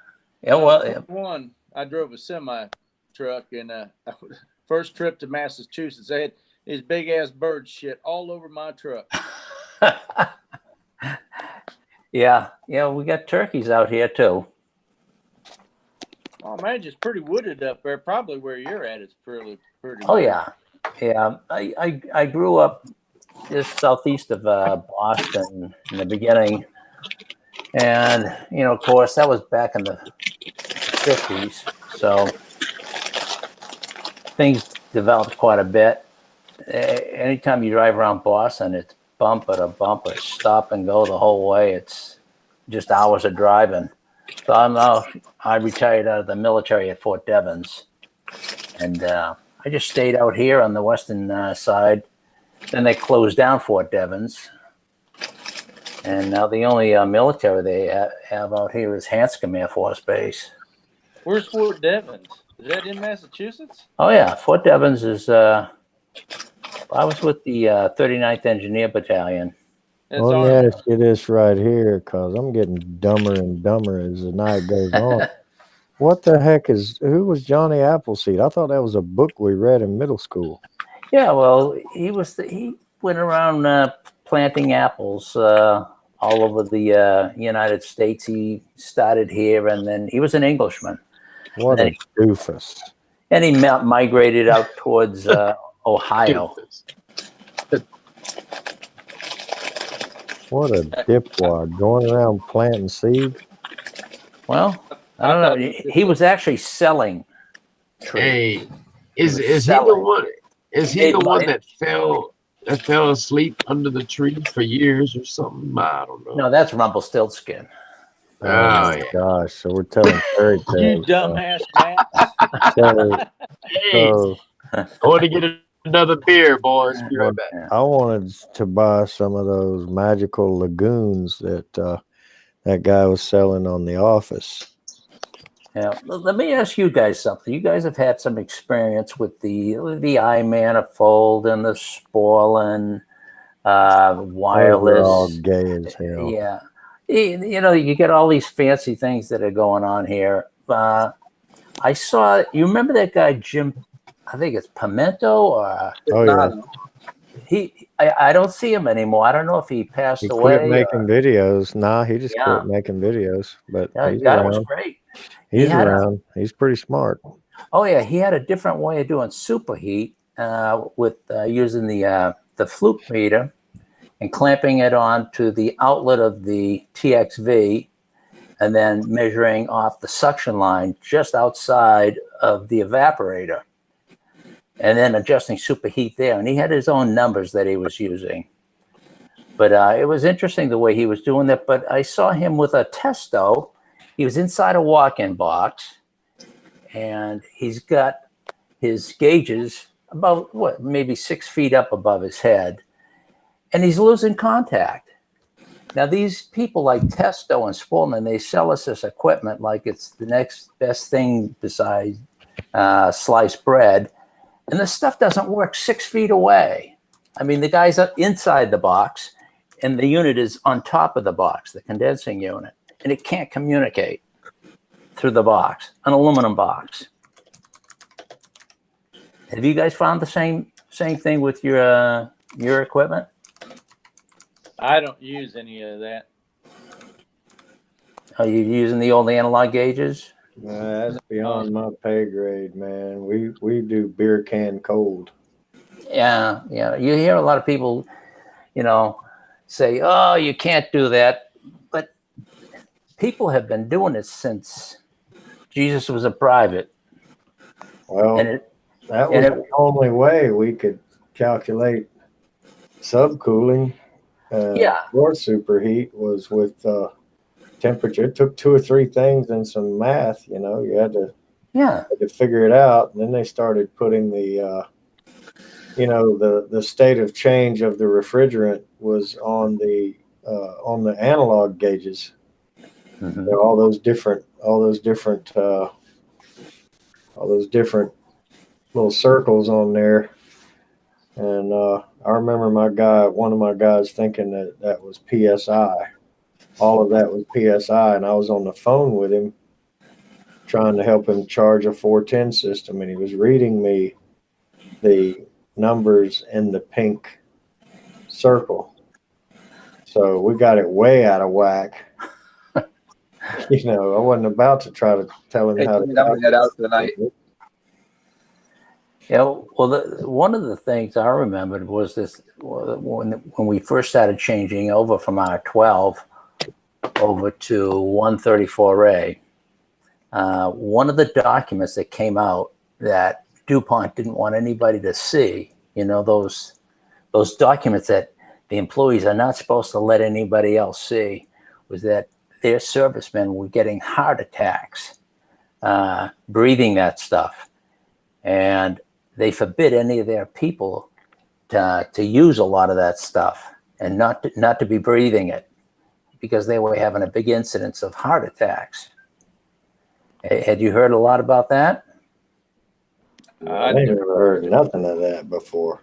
Well, I drove a semi truck, and first trip to Massachusetts, I had his big ass bird shit all over my truck. Yeah, we got turkeys out here too. Oh man, it's pretty wooded up there. Probably where you're at, it's pretty. Oh yeah. I grew up just southeast of Boston in the beginning, and of course, that was back in the 50s. So things developed quite a bit. Anytime you drive around Boston, it's bumper to bumper, stop and go the whole way. It's just hours of driving. So I retired out of the military at Fort Devens, and I just stayed out here on the western side. Then they closed down Fort Devens, and now the only military they have out here is Hanscom Air Force Base. Where's Fort Devens? Is that in Massachusetts? Oh yeah, Fort Devens is. I was with the 39th Engineer Battalion. That's Let me our ask you this right here, because I'm getting dumber and dumber as the night goes on. What the heck who was Johnny Appleseed? I thought that was a book we read in middle school. Yeah, well, he went around planting apples all over the United States. He started here, and then he was an Englishman. What a doofus. And he migrated out towards Ohio. What a dipwad going around planting seeds. Well, I don't know. He was actually selling trees. Hey, is he the one? Is he the one that fell asleep under the tree for years or something? I don't know. No, that's Rumpelstiltskin. Oh my gosh! So we're telling fairy tales. You dumbass, Matt. I want to get another beer, boys. Be right back. I wanted to buy some of those magical lagoons that that guy was selling on The Office. Yeah, let me ask you guys something. You guys have had some experience with the eye manifold and the Sporlan wireless. They're all gay as hell. Yeah, you know, you get all these fancy things that are going on here. I saw. You remember that guy Jim? I think it's Pimento or. Oh yeah. I don't see him anymore. I don't know if he passed away. He quit making videos. Nah, he just quit making videos. But he's that around. was great. He's around. He's pretty smart. Oh yeah, he had a different way of doing superheat with using the fluke meter and clamping it onto the outlet of the TXV, and then measuring off the suction line just outside of the evaporator, and then adjusting superheat there. And he had his own numbers that he was using. But it was interesting the way he was doing that. But I saw him with a Testo. He was inside a walk-in box, and he's got his gauges about, maybe 6 feet up above his head, and he's losing contact. Now, these people like Testo and Sporlan, they sell us this equipment like it's the next best thing besides sliced bread, and the stuff doesn't work 6 feet away. I mean, the guy's inside the box, and the unit is on top of the box, the condensing unit, and it can't communicate through the box, an aluminum box. Have you guys found the same thing with your equipment? I don't use any of that. Are you using the old analog gauges? That's beyond my pay grade, man. We do beer can cold. Yeah. You hear a lot of people, say, "Oh, you can't do that," but people have been doing it since Jesus was a private. Well, that was the only way we could calculate subcooling. Or superheat was with temperature. It took 2 or 3 things and some math. You had to figure it out. And then they started putting the state of change of the refrigerant was on the analog gauges. Mm-hmm. All those different little circles on there. And I remember one of my guys thinking that was PSI. All of that was PSI, and I was on the phone with him trying to help him charge a 410 system, and he was reading me the numbers in the pink circle. So we got it way out of whack. I wasn't about to try to tell him how to head out for the night. Yeah, well, one of the things I remembered was this when we first started changing over from our 12 over to 134A. One of the documents that came out that DuPont didn't want anybody to see, those documents that the employees are not supposed to let anybody else see, was that their servicemen were getting heart attacks, breathing that stuff. And they forbid any of their people to use a lot of that stuff and not to be breathing it, because they were having a big incidence of heart attacks. Had you heard a lot about that? I never heard nothing of that before.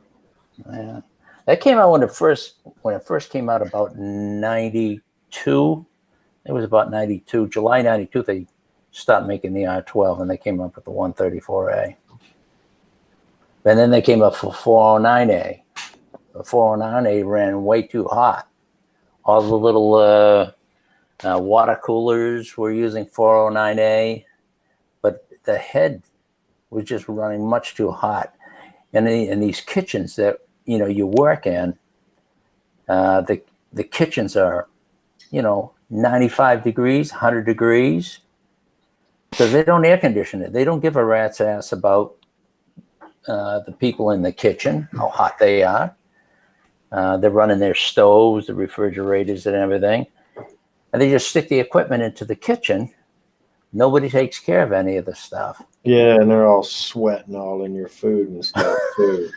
Yeah. That came out when it first came out about 92. It was about 92, July 92. They stopped making the R12 and they came up with the 134A. And then they came up for 409A. The 409A ran way too hot. All the little water coolers were using 409A, but the head was just running much too hot. And in these kitchens that you work in, the kitchens are 95 degrees, 100 degrees, because they don't air condition it. They don't give a rat's ass about the people in the kitchen, how hot they are. They're running their stoves, the refrigerators, and everything. And they just stick the equipment into the kitchen. Nobody takes care of any of the stuff. Yeah, and they're all sweating all in your food and stuff too.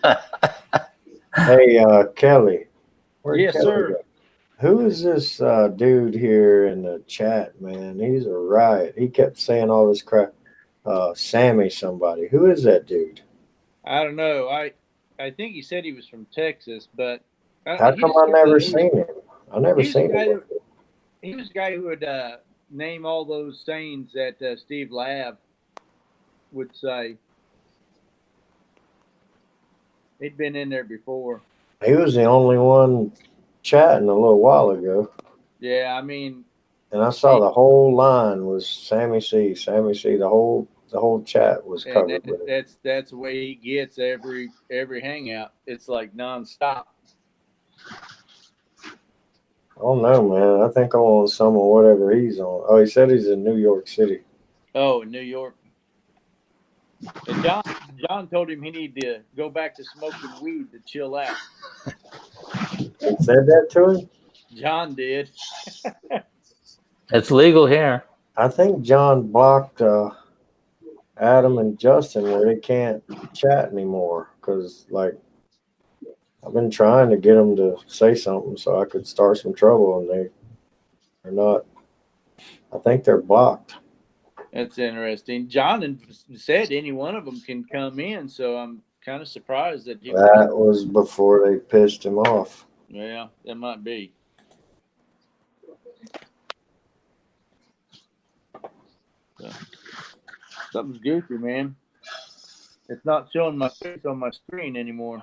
Hey, Kelly. Yes, Kelly sir. go? Who is this dude here in the chat, man? He's a riot. He kept saying all this crap. Sammy somebody. Who is that dude? I don't know. I think he said he was from Texas, but How come I never seen him? I never seen him. He was the guy who would name all those sayings that Steve Labb would say. He'd been in there before. He was the only one chatting a little while ago. Yeah, I mean. And I saw the whole line was Sammy C. Sammy C. The whole chat was covered with it. That's the way he gets every hangout. It's like nonstop. I don't know, man. I think I'm on some of whatever he's on. Oh, he said he's in New York City. Oh, in New York. And John told him he needed to go back to smoking weed to chill out. He said that to him? John did. It's legal here. I think John blocked Adam and Justin where they can't chat anymore because, like, I've been trying to get them to say something so I could start some trouble, and they're not. I think they're blocked. That's interesting. John said any one of them can come in, so I'm kind of surprised that he. That was before they pissed him off. Yeah, that might be. So, something's goofy, man. It's not showing my face on my screen anymore.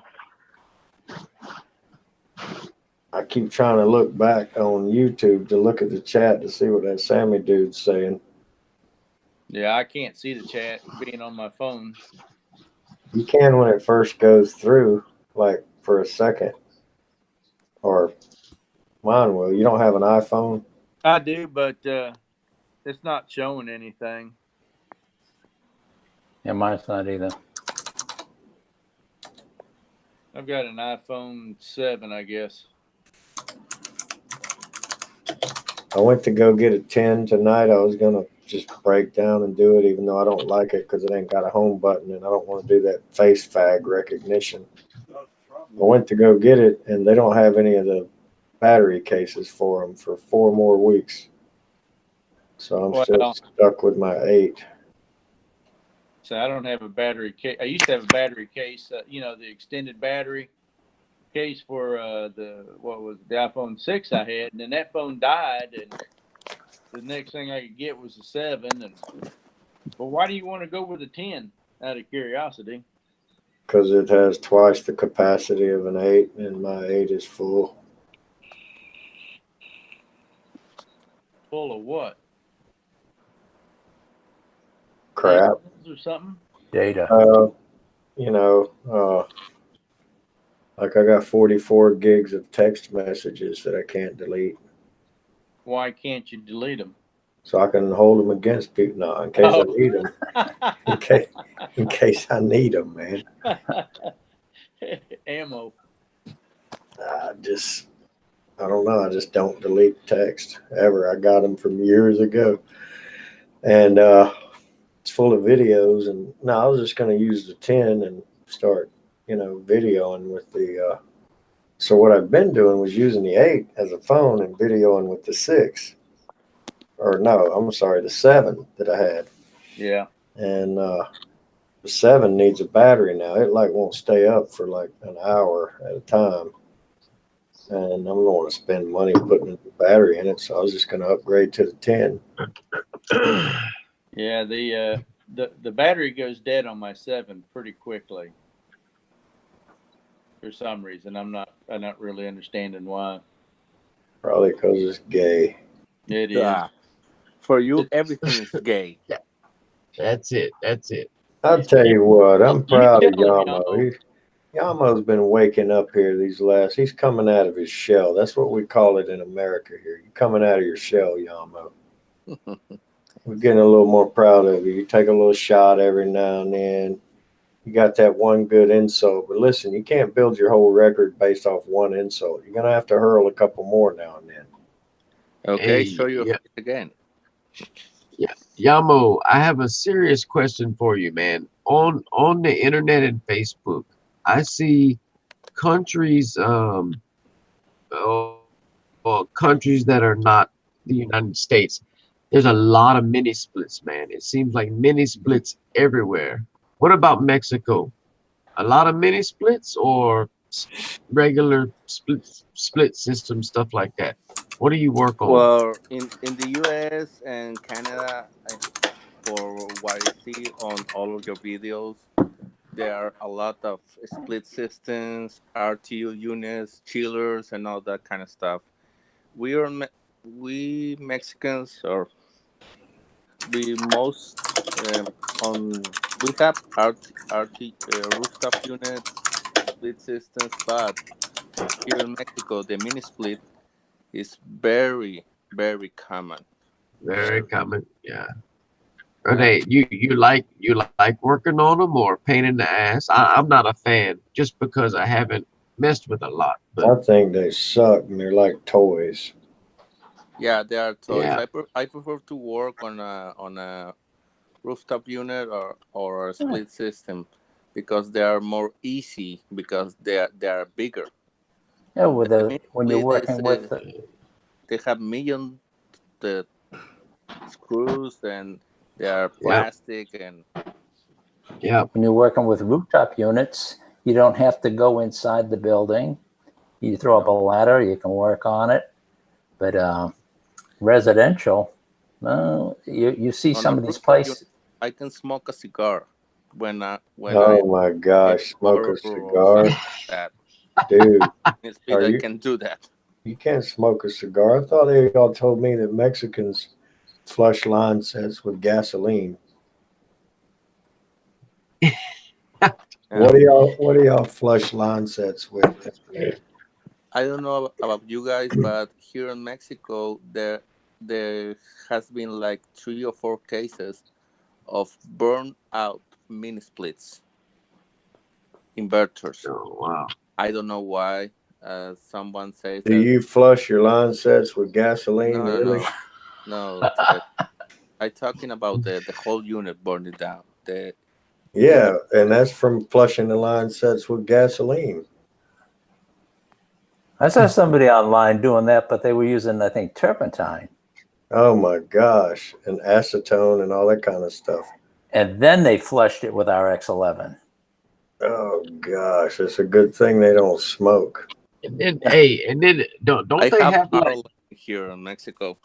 I keep trying to look back on YouTube to look at the chat to see what that Sammy dude's saying. Yeah, I can't see the chat being on my phone. You can when it first goes through, like for a second. Or mine will. You don't have an iPhone? I do, but it's not showing anything. Yeah, mine's not either. I've got an iPhone 7, I guess. I went to go get a 10 tonight. I was going to just break down and do it, even though I don't like it because it ain't got a home button and I don't want to do that face fag recognition. I went to go get it, and they don't have any of the battery cases for them for 4 more weeks. So I'm still stuck with my 8. So I don't have a battery case. I used to have a battery case, the extended battery case for the iPhone 6 I had, and then that phone died, and the next thing I could get was a 7. But why do you want to go with a 10? Out of curiosity. Because it has twice the capacity of an 8, and my 8 is full. Full of what? Crap. Or something? Data. Like I got 44 gigs of text messages that I can't delete. Why can't you delete them? So I can hold them against people. No, in case I need them. In case I need them, man. Ammo. I don't know. I just don't delete text ever. I got them from years ago. And it's full of videos. And no, I was just going to use the 10 and start, videoing with the. So what I've been doing was using the 8 as a phone and videoing with the 6. Or no, I'm sorry, the 7 that I had. Yeah. And the 7 needs a battery now. It won't stay up for like an hour at a time. and I'm going to want to spend money putting a battery in it, so I was just going to upgrade to the 10. Yeah, the battery goes dead on my 7 pretty quickly. For some reason, I'm not really understanding why. Probably because it's gay. It is. For you, everything is gay. That's it. That's it. I'll tell you what, I'm proud of tell him, Yamo. Yamo's been waking up here he's coming out of his shell. That's what we call it in America here. You're coming out of your shell, Yamo. We're getting a little more proud of you. You take a little shot every now and then. You got that one good insult. But listen, you can't build your whole record based off one insult. You're going to have to hurl a couple more now and then. Okay, Hey, show your yeah, face again. yeah. Yamo, I have a serious question for you, man. On the internet and Facebook, I see countries, countries that are not the United States. There's a lot of mini splits, man. It seems like mini splits everywhere. What about Mexico? A lot of mini splits or regular split system stuff like that? What do you work on? Well, in the U.S. and Canada, for what I see on all of your videos, there are a lot of split systems, RTU units, chillers, and all that kind of stuff. We Mexicans, or we most on we have rooftop units, split systems, but here in Mexico, the mini split is very common. Very common, yeah. Are Yeah. you like working on them or pain in the ass? I'm not a fan just because I haven't messed with a lot. But I think they suck and they're like toys. Yeah, there are toys. yeah, I prefer to work on a rooftop unit or a split system because they are more easy because they are bigger. Yeah, with The the mini when you're split is working with they have million the screws and they are yeah, plastic and yeah, when you're working with rooftop units, you don't have to go inside the building. You throw up a ladder, you can work on it. But residential, you see on a some of these rooftop unit places. I can smoke a cigar when I Oh my in gosh, a smoke a horror or something cigar? like that. Dude, In speed are I you can do that. you can't smoke a cigar? I thought they all told me that Mexicans flush line sets with gasoline. Um, What do y'all flush line sets with? I don't know about you guys, but here in Mexico, there has been like 3 or 4 cases of burned out mini splits inverters. oh wow, I don't know why. Someone says Do that you flush your line sets with gasoline? no, no, Really? no, no. I talking about the whole unit burning down. The unit. Yeah, and that's from flushing the line sets with gasoline. I saw somebody online doing that, but they were using, I think, turpentine. Oh my gosh, and acetone and all that kind of stuff. And then they flushed it with RX-11. Oh gosh, it's a good thing they don't smoke. and then don't I they have have like our here in Mexico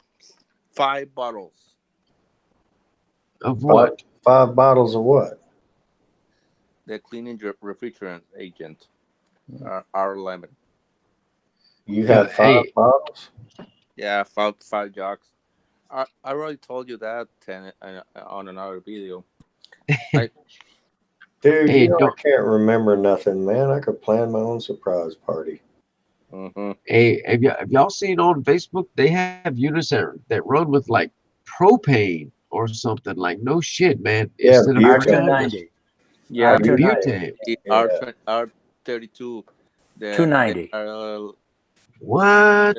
5 bottles. of what? Five bottles of what? The cleaning refrigerant agent, R11. You Yeah, have five hey, bottles? Yeah, five jugs. I already told you that on another video. I Dude, hey, I don't can't remember nothing, man. I could plan my own surprise party. mhm. hey, have y'all seen on Facebook they have units that run with like propane or something like no shit, man. Yeah, Instead of freon, butane. just R290. Yeah, R290. butane. the Yeah. R32. They 290. are What?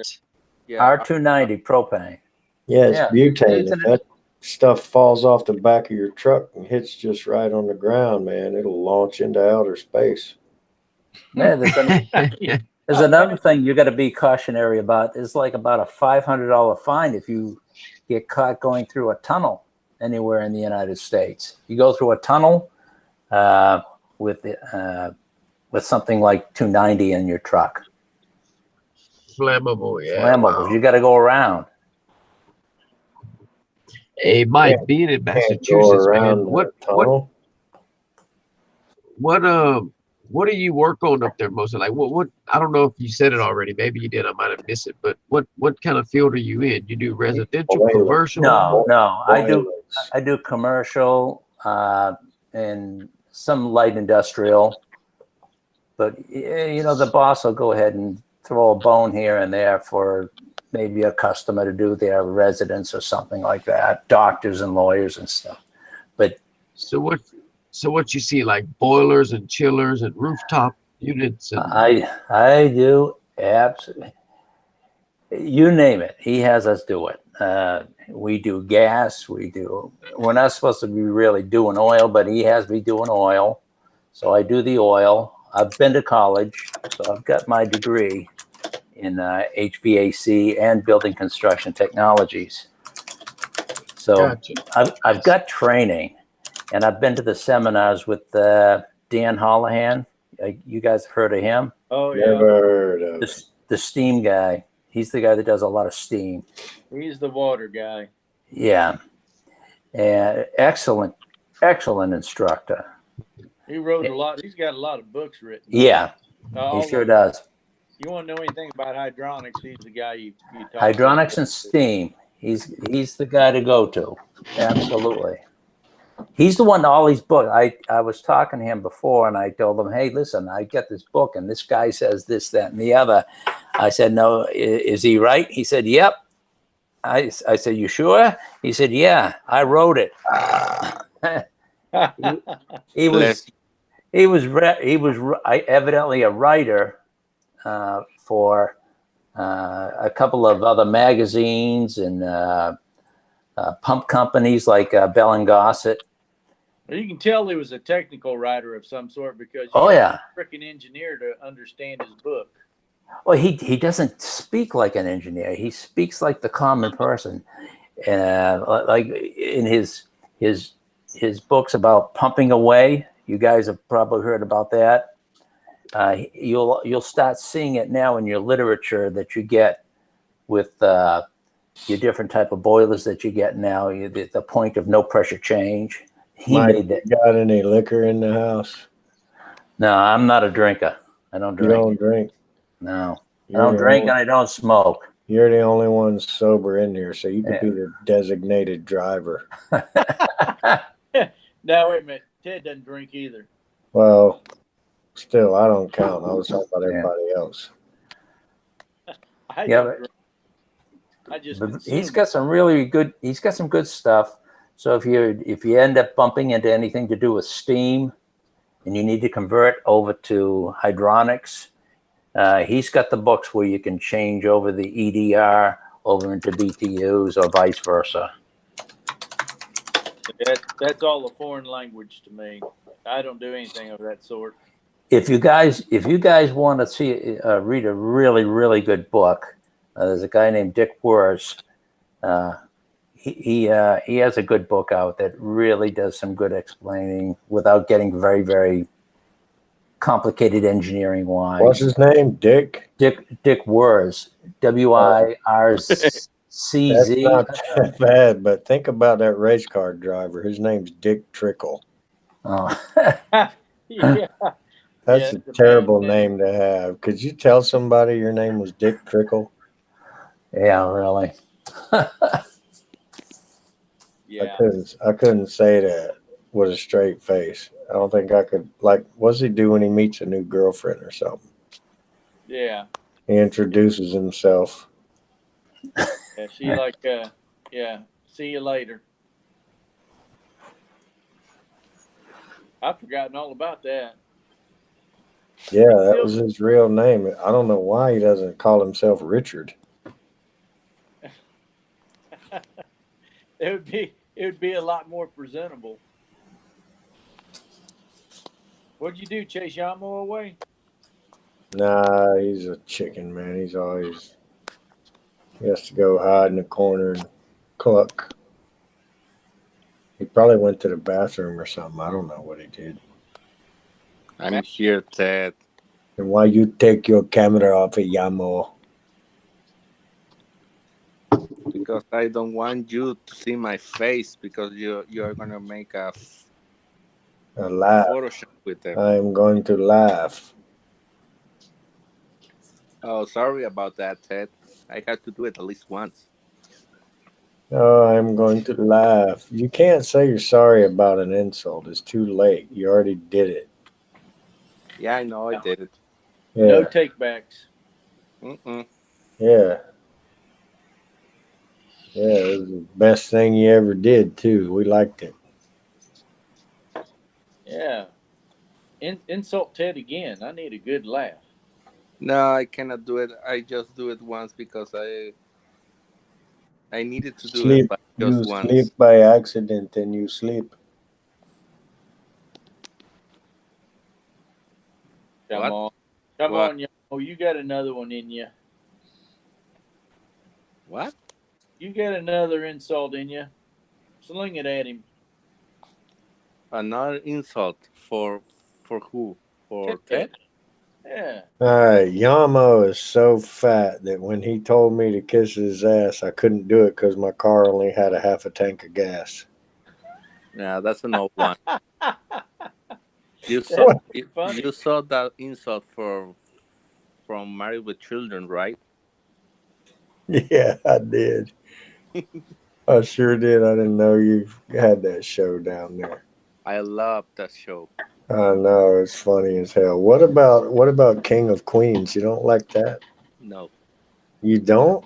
yeah R290 propane. Yeah, it's Yeah. butane. Isn't If it? that stuff falls off the back of your truck and hits just right on the ground, man, it'll launch into outer space. Yeah, there's another thing you got to be cautionary about. It's like about a $500 fine if you get caught going through a tunnel anywhere in the United States. You go through a tunnel with something like 290 in your truck. Flammable, yeah. Flammables. Wow. You got to go around. Hey, Mike, Can't- being in Can't go Massachusetts, man, around the tunnel. what do you work on up there mostly? Like what I don't know if you said it already, maybe you did, I might have missed it, but what kind of field are you in? You do residential, Boilers. commercial? No. Boilers. I do commercial and some light industrial. But the boss will go ahead and throw a bone here and there for maybe a customer to do their residence or something like that. Doctors and lawyers and stuff. But So what you see, like boilers and chillers and rooftop units and I do absolutely. You name it. He has us do it. We do gas. We're not supposed to be really doing oil, but he has me doing oil. So I do the oil. I've been to college, so I've got my degree in HVAC and building construction technologies. So Gotcha. I've got training, and I've been to the seminars with Dan Holohan. You guys have heard of him? Oh yeah, Never heard of it. The steam guy. He's the guy that does a lot of steam. he's the water guy. Yeah, and excellent instructor. He wrote a lot. He's got a lot of books written. Yeah, he sure does. You want to know anything about hydronics? He's the guy you talk Hydronics to. and steam. He's the guy to go to. Absolutely. He's the one. All these books. I was talking to him before, and I told him, "Hey, listen, I get this book, and this guy says this, that, and the other." I said, "No, is he right?" He said, "Yep." I said, "You sure?" He said, "Yeah, I wrote it." He was evidently a writer for a couple of other magazines and pump companies like Bell and Gossett. You can tell he was a technical writer of some sort because Oh yeah, freaking engineer to understand his book. well he doesn't speak like an engineer. He speaks like the common person. Like in his books about pumping away. You guys have probably heard about that. You'll start seeing it now in your literature that you get with your different type of boilers that you get now. The point of no pressure change. He Mike, made that. you got any liquor in the house? No, I'm not a drinker. I don't drink. You don't drink? No, You're I don't the drink only- and I don't smoke. You're the only one sober in here, so you could Yeah. be the designated driver. No, wait a minute. Ted doesn't drink either. Well, still, I don't count. I was talking about Yeah. everybody else. I Yeah, don't but- drink. I just But consume he's it. got some really good. He's got some good stuff. So if you end up bumping into anything to do with steam, and you need to convert over to hydronics, he's got the books where you can change over the EDR over into BTUs or vice versa. That's all a foreign language to me. I don't do anything of that sort. If you guys want to see read a really good book, there's a guy named Dick Wurz. He has a good book out that really does some good explaining without getting very complicated engineering wise. What's his name? Dick? Dick Wurz, WIRCZ. That's not that bad, but think about that race car driver. His name's Dick Trickle. Oh. Yeah. That's Yeah, a terrible name to have. Could you tell somebody your name was Dick Trickle? Yeah, really. Yeah. I couldn't say that with a straight face. I don't think I could. Like, what's he do when he meets a new girlfriend or something? Yeah. He introduces himself. Yeah. She like, yeah. See you later. I've forgotten all about that. Yeah, that was his real name. I don't know why he doesn't call himself Richard. It would be a lot more presentable. What'd you do? Chase Yamo away? Nah, he's a chicken, man. He has to go hide in the corner and cluck. He probably went to the bathroom or something. I don't know what he did. I'm here, Ted. And why you take your camera off of Yamo? because I don't want you to see my face because you're gonna make a laugh. Photoshop with them. I am going to laugh. Oh, sorry about that, Ted. I had to do it at least once. Oh, I'm going to laugh. You can't say you're sorry about an insult. It's too late. You already did it. Yeah, I know I did it. Yeah. No takebacks. Mm-mm. Yeah. Yeah. It was the best thing you ever did, too. We liked it. Yeah. Insult Ted again. I need a good laugh. No, I cannot do it. I just do it once because I needed to do it, Sleep. but just You once. sleep by accident and you sleep. Come What? on. Come What? on, yo. You got another one in you. What? You got another insult in you. Sling it at him. Another insult for who? For Ted. Ted? Yeah. All right. Yamo is so fat that when he told me to kiss his ass, I couldn't do it because my car only had a half a tank of gas. Yeah, that's an old one. You saw What? Funny. you saw that insult from Married with Children, right? Yeah, I did. I sure did. I didn't know you had that show down there. I love that show. I know it's funny as hell. What about King of Queens? You don't like that? No, You don't?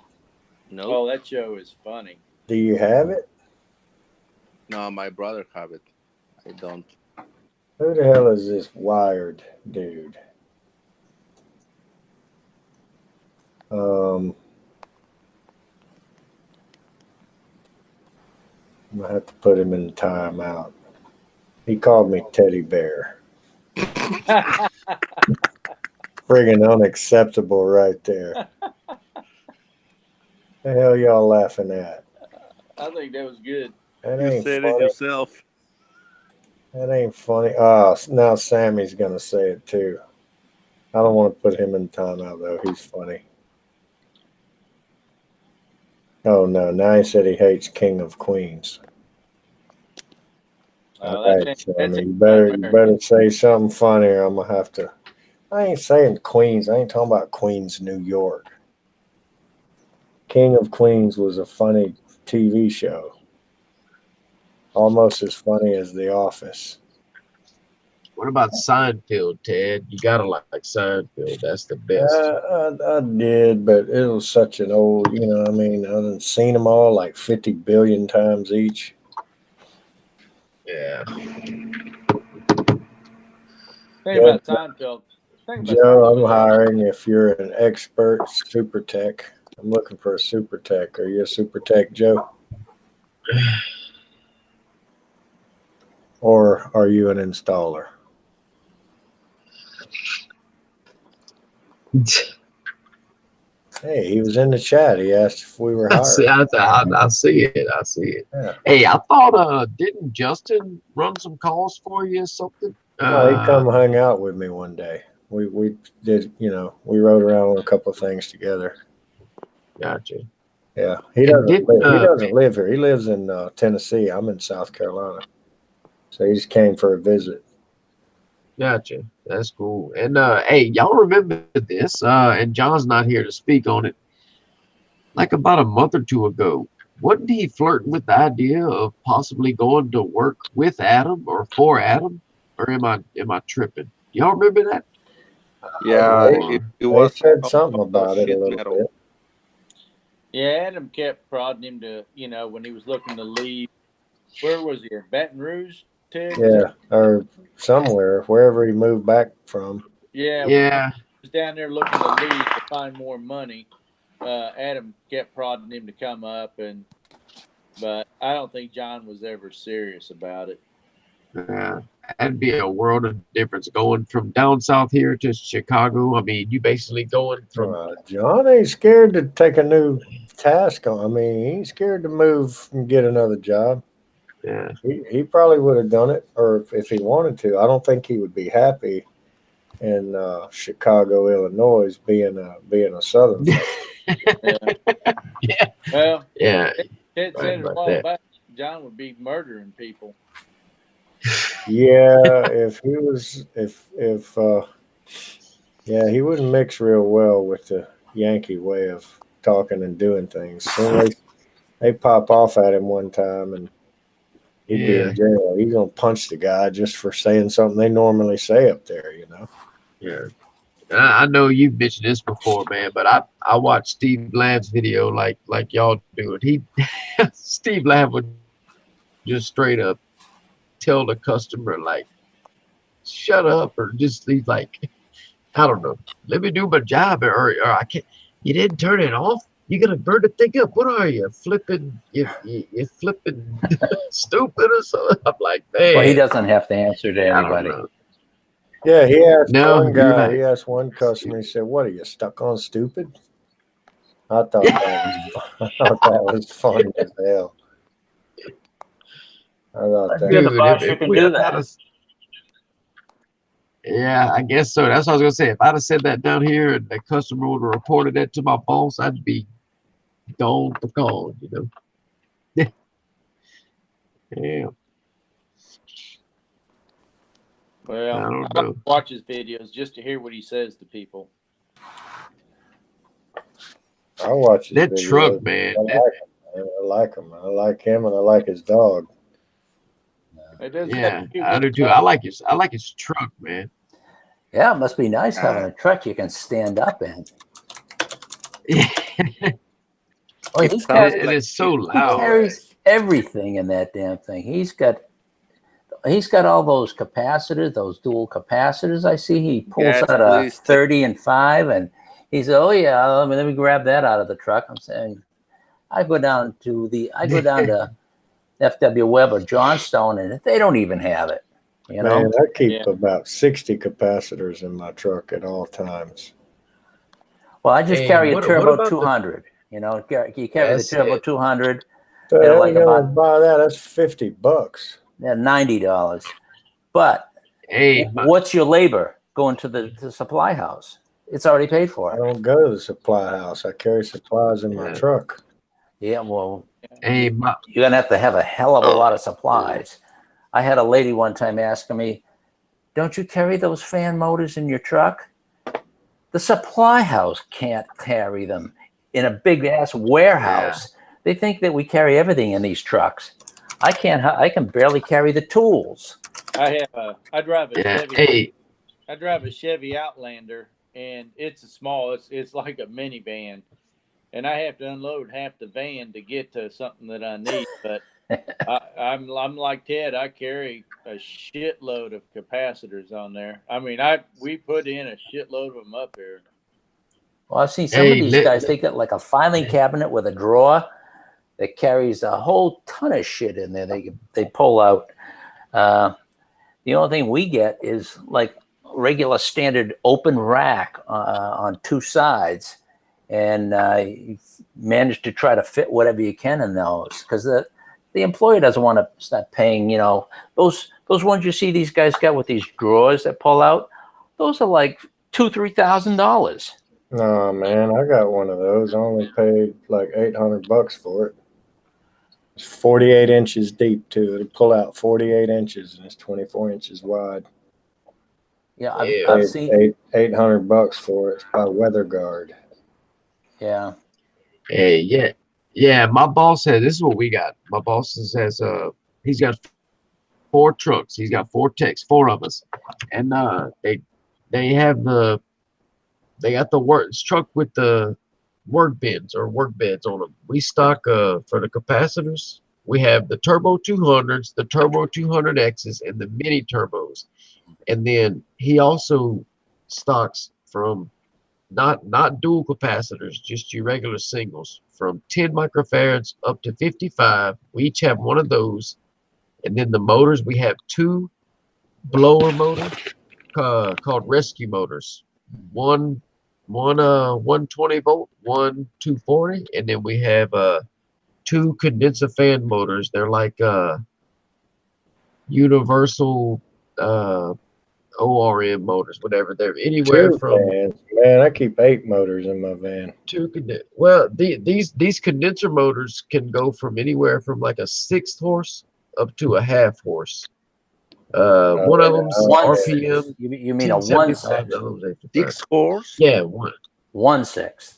nope. Oh, that show is funny. Do you have it? No, my brother have it. I don't. Who the hell is this wired dude? Um, I'm gonna have to put him in timeout. He called me teddy bear. Friggin' unacceptable right there. The hell y'all laughing at? I think that was good. That You ain't said it funny. yourself. That ain't funny. Oh, now Sammy's gonna say it too. I don't want to put him in timeout though. He's funny. Oh no! Now he said he hates King of Queens. All That's right, that's Sammy, you better say something funny, or I'm gonna have to. I ain't saying Queens. I ain't talking about Queens, New York. King of Queens was a funny TV show, almost as funny as The Office. What about Seinfeld, Ted? You gotta like Seinfeld. That's the Uh, best. I did, but it was such an old. I mean, I done seen them all like 50 billion times each. Yeah. Think Yeah, about Seinfeld. Think about Joe, I'm Seinfeld. hiring if you're an expert super tech. I'm looking for a super tech. Are you a super tech, Joe? Or are you an installer? Hey, he was in the chat. He asked if we were I see, hiring. I see it. I see it. Yeah. Hey, I thought didn't Justin run some calls for you or something? No, he come hang out with me one day. We did, we rode around on a couple of things together. Gotcha. Yeah, he doesn't live here. He lives in Tennessee. I'm in South Carolina, so he just came for a visit. Gotcha. That's cool. And hey, y'all remember this? And John's not here to speak on it. Like about a month or two ago, wasn't he flirting with the idea of possibly going to work with Adam or for Adam? Or am I tripping? Y'all remember that? Yeah, They, it they was said something about it a shit little metal. bit. Yeah, Adam kept prodding him to, when he was looking to leave. Where was he? Baton Rouge, Ted? Yeah, or somewhere, wherever he moved back from. Yeah. Yeah. He was down there looking to leave to find more money. Adam kept prodding him to come up, but I don't think John was ever serious about it. That'd be a world of difference going from down south here to Chicago. I mean, you basically going from John ain't scared to take a new task on. I mean, he ain't scared to move and get another job. Yeah. He probably would have done it, or if he wanted to. I don't think he would be happy in Chicago, Illinois, being a Southern. Yeah. Well, Yeah. Ted Right said it a about while that. back. John would be murdering people. Yeah, if he was, if yeah, he wouldn't mix real well with the Yankee way of talking and doing things. So they pop off at him one time, and he'd be Yeah. in jail. He's gonna punch the guy just for saying something they normally say up there, you know. Yeah. I know you've mentioned this before, man, but I watched Steve Lamb's video like y'all do it. He Steve Lamb would just straight up tell the customer like, shut up, or just he's like, I don't know, let me do my job, or I can't. You didn't turn it off. You gotta burn the thing up. What are you flipping? You flipping stupid or something? I'm like, Well, he man, doesn't have to answer to I don't anybody. know. Yeah, he asked No, one you're guy. right. He asked one customer. He said, "What are you stuck on, stupid?" I thought Yeah. that was I thought that was funny as hell. I thought that You're the Dude, was boss. if You can we, do if I'd that. have, yeah, I guess so. That's what I was gonna say. If I'd have said that down here and the customer would have reported that to my boss, I'd be gone for gone, you know. Yeah, I Well, I don't like to know. watch his videos just to hear what he says to people. I watch his That truck, videos. man. I like him. I like him. I like him, and I like his dog. It does got a Yeah, cute I little do too. dog. I like his truck, man. Yeah, it must be nice having Uh, a truck you can stand up in. yeah, Oh, It he's sounds carries and like it's so beautiful he loud. carries boys. everything in that damn thing. He's got all those capacitors, those dual capacitors. I see he pulls Gas out a boosted. 30 and 5, and he said, "Oh yeah, let me grab that out of the truck." I'm saying, I go down to FW Webb or Johnstone, and they don't even have it. You Man, know. I keep Yeah. about 60 capacitors in my truck at all times. Well, I just Hey, carry a what Turbo about the? 200. You know, you carry the That's Turbo it. 200. The They're hell like you gonna about buy that? That's $50. $90. But Hey, what's your labor going to the supply house? It's already paid I for. don't go to the supply house. I carry supplies in my yeah. truck. Yeah, well, Hey, you're gonna have to have a hell of a lot of supplies. I had a lady one time asking me, "Don't you carry those fan motors in your truck?" The supply house can't carry them in a big ass warehouse. They think that we carry everything in these trucks. I can't. I can barely carry the tools. I drive a yeah. Chevy. Hey, I drive a Chevy Outlander, and it's a small. It's like a minivan, and I have to unload half the van to get to something that I need. But I'm like Ted. I carry a shitload of capacitors on there. I mean, we put in a shitload of them up here. Well, I've seen some of hey, these guys. They got like a filing cabinet with a drawer that carries a whole ton of shit in there. They pull out. The only thing we get is like regular standard open rack on two sides, and you manage to try to fit whatever you can in those because the employer doesn't want to start paying. You know, those ones you see these guys got with these drawers that pull out. Those are like $2,000-3,000. No, man, I got one of those. I only paid like $800 for it. It's 48 inches deep too. It'll pull out 48 inches and it's 24 inches wide. Yeah, yeah. I've Paid seen. $800 for it. It's by Weather Guard. Yeah, Hey, yeah, yeah. My boss said this is what we got. My boss says he's got 4 trucks. He's got 4 techs, 4 of us, and they have they got the truck with the work bins or work beds on them. We stock for the capacitors. We have the turbo 200s, the turbo 200Xs, and the mini turbos. And then he also stocks from not dual capacitors, just your regular singles from 10 microfarads up to 55. We each have one of those. And then the motors, we have 2 blower motors called rescue motors. One 120 volt, one 240, and then we have 2 condenser fan motors. They're like universal ORM motors, whatever. They're anywhere Two from fans, man. I keep 8 motors in my van. these condenser motors can go from anywhere from like a 1/6 horse up to a 1/2 horse. One of them's One RPM sixth. You mean a 1/6? 6 horse? Yeah, 1/6.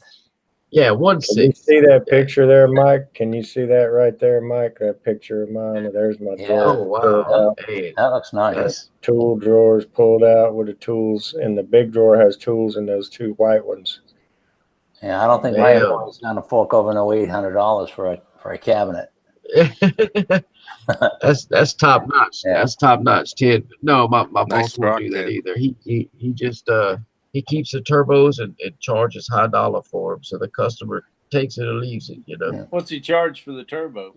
Yeah, Can 1/6. you see that picture there, Mike? Can you see that right there, Mike? That picture of mine. There's my drawer. Oh wow, pulled out. man. That looks nice. That's, Tool drawers pulled out with the tools, and the big drawer has tools in those 2 white ones. Yeah, I don't think my employee's gonna fork over no $800 for a cabinet. that's top notch. Yeah. That's top notch, Ted. No, my Nice boss won't do rock, that Ted. either. He just he keeps the turbos and charges high dollar for them, so the customer takes it or leaves it. You know. Yeah. What's he charge for the turbo?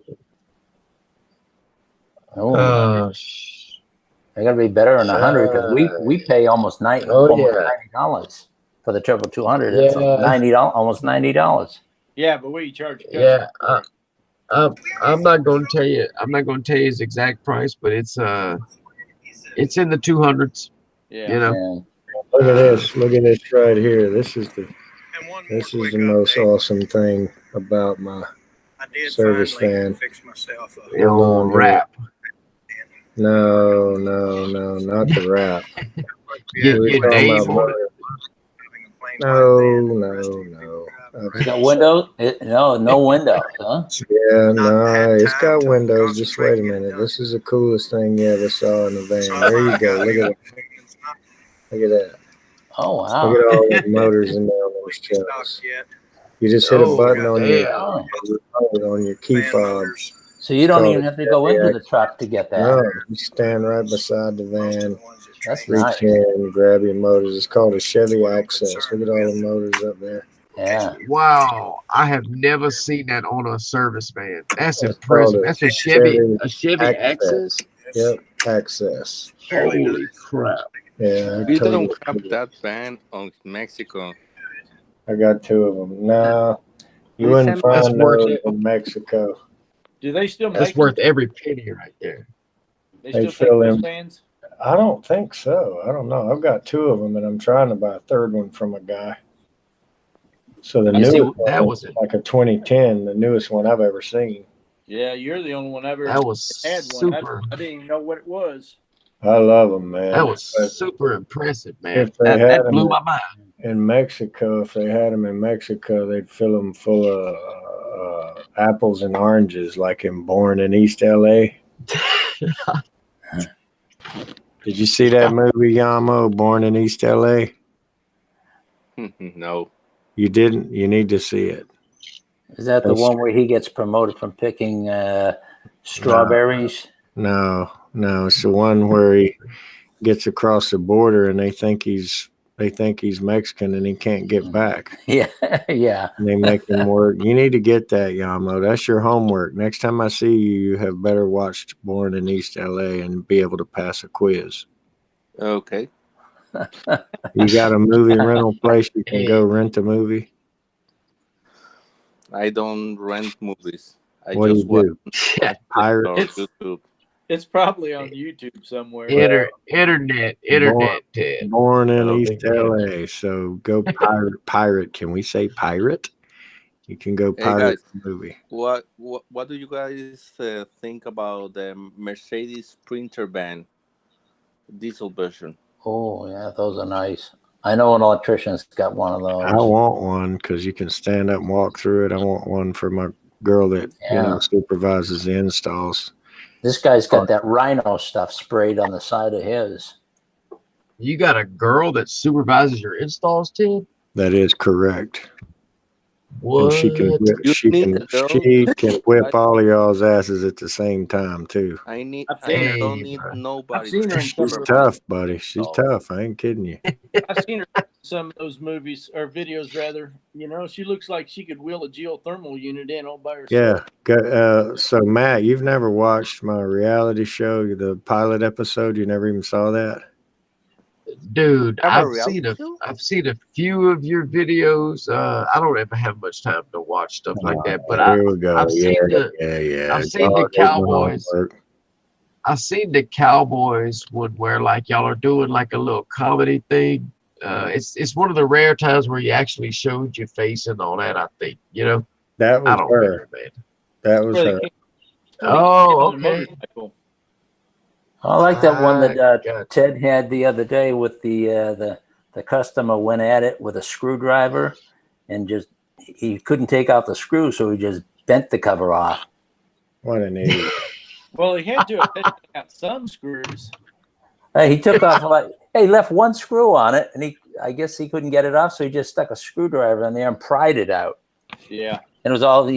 Oh, they gotta be better than 100 because we pay almost $90 for the Turbo 200. That's $90, almost $90. Yeah, but what do you charge? Yeah, I'm not going to tell you. I'm not going to tell you his exact price, but it's in the 200s. Yeah. You know. Yeah. Look at this. Look at this right here. This is the most awesome thing about my service van. The old wrap. No, not the wrap. Your name on it. No. It's got windows? No windows, huh? Yeah, no, it's got windows. Just wait a minute. This is the coolest thing you ever saw in the van. There you go. Look at that. Look at that. Oh, wow. Look at all the motors in there on those shelves. You just hit a button on your key fob. So you don't even have to go into the truck to get that. No, you stand right beside the van. That's reach nice. in, grab your motors. It's called a Chevy Access. Look at all the motors up there. Yeah. Wow, I have never seen that on a service van. That's That's impressive. called That's a Chevy Access. Yep, Access. Holy crap! Yeah, We don't have that van on Mexico. I got 2 of them. No, you We wouldn't send- That's find worth those it. in Mexico. Do they still make That's worth every penny right there. They They still fill make those in. vans? I don't think so. I don't know. I've got 2 of them, and I'm trying to buy a 3rd one from a guy. So the You see, newest that one was is like a 2010, the newest one I've ever seen. Yeah, you're the only one ever That was had one. super. I didn't even know what it was. I love them, man. That was But super impressive, man. if they had That blew them my mind. in Mexico, if they had them in Mexico, they'd fill them full of apples and oranges, like in Born in East LA. Did you see that movie, Yamo, Born in East LA? No. You didn't? You need to see it. Is that the one where he gets promoted from picking strawberries? No, it's the one where he gets across the border and they think he's Mexican and he can't get back. Yeah, yeah. And they make him work. You need to get that, Yamo. That's your homework. Next time I see you, you have better watched Born in East LA and be able to pass a quiz. Okay. You got a movie rental place you can go rent a movie? I don't rent movies. I What do just you watch do? Pirate? on YouTube. It's probably on YouTube somewhere. Internet, Ted. Born in Oh, East big LA. So go pirate. Can we say pirate? You can go Hey, pirate guys. the movie. What do you guys think about the Mercedes Sprinter van diesel version? Oh, yeah, those are nice. I know an electrician's got one of those. I want one because you can stand up and walk through it. I want one for my girl that supervises the installs. This guy's got that rhino stuff sprayed on the side of his. You got a girl that supervises your installs, Ted? That is correct. What? And she can whip all of y'all's asses at the same time too. I don't need I've nobody. seen her in some She's of tough, buddy. She's tough. I ain't kidding you. I've seen her in some of those movies or videos, rather. You know, she looks like she could wheel a geothermal unit in all by herself. Yeah. So Matt, you've never watched my reality show, the pilot episode. You never even saw that. Dude, Have a I've reality seen a few of your videos. I don't ever have much time to watch stuff like that, but Here we go. I've seen the yeah. I've seen the God, there's my Cowboys. homework. I seen the Cowboys would wear, like y'all are doing, like a little comedy thing. It's one of the rare times where you actually showed your face and all that. I think, you know. That I was don't her. remember, man. That was Where they her. came, Oh, on the okay. motorcycle. I like that one that Gotcha. Ted had the other day with the customer went at it with a screwdriver and just he couldn't take out the screw, so he just bent the cover off. What an idiot. Well, he had to have taken out some screws. Hey, he took off he left one screw on it, and I guess he couldn't get it off, so he just stuck a screwdriver in there and pried it out. Yeah. And it was all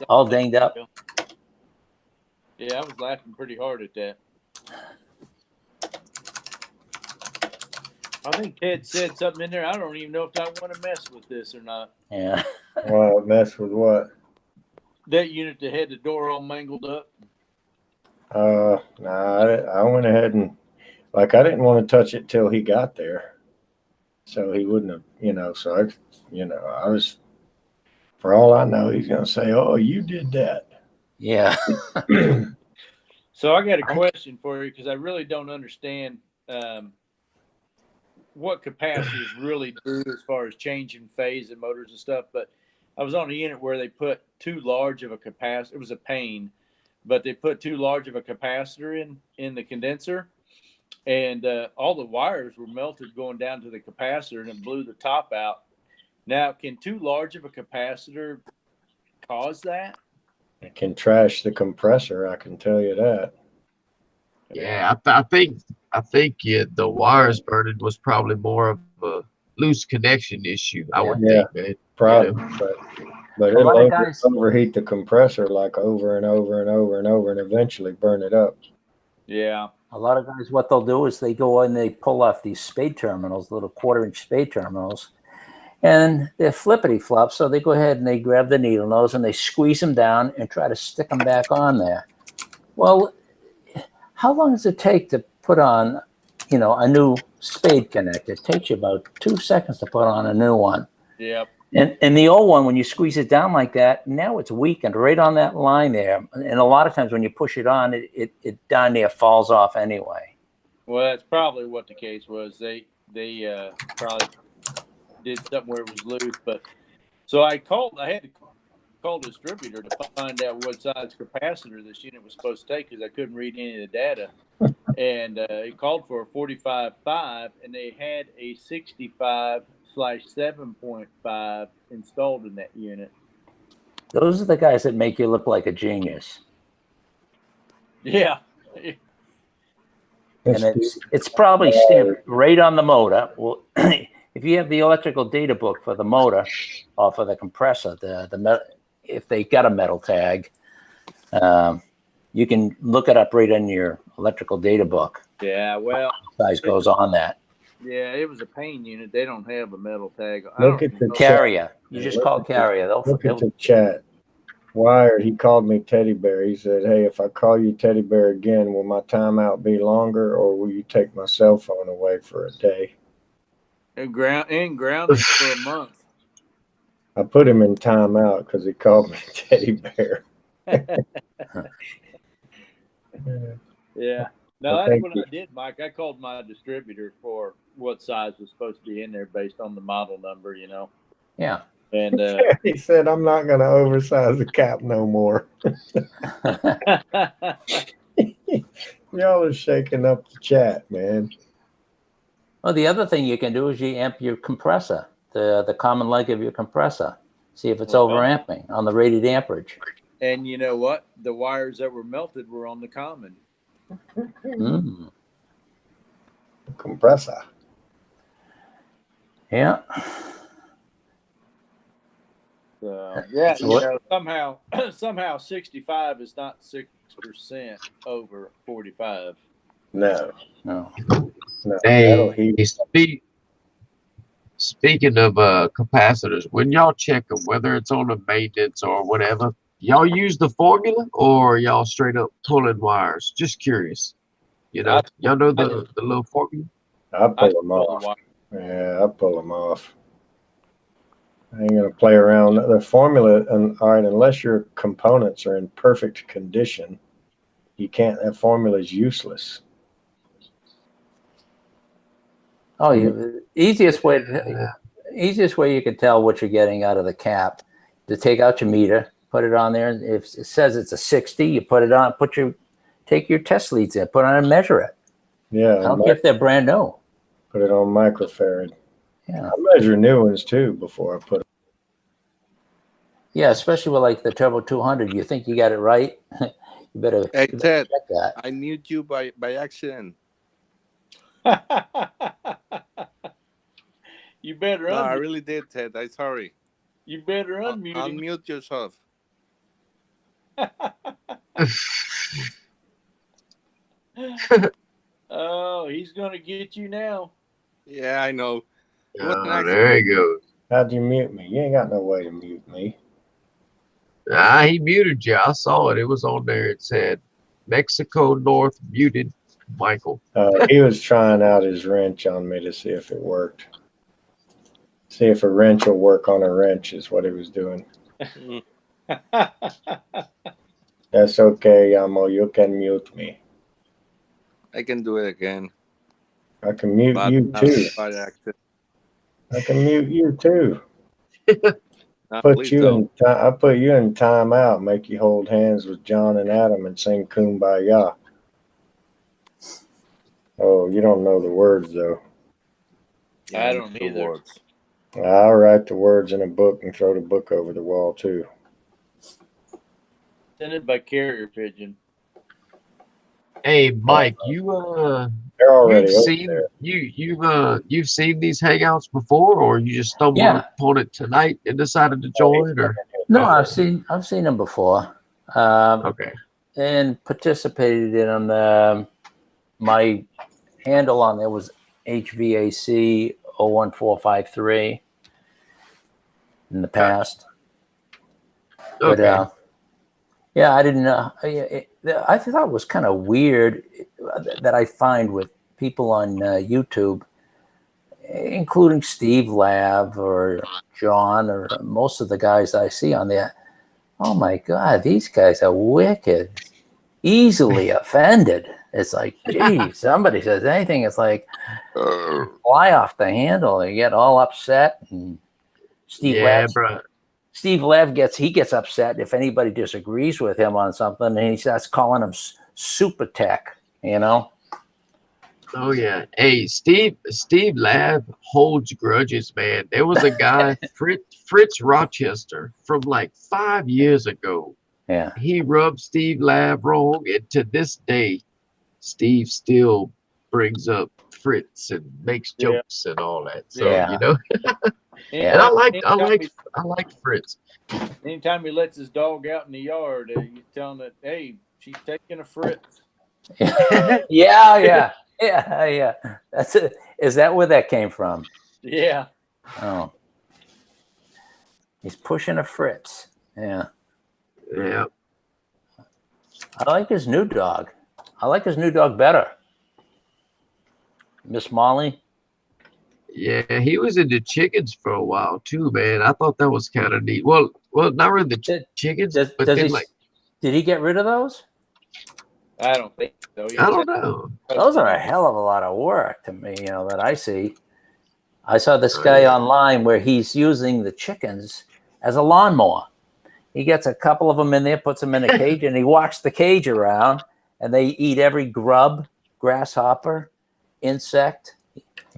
all dinged up. Yeah, I was laughing pretty hard at that. I think Ted said something in there. I don't even know if I want to mess with this or not. Yeah. Well, mess with what? That unit that had the door all mangled up. Nah, I went ahead and I didn't want to touch it till he got there, so he wouldn't have, So I was, for all I know, he's gonna say, "Oh, you did that." Yeah. So I got a question for you because I really don't understand what capacitors really do as far as changing phase and motors and stuff. But I was on a unit where they put too large of a capacitor. It was a pain, but they put too large of a capacitor in the condenser, and all the wires were melted going down to the capacitor, and it blew the top out. Now, can too large of a capacitor cause that? It can trash the compressor. I can tell you that. Yeah, I think the wires burning was probably more of a loose connection issue. I would think, man. Probably, but A lot of it'll guys- overheat the compressor over and over and over and over, and eventually burn it up. Yeah. A lot of guys, what they'll do is they go and they pull off these spade terminals, little 1/4-inch spade terminals, and they're flippity flops. So they go ahead and they grab the needle nose and they squeeze them down and try to stick them back on there. Well, how long does it take to put on, a new spade connector? It takes you about 2 seconds to put on a new one. Yep. And the old one, when you squeeze it down like that, now it's weakened right on that line there. And a lot of times when you push it on, it down there falls off anyway. Well, that's probably what the case was. They probably did something where it was loose. But so I had to call the distributor to find out what size capacitor this unit was supposed to take because I couldn't read any of the data. And it called for a 45.5, and they had a 65/7.5 installed in that unit. Those are the guys that make you look like a genius. Yeah. And it's probably stamped right on the motor. Well, if you have the electrical data book for the motor or for the compressor, if they got a metal tag, you can look it up right in your electrical data book. Yeah, well, size goes on that. Yeah, it was a pain unit. They don't have a metal tag. Look at the carrier. You just call carrier. Look at the chat. Wired, he called me Teddy Bear. He said, "Hey, if I call you Teddy Bear again, will my timeout be longer, or will you take my cell phone away for a day?" And grounded for a month. I put him in timeout because he called me Teddy Bear. Yeah. No, that's what I did, Mike. I called my distributor for what size was supposed to be in there based on the model number, Yeah. And he said, "I'm not going to oversize the cap no more." Y'all are shaking up the chat, man. Well, the other thing you can do is you amp your compressor, the common leg of your compressor. See if it's overamping on the rated amperage. And you know what? The wires that were melted were on the common. Mm. Compressor. Yeah. So, yeah, somehow 65 is not 6% over 45. No. Hey, speaking of capacitors, when y'all check them, whether it's on a maintenance or whatever, y'all use the formula or y'all straight up pulling wires? Just curious. Y'all know the little formula? I pull them off. Yeah, I pull them off. I ain't gonna play around. The formula, all right, unless your components are in perfect condition, You can't. That formula is useless. Oh, yeah. The easiest way you can tell what you're getting out of the cap, to take out your meter, put it on there. If it says it's a 60, you put it on. Take your test leads in, put it on and measure it. Yeah. I don't care if they're brand new. Put it on microfarad. Yeah. I measure new ones too before I put them. Yeah, especially with like the Turbo 200. You think you got it right? you better Hey, Ted, check that. I mute you by accident. You better No, I unmute. really did, Ted. I'm sorry. You better unmute him. Unmute yourself. Oh, he's gonna get you now. Yeah, I know. It was an Oh, accident. there he goes. How'd you mute me? You ain't got no way to mute me. He muted you. I saw it. It was on there. It said Mexico North muted Michael. He was trying out his wrench on me to see if it worked. See if a wrench will work on a wrench is what he was doing. That's okay, Yamo. You can mute me. I can do it again. I can mute But you not too. by accident. I can mute you too. No, Put please you don't. in. I put you in timeout. Make you hold hands with John and Adam and sing "Kumbaya." Oh, you don't know the words though. I don't The either. words. I'll write the words in a book and throw the book over the wall too. Send it by carrier pigeon. Hey, Mike, you've They're already over seen there. you've seen these hangouts before, or you just stumbled Yeah. upon it tonight and decided to join, or No, I've seen them before, okay. and participated in them. My handle on there was HVAC 01453 in the past. But Okay. yeah, I didn't know. I thought it was kind of weird that I find with people on YouTube, including Steve Lav or John or most of the guys I see on there. Oh my God, these guys are wicked, easily offended. It's like, geez, somebody says anything, it's like fly off the handle. They get all upset. And Yeah, bro. Steve Lev gets upset if anybody disagrees with him on something, and he starts calling him super tech. You know? Oh yeah. Hey, Steve Lab holds grudges, man. There was a guy, Fritz Rochester, from like 5 years ago. Yeah. He rubbed Steve Lab wrong, and to this day, Steve still brings up Fritz and makes jokes and all that. So you know, and I like Fritz. Anytime he lets his dog out in the yard, you tell him that, hey, she's taking a Fritz. Yeah. That's it. Is that where that came from? Yeah. Oh, he's pushing a Fritz. Yeah. Yeah. I like his new dog. I like his new dog better. Miss Molly. Yeah, he was into chickens for a while too, man. I thought that was kind of neat. Well, not really the chickens, but then did he get rid of those? I don't think so. I don't know. Those are a hell of a lot of work to me, that I see. I saw this guy online where he's using the chickens as a lawnmower. He gets a couple of them in there, puts them in a cage, and he walks the cage around, and they eat every grub, grasshopper, insect.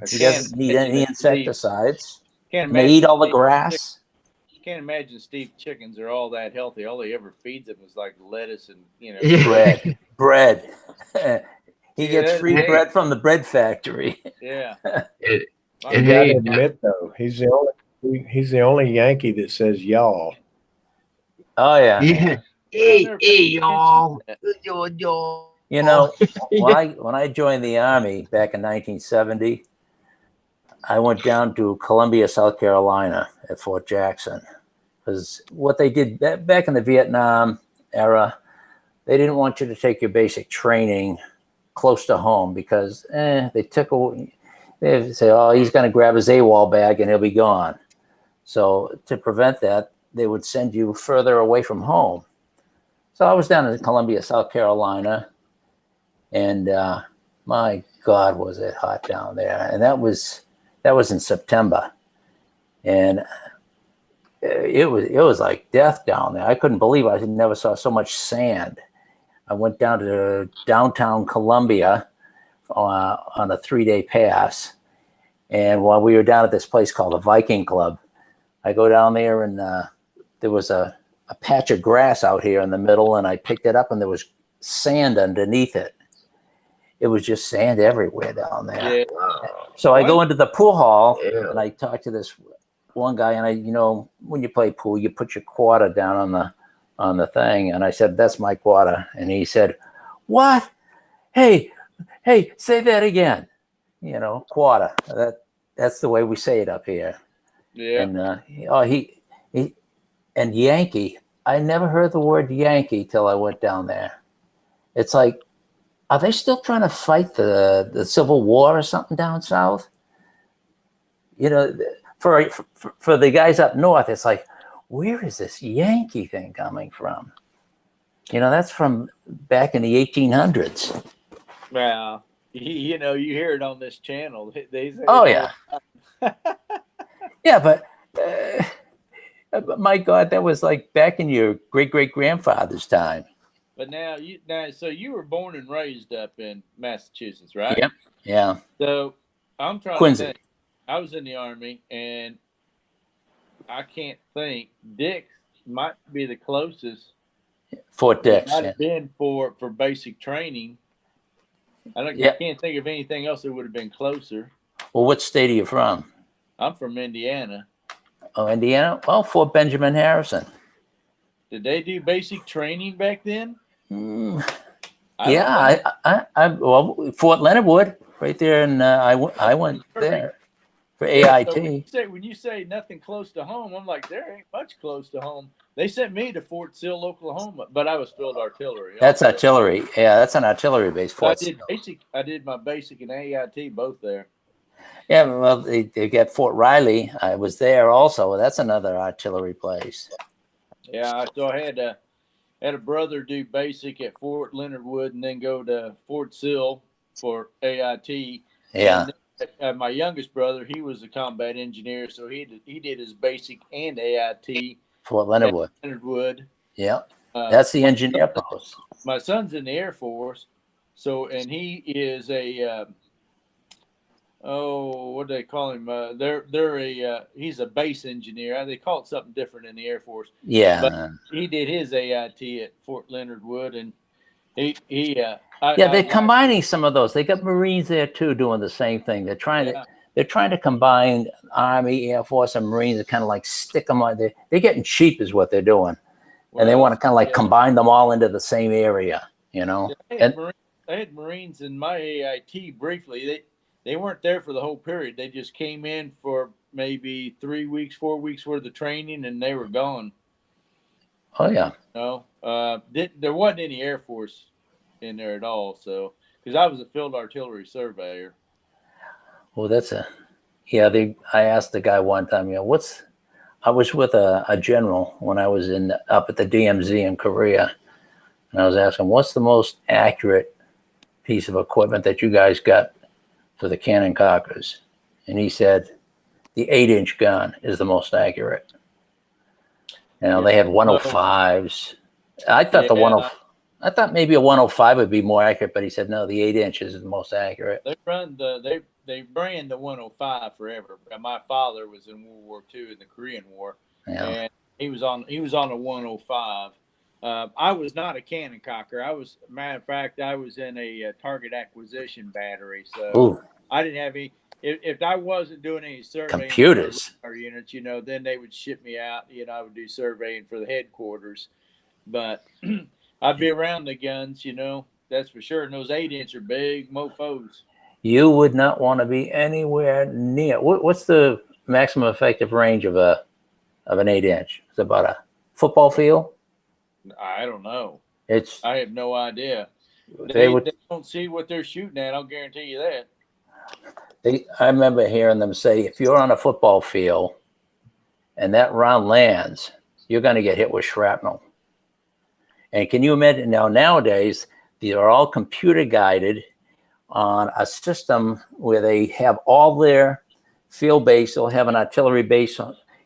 He doesn't need any insecticides. And they eat all the grass. You can't imagine Steve chickens are all that healthy. All he ever feeds them is like lettuce and bread. He gets free bread from the bread factory. Yeah. You gotta admit though, he's the only Yankee that says y'all. Oh yeah. Hey y'all. You know, when I joined the Army back in 1970, I went down to Columbia, South Carolina at Fort Jackson. Because what they did back in the Vietnam era, they didn't want you to take your basic training close to home because they say, oh, he's going to grab his AWOL bag and he'll be gone. So to prevent that, they would send you further away from home. So I was down in Columbia, South Carolina, and my God, was it hot down there. And that was in September. And it was like death down there. I couldn't believe I never saw so much sand. I went down to downtown Columbia on a 3-day pass. And while we were down at this place called the Viking Club, I go down there and there was a patch of grass out here in the middle, and I picked it up and there was sand underneath it. It was just sand everywhere down there. Yeah. So I go into the pool hall Yeah. and I talk to this one guy, and when you play pool, you put your quarter down on the thing. And I said, "That's my quarter." And he said, "What? Hey, say that again." Quarter. That's the way we say it up here. Yeah. And he and Yankee. I never heard the word Yankee till I went down there. It's like, are they still trying to fight the Civil War or something down south? For the guys up north, it's like, where is this Yankee thing coming from? That's from back in the 1800s. Well, you hear it on this channel. They say, Oh yeah, yeah, but my God, that was like back in your great-great-grandfather's time. But so you were born and raised up in Massachusetts, right? Yep. Yeah. So I'm trying Quincy. to think. I was in the Army, and I can't think. Dix might be the closest. Fort Dix. Might have been for basic training. I can't think of anything else that would have been closer. Well, what state are you from? I'm from Indiana. Oh, Indiana. Well, Fort Benjamin Harrison. Did they do basic training back then? Well, Fort Leonard Wood, right there, and I went there for AIT. So when you say nothing close to home, I'm like, there ain't much close to home. They sent me to Fort Sill, Oklahoma, but I was field artillery. That's artillery. Yeah, that's an artillery base. Fort Sill. I did my basic and AIT both there. Yeah, well, they got Fort Riley. I was there also. That's another artillery place. Yeah, so I had a brother do basic at Fort Leonard Wood and then go to Fort Sill for AIT. Yeah. And my youngest brother, he was a combat engineer, so he did his basic and AIT. Fort Leonard Wood. Leonard Wood. Yeah. That's the engineer post. My son's in the Air Force, and he is a what do they call him? He's a base engineer. They call it something different in the Air Force. Yeah. But he did his AIT at Fort Leonard Wood, and they're combining some of those. They got Marines there too, doing the same thing. They're trying to combine Army, Air Force, and Marines. And kind of like stick them on. They're getting cheap, is what they're doing, and they want to kind of like combine them all into the same area. I had Marines in my AIT briefly. They weren't there for the whole period. They just came in for maybe 3 weeks, 4 weeks worth of training, and they were gone. Oh yeah. There wasn't any Air Force in there at all. So, because I was a field artillery surveyor. Well, I asked the guy one time, I was with a general when I was up at the DMZ in Korea, and I was asking, what's the most accurate piece of equipment that you guys got for the cannon cockers? And he said, the 8-inch gun is the most accurate. They had 105s. I thought I thought maybe a 105 would be more accurate, but he said no, the 8-inch is the most accurate. They ran the 105 forever. My father was in World War II in the Korean War, and he was on a 105. I was not a cannon cocker. Matter of fact, I was in a target acquisition battery, so I didn't have any. If I wasn't doing any surveying computers for units, then they would ship me out. I would do surveying for the headquarters, but I'd be around the guns, that's for sure. And those 8-inch are big mofos. You would not want to be anywhere near. What's the maximum effective range of an 8-inch? It's about a football field. I don't know. I have no idea. They don't see what they're shooting at. I'll guarantee you that. I remember hearing them say, if you're on a football field and that round lands, you're going to get hit with shrapnel. And can you imagine now? Nowadays, these are all computer guided on a system where they have all their field base. They'll have an artillery base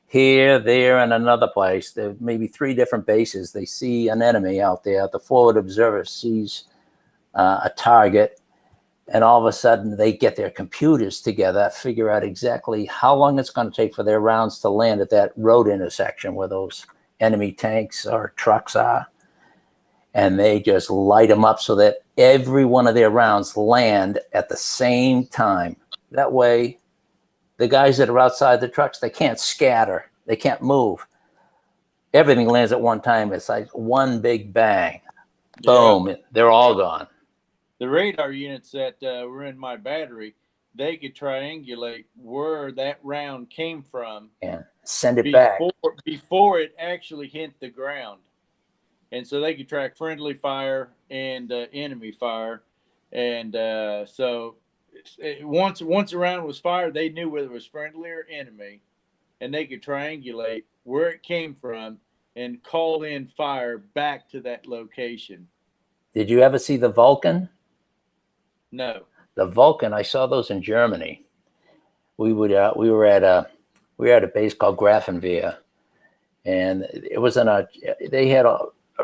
here, there, and another place. There may be 3 different bases. They see an enemy out there. The forward observer sees a target, and all of a sudden they get their computers together, figure out exactly how long it's going to take for their rounds to land at that road intersection where those enemy tanks or trucks are. And they just light them up so that every one of their rounds land at the same time. That way, the guys that are outside the trucks, they can't scatter. They can't move. Everything lands at one time. It's like one big bang. Boom. Yeah. They're all gone. The radar units that were in my battery, they could triangulate where that round came from. And send it back. Before it actually hit the ground. And so they could track friendly fire and enemy fire. And so once a round was fired, they knew whether it was friendly or enemy. And they could triangulate where it came from and call in fire back to that location. Did you ever see the Vulcan? No. The Vulcan, I saw those in Germany. We were at a base called Grafenwehr, and it was they had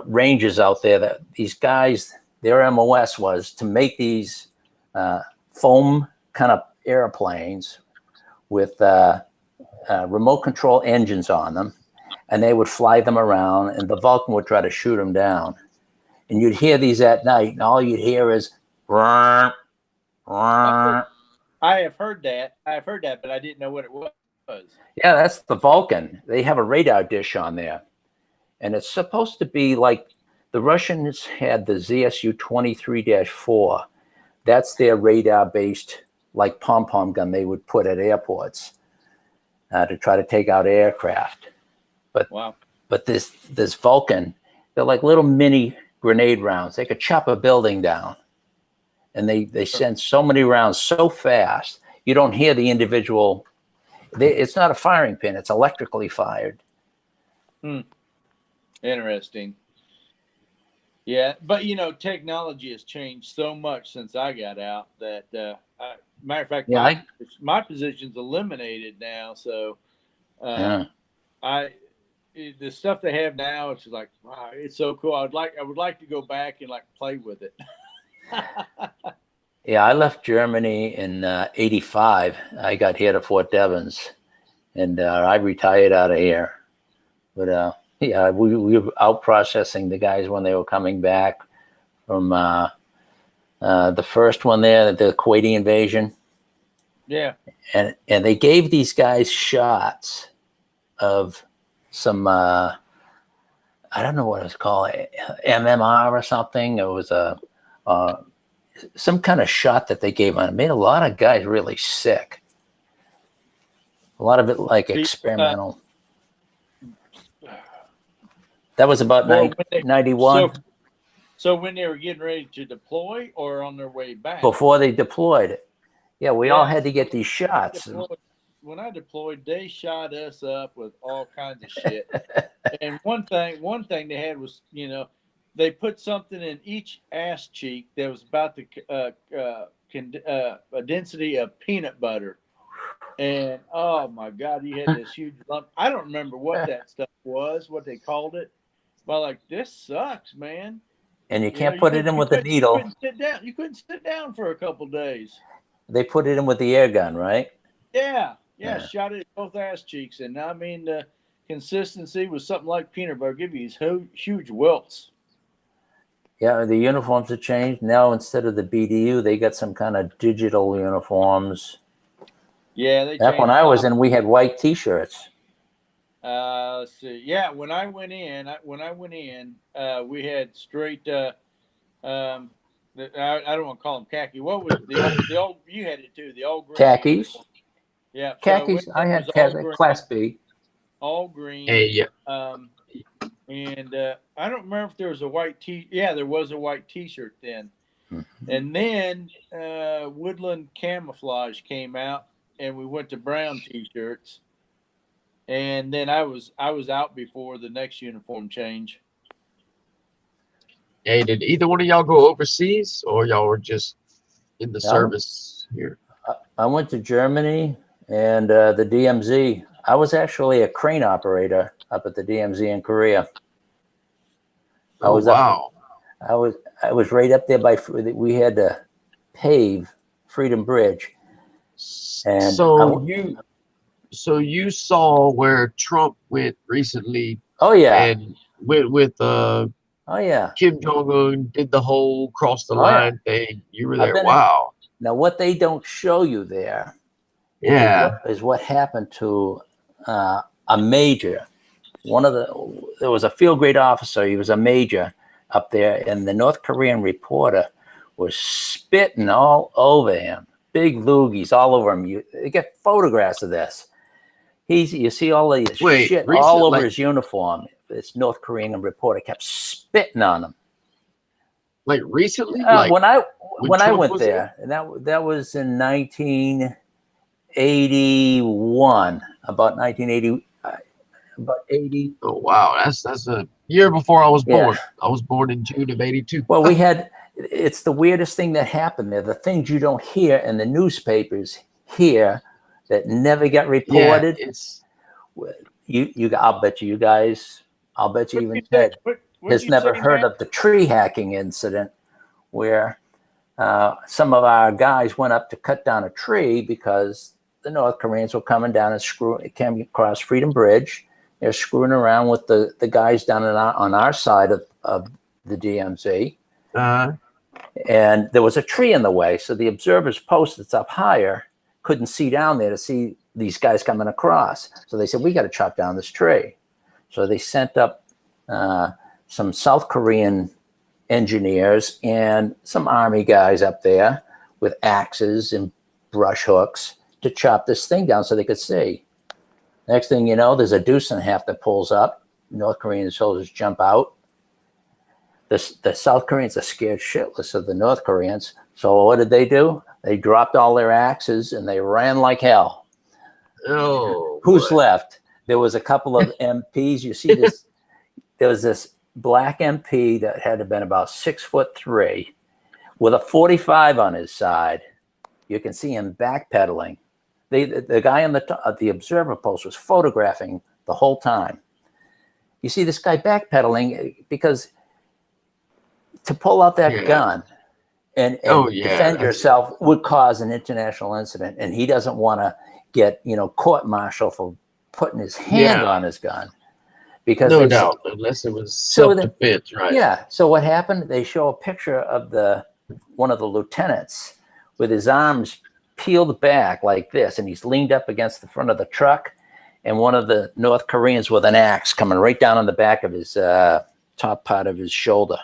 ranges out there that these guys, their MOS was to make these foam kind of airplanes with remote control engines on them, and they would fly them around, and the Vulcan would try to shoot them down. And you'd hear these at night, and all you'd hear is "Rrr, rrr." I have heard that, but I didn't know what it was. Yeah, that's the Vulcan. They have a radar dish on there. And it's supposed to be like the Russians had the ZSU-23-4. That's their radar-based, like pom-pom gun they would put at airports to try to take out aircraft. But wow. But this Vulcan, they're like little mini grenade rounds. They could chop a building down. And they send so many rounds so fast, you don't hear the individual. It's not a firing pin. It's electrically fired. Interesting. Yeah, but technology has changed so much since I got out that, matter of fact, my position's eliminated now. So, the stuff they have now, it's like, wow, it's so cool. I would like to go back and play with it. Yeah, I left Germany in '85. I got here to Fort Devens, and I retired out of here. But yeah, we were out processing the guys when they were coming back from the first one there, the Kuwaiti invasion. Yeah. And they gave these guys shots of some, I don't know what it's called, MMR or something. It was some kind of shot that they gave on. It made a lot of guys really sick. A lot of it like experimental. That was about 91. So when they were getting ready to deploy or on their way back? Before they deployed it. Yeah, we all had to get these shots. When I deployed, they shot us up with all kinds of shit. And one thing they had was, they put something in each ass cheek that was about the a density of peanut butter. And oh my God, he had this huge lump. I don't remember what that stuff was, what they called it. But this sucks, man. And you can't put it in with the needle. You couldn't sit down. You couldn't sit down for a couple days. They put it in with the air gun, right? Yeah. Shot it at both ass cheeks, and I mean the consistency was something like peanut butter. Give you these huge welts. Yeah, the uniforms have changed now. Instead of the BDU, they got some kind of digital uniforms. Yeah, back when I was in, we had white T-shirts. Let's see. Yeah, when I went in, we had straight. I don't want to call them khaki. What was the old? You had it too. The old green khakis. Uniform. Yeah, khakis. So I had Class B. All green. Hey, yeah. And I don't remember if there was a white Yeah, there was a white T-shirt then. Mm-hmm. And then Woodland Camouflage came out, and we went to brown T-shirts. And then I was out before the next uniform change. Hey, did either one of y'all go overseas, or y'all were just in the Yeah. service here? I went to Germany and the DMZ. I was actually a crane operator up at the DMZ in Korea. I Oh, was wow. I was right up there by. We had to pave Freedom Bridge, and So you saw where Trump went recently, oh yeah, and went with oh yeah, Kim Jong Un, did the whole cross the oh yeah. line thing. You were I've there. been Wow. now. What they don't show you there Yeah. is what happened to a major. There was a field grade officer. He was a major up there, and the North Korean reporter was spitting all over him. Big loogies all over him. You get photographs of this. You see all of this shit all over his uniform. This North Korean reporter kept spitting on him. Like recently, when I Trump went was there, and that was in 1981, about 1980, about 80. Oh wow, that's a year before I was born. I was born in June of '82. Well, it's the weirdest thing that happened there. The things you don't hear in the newspapers here that never get reported. Yeah, I'll bet you guys. I'll bet you even Ted has never heard of the tree hacking incident, where some of our guys went up to cut down a tree because the North Koreans were coming down and came across Freedom Bridge. They're screwing around with the guys down on our side of the DMZ. And there was a tree in the way. So the observers post that's up higher couldn't see down there to see these guys coming across. So they said, we got to chop down this tree. So they sent up some South Korean engineers and some Army guys up there with axes and brush hooks to chop this thing down so they could see. Next thing you know, there's a deuce and a half that pulls up. North Korean soldiers jump out. The South Koreans are scared shitless of the North Koreans. So what did they do? They dropped all their axes and they ran like hell. Oh, who's left? There was a couple of MPs. You see this? There was this black MP that had to been about 6'3" with a 45 on his side. You can see him backpedaling. The guy on the observer post was photographing the whole time. You see this guy backpedaling because to pull out that gun and defend yourself would cause an international incident, and he doesn't want to get court-martial for putting his hand on his gun. Because no doubt, unless it was self-defense, right? Yeah. So what happened? They show a picture of one of the lieutenants with his arms peeled back like this, and he's leaned up against the front of the truck, and one of the North Koreans with an axe coming right down on the back of his top part of his shoulder,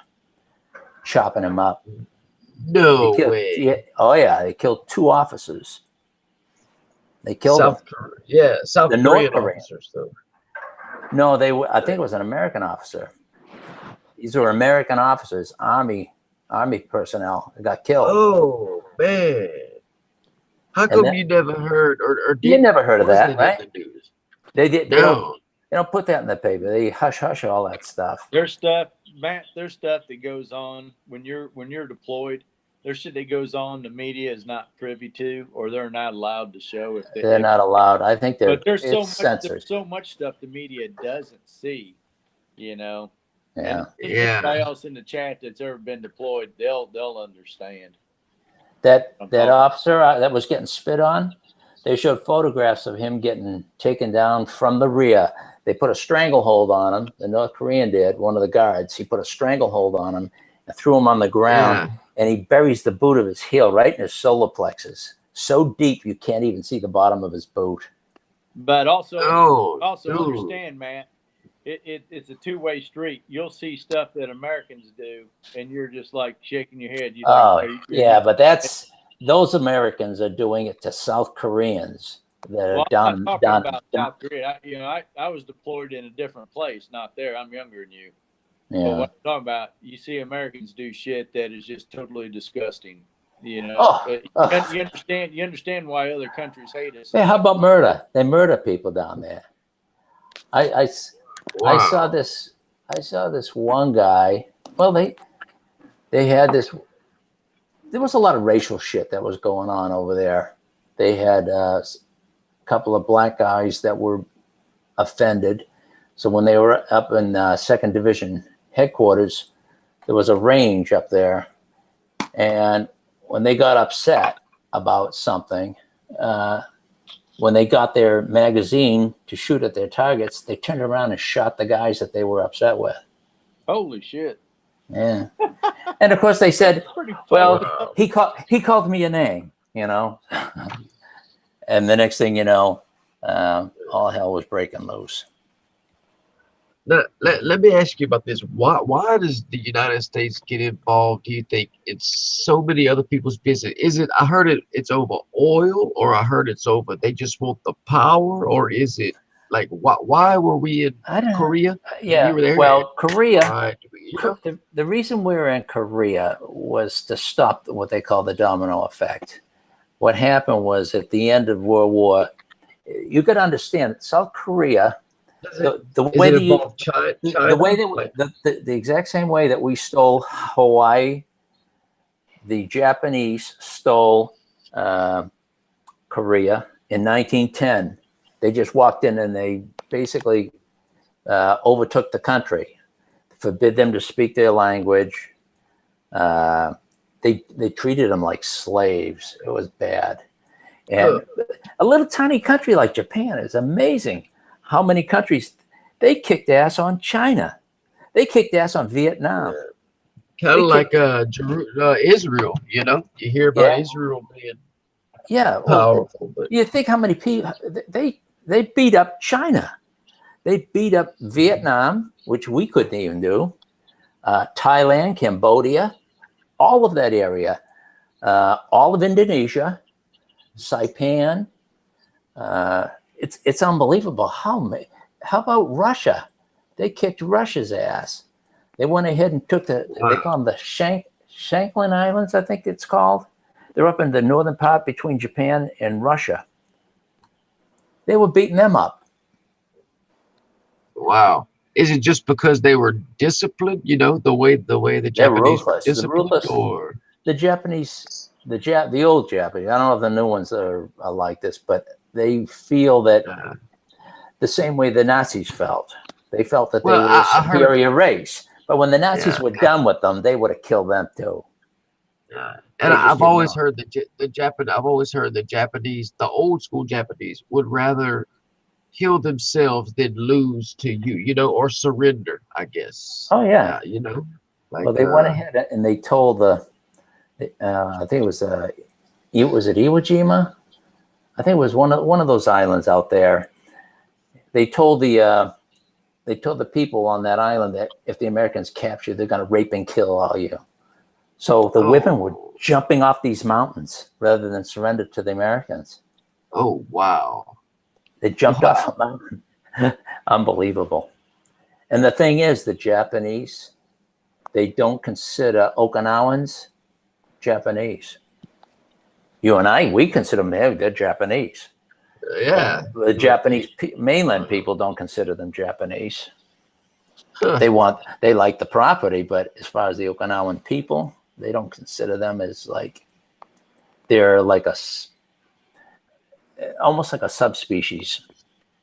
chopping him up. No way. Oh yeah, they killed 2 officers. They killed them. South Korean officers though. No, I think it was an American officer. These were American officers, Army personnel that got killed. Oh man. How come you never heard or you never heard of that, right? The news? They did. They don't put that in the paper. They hush all that stuff. There's stuff, Matt. There's stuff that goes on when you're deployed. There's shit that goes on the media is not privy to, or they're not allowed to show. They're not allowed. I think there's censored. There's so much stuff the media doesn't see, Yeah. And anybody else in the chat that's ever been deployed, they'll understand. That officer that was getting spit on, they showed photographs of him getting taken down from the rear. They put a stranglehold on him. The North Korean did, one of the guards. He put a stranglehold on him and threw him on the ground. Yeah. And he buries the boot of his heel right in his solar plexus, so deep you can't even see the bottom of his boot. But also understand, Matt, it's a two-way street. You'll see stuff that Americans do, and you're just like shaking your head. But those Americans are doing it to South Koreans that are down. I'm talking about South Korea. I was deployed in a different place, not there. I'm younger than you. Yeah. But what I'm talking about, you see Americans do shit that is just totally disgusting. You understand why other countries hate us. Yeah, how about murder? They murder people down there. I saw this one guy. Well, they had this. There was a lot of racial shit that was going on over there. They had a couple of black guys that were offended. So when they were up in 2nd Division headquarters, there was a range up there. And when they got upset about something, when they got their magazine to shoot at their targets, they turned around and shot the guys that they were upset with. Holy shit. Yeah. And of course they said, Pretty well, funny. he called me a name, you know. And the next thing you know, all hell was breaking loose. Now, let me ask you about this. Why does the United States get involved, do you think, in so many other people's business? Is it, I heard it's over oil, or I heard it's over they just want the power, or is it like, why were we in Korea? Yeah, You were there? well, Korea, Right. You know? the reason we were in Korea was to stop what they call the domino effect. What happened was at the end of World War, you got to understand, South Korea, the way that you, the way that the exact same way that we stole Hawaii, the Japanese stole Korea in 1910. They just walked in and they basically overtook the country, forbid them to speak their language. They treated them like slaves. It was bad. And a little tiny country like Japan is amazing. How many countries they kicked ass on China? They kicked ass on Vietnam. Kind of like Israel, you know? You hear about Israel being powerful. But you think how many people they beat up China. They beat up Vietnam, which we couldn't even do. Thailand, Cambodia, all of that area, all of Indonesia, Saipan. It's unbelievable how about Russia? They kicked Russia's ass. They went ahead and took they call them the Shanklin Islands, I think it's called. They're up in the northern part between Japan and Russia. They were beating them up. Wow. Is it just because they were disciplined, you know, the way the Japanese were disciplined, or the Japanese, the old Japanese, I don't know if the new ones are like this, but they feel that the same way the Nazis felt. They felt that they were a superior race. But when the Nazis were done with them, they would have killed them too. And I've always heard the Japanese, the old school Japanese, would rather kill themselves than lose to you, you know, or surrender, I guess. Oh yeah, you know. Like, well, they went ahead and they told I think it was it Iwo Jima? I think it was one of those islands out there. They told the people on that island that if the Americans capture, they're going to rape and kill all you. So the women were jumping off these mountains rather than surrender to the Americans. Oh, wow. They jumped off a mountain. Unbelievable. And the thing is, the Japanese, they don't consider Okinawans Japanese. You and I, we consider them, they're Japanese. Yeah. The Japanese mainland people don't consider them Japanese. They like the property, but as far as the Okinawan people, they don't consider them as like, they're like almost like a subspecies.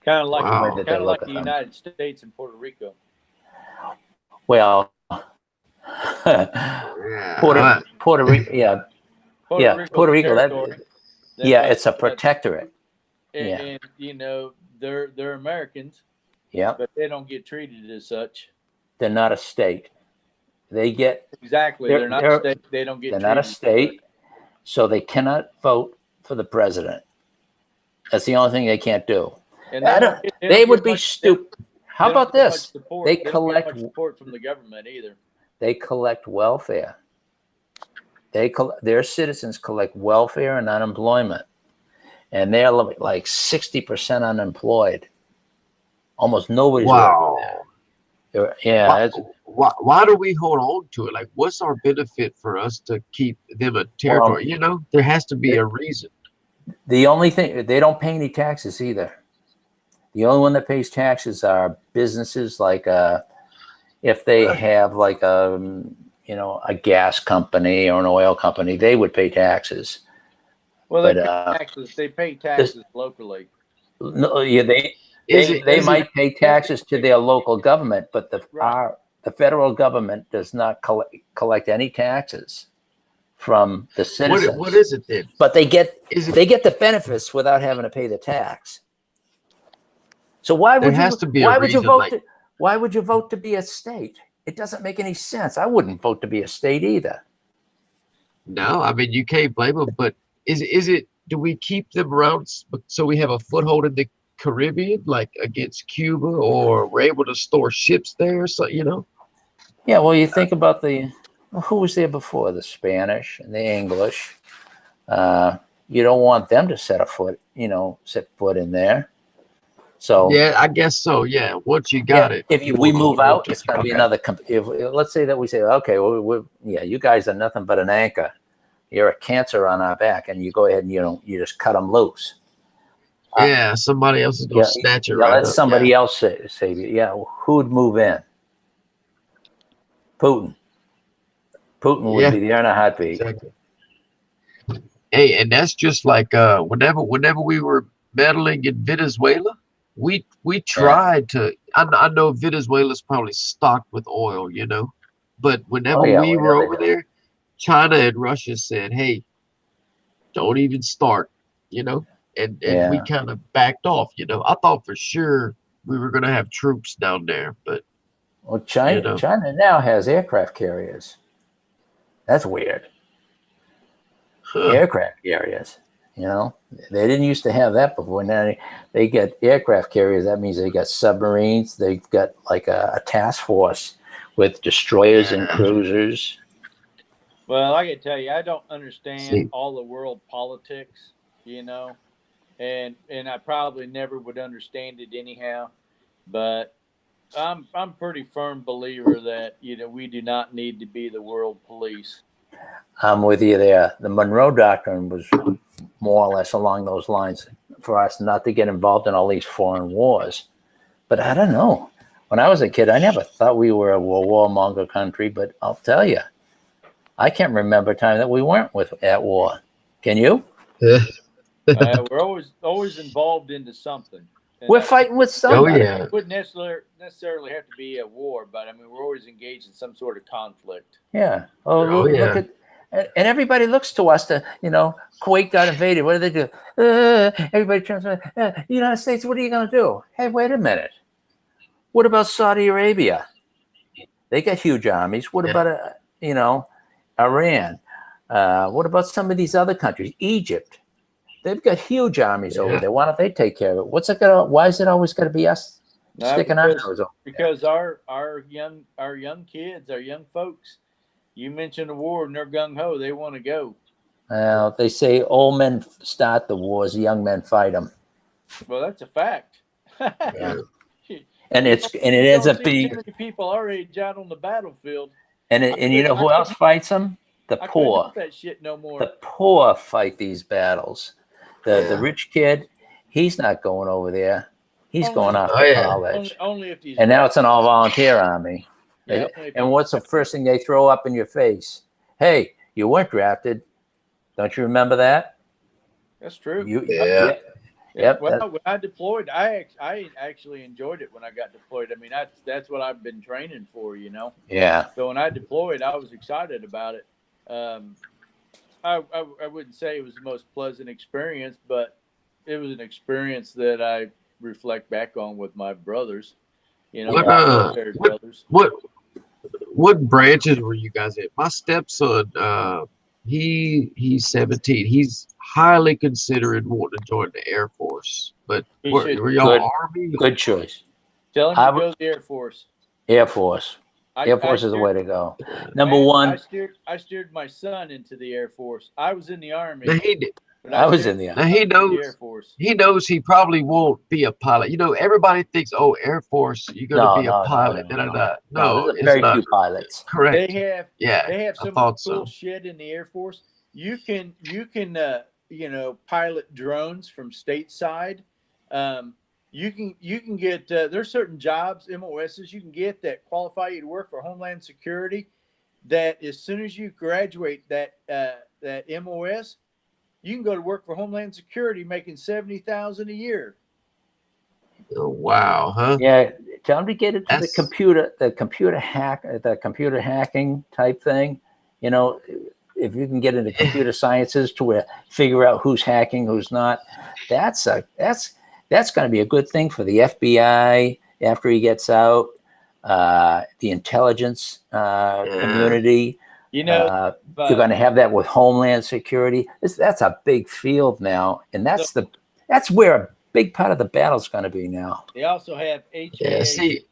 Kind of like the United States and Puerto Rico. Well, Puerto Rico, yeah. Puerto Rico, it's a protectorate. And you know, they're Americans. Yeah. But they don't get treated as such. They're not a state. They get they're not a state. They don't get. They're not a state, so they cannot vote for the president. That's the only thing they can't do. And they would be stupid. How about this? They collect support from the government either. They collect welfare. Their citizens collect welfare and unemployment, and they're like 60% unemployed. Almost nobody's working there. Yeah. Why do we hold on to it? Like, what's our benefit for us to keep them a territory? You know, there has to be a reason. The only thing, they don't pay any taxes either. The only one that pays taxes are businesses, like if they have like a gas company or an oil company, they would pay taxes. Well, But they pay taxes. They pay taxes locally. no, yeah, Is they it might pay taxes to their local government, but Right. the federal government does not collect any taxes from the citizens. what is it then? But they get Is it the benefits without having to pay the tax. So why there would has you to be a reason, like why would you vote to be a state? It doesn't make any sense. I wouldn't vote to be a state either. no, I mean you can't blame them, but is it do we keep them around so we have a foothold in the Caribbean, like against Cuba, or we're able to store ships there? So Yeah, well, you think about who was there before? The Spanish and the English. You don't want them to set foot in there. So yeah, I guess so. Yeah, once you yeah, got it, if you we won't move go out, to it's going to be okay. another. If let's say that we say, okay, well, you guys are nothing but an anchor. You're a cancer on our back, and you go ahead and you just cut them loose. Yeah, somebody else is gonna snatch it right let up. somebody else save you. Yeah, who'd move in? Putin. Putin would Yeah, be there in a heartbeat. exactly. Hey, and that's just like whenever we were meddling in Venezuela, we Yeah. tried to. I know Venezuela's probably stocked with oil, but Oh whenever yeah, we were well, over there, China and Russia said, "Hey, don't even start," and we yeah. kind of backed off. I thought for sure we were gonna have troops down there, but Well, you China know, now has aircraft carriers. That's weird. huh, Aircraft carriers. They didn't used to have that before. Now they get aircraft carriers. That means they got submarines. They've got like a task force with destroyers and yeah. cruisers. Well, I can tell you, I don't understand See, all the world politics, and I probably never would understand it anyhow. But I'm pretty firm believer that we do not need to be the world police. I'm with you there. The Monroe Doctrine was more or less along those lines for us not to get involved in all these foreign wars. But I don't know. When I was a kid, I never thought we were a warmonger country. But I'll tell you, I can't remember a time that we weren't at war. Can you? We're always involved into something. And We're fighting with oh somebody. yeah, it wouldn't necessarily have to be a war, but I mean, we're always engaged in some sort of conflict. Yeah. Oh, oh look yeah. at, and everybody looks to us to, Kuwait got invaded. What do they do? Everybody turns around. United States, what are you going to do? Hey, wait a minute. What about Saudi Arabia? They got huge armies. What about, Iran? What about some of these other countries? Egypt. They've got huge armies over there. Why don't they take care of it? Why is it always got to be us sticking our nose over there? Because our young kids, our young folks, you mentioned a war and they're gung ho. They want to go. Well, they say old men start the wars, young men fight them. Well, that's a fact. Yeah. And it ends up being too many people our age out on the battlefield. and you know who else fights them? The I couldn't poor. help that shit no more. The poor fight these battles. The rich kid, he's not going over there. He's going off to college. Only if he's and now it's an all volunteer army. Yeah, and what's the first thing they throw up in your face? Hey, you weren't drafted. Don't you remember that? That's true. Yep. Well, when I deployed, I actually enjoyed it when I got deployed. I mean, that's what I've been training for, Yeah. So when I deployed, I was excited about it. I wouldn't say it was the most pleasant experience, but it was an experience that I reflect back on with my brothers. Military brothers. What branches were you guys in? My stepson, he's 17. He's highly considering wanting to join the Air Force. But were y'all Army? Good choice. Tell him to go to the Air Force. Air Force. Air Force is the way to go. Number one. I steered my son into the Air Force. I was in the Army. I was in the Army. Now he knows he probably won't be a pilot. Everybody thinks, oh, Air Force, you're going to be a pilot. No, there's very few pilots. Correct. They have some cool shit in the Air Force. You can pilot drones from stateside. You can get there's certain jobs, MOSs you can get that qualify you to work for Homeland Security. that as soon as you graduate that MOS, you can go to work for Homeland Security making $70,000 a year. Oh, wow, huh? Yeah, tell them to get into That's the computer hacking type thing. You know, if you can get into computer sciences to where figure out who's hacking, who's not, that's going to be a good thing for the FBI after he gets out, the intelligence community. You know, you're going to have that with Homeland Security. That's a big field now, and that's where a big part of the battle is going to be now. They also have HVAC. yeah. See,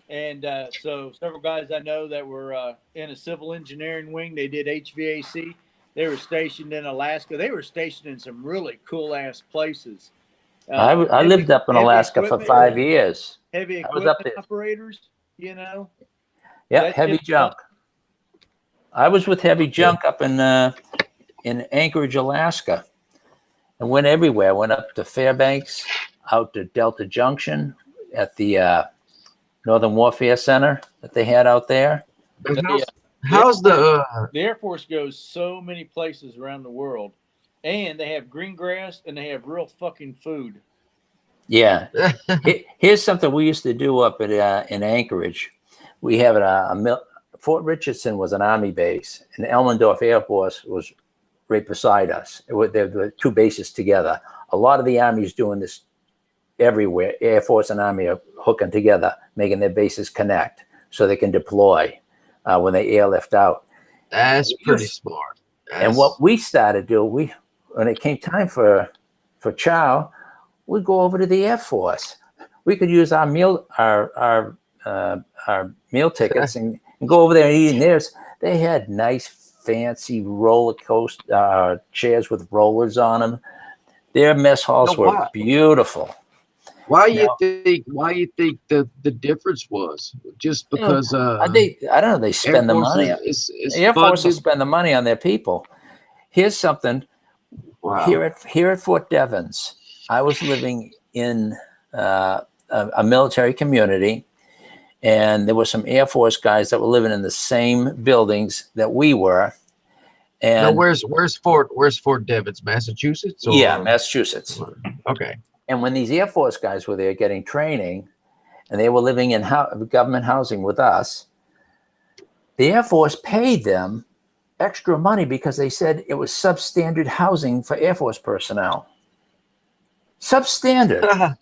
And so several guys I know that were in a civil engineering wing, they did HVAC. They were stationed in Alaska. They were stationed in some really cool ass places. I lived up in Alaska for 5 years. Heavy I was up equipment there. operators, you know. Yeah, That's heavy just junk. I was with heavy junk up in Anchorage, Alaska, and went everywhere. I went up to Fairbanks, out to Delta Junction at the Northern Warfare Center that they had out there. how's the Air Force goes so many places around the world, and they have green grass and they have real fucking food. Yeah. Here's something we used to do up at in Anchorage. We have Fort Richardson was an Army base, and Elmendorf Air Force was right beside us. There were two bases together. A lot of the Army's doing this everywhere. Air Force and Army are hooking together, making their bases connect so they can deploy when they airlift out. That's pretty smart. And what we started doing, when it came time for chow, we'd go over to the Air Force. We could use our meal tickets and go over there and eat in theirs. They had nice, fancy roller coaster chairs with rollers on them. Their mess halls were beautiful. Why you think the difference was just because I don't know, they spend the money. The Air Force will spend the money on their people. Here's something. Wow. Here at Fort Devens, I was living in a military community, and there were some Air Force guys that were living in the same buildings that we were. And now, where's Fort Devens, Massachusetts? Or? Yeah, Massachusetts. Okay. And when these Air Force guys were there getting training, and they were living in government housing with us, the Air Force paid them extra money because they said it was substandard housing for Air Force personnel. Substandard.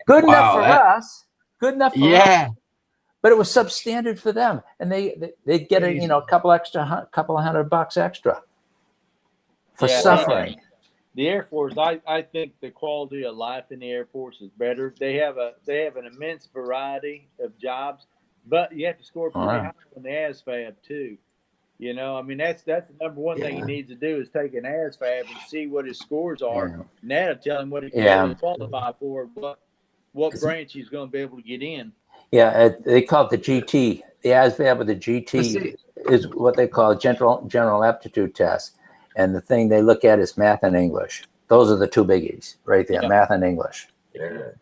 Good enough for us. Good enough for us. But it was substandard for them, and they'd get a couple of $100 extra for suffering. The Air Force, I think the quality of life in the Air Force is better. They have an immense variety of jobs, but you have to score pretty high on the ASVAB too. You know, I mean that's the number one thing he needs to do is take an ASVAB and see what his scores are. And that'll tell him what he can really qualify for, what branch he's going to be able to get in. Yeah, they call it the GT. The ASVAB with the GT is what they call a general aptitude test. And the thing they look at is math and English. Those are the two biggies right there, math and English. Yeah.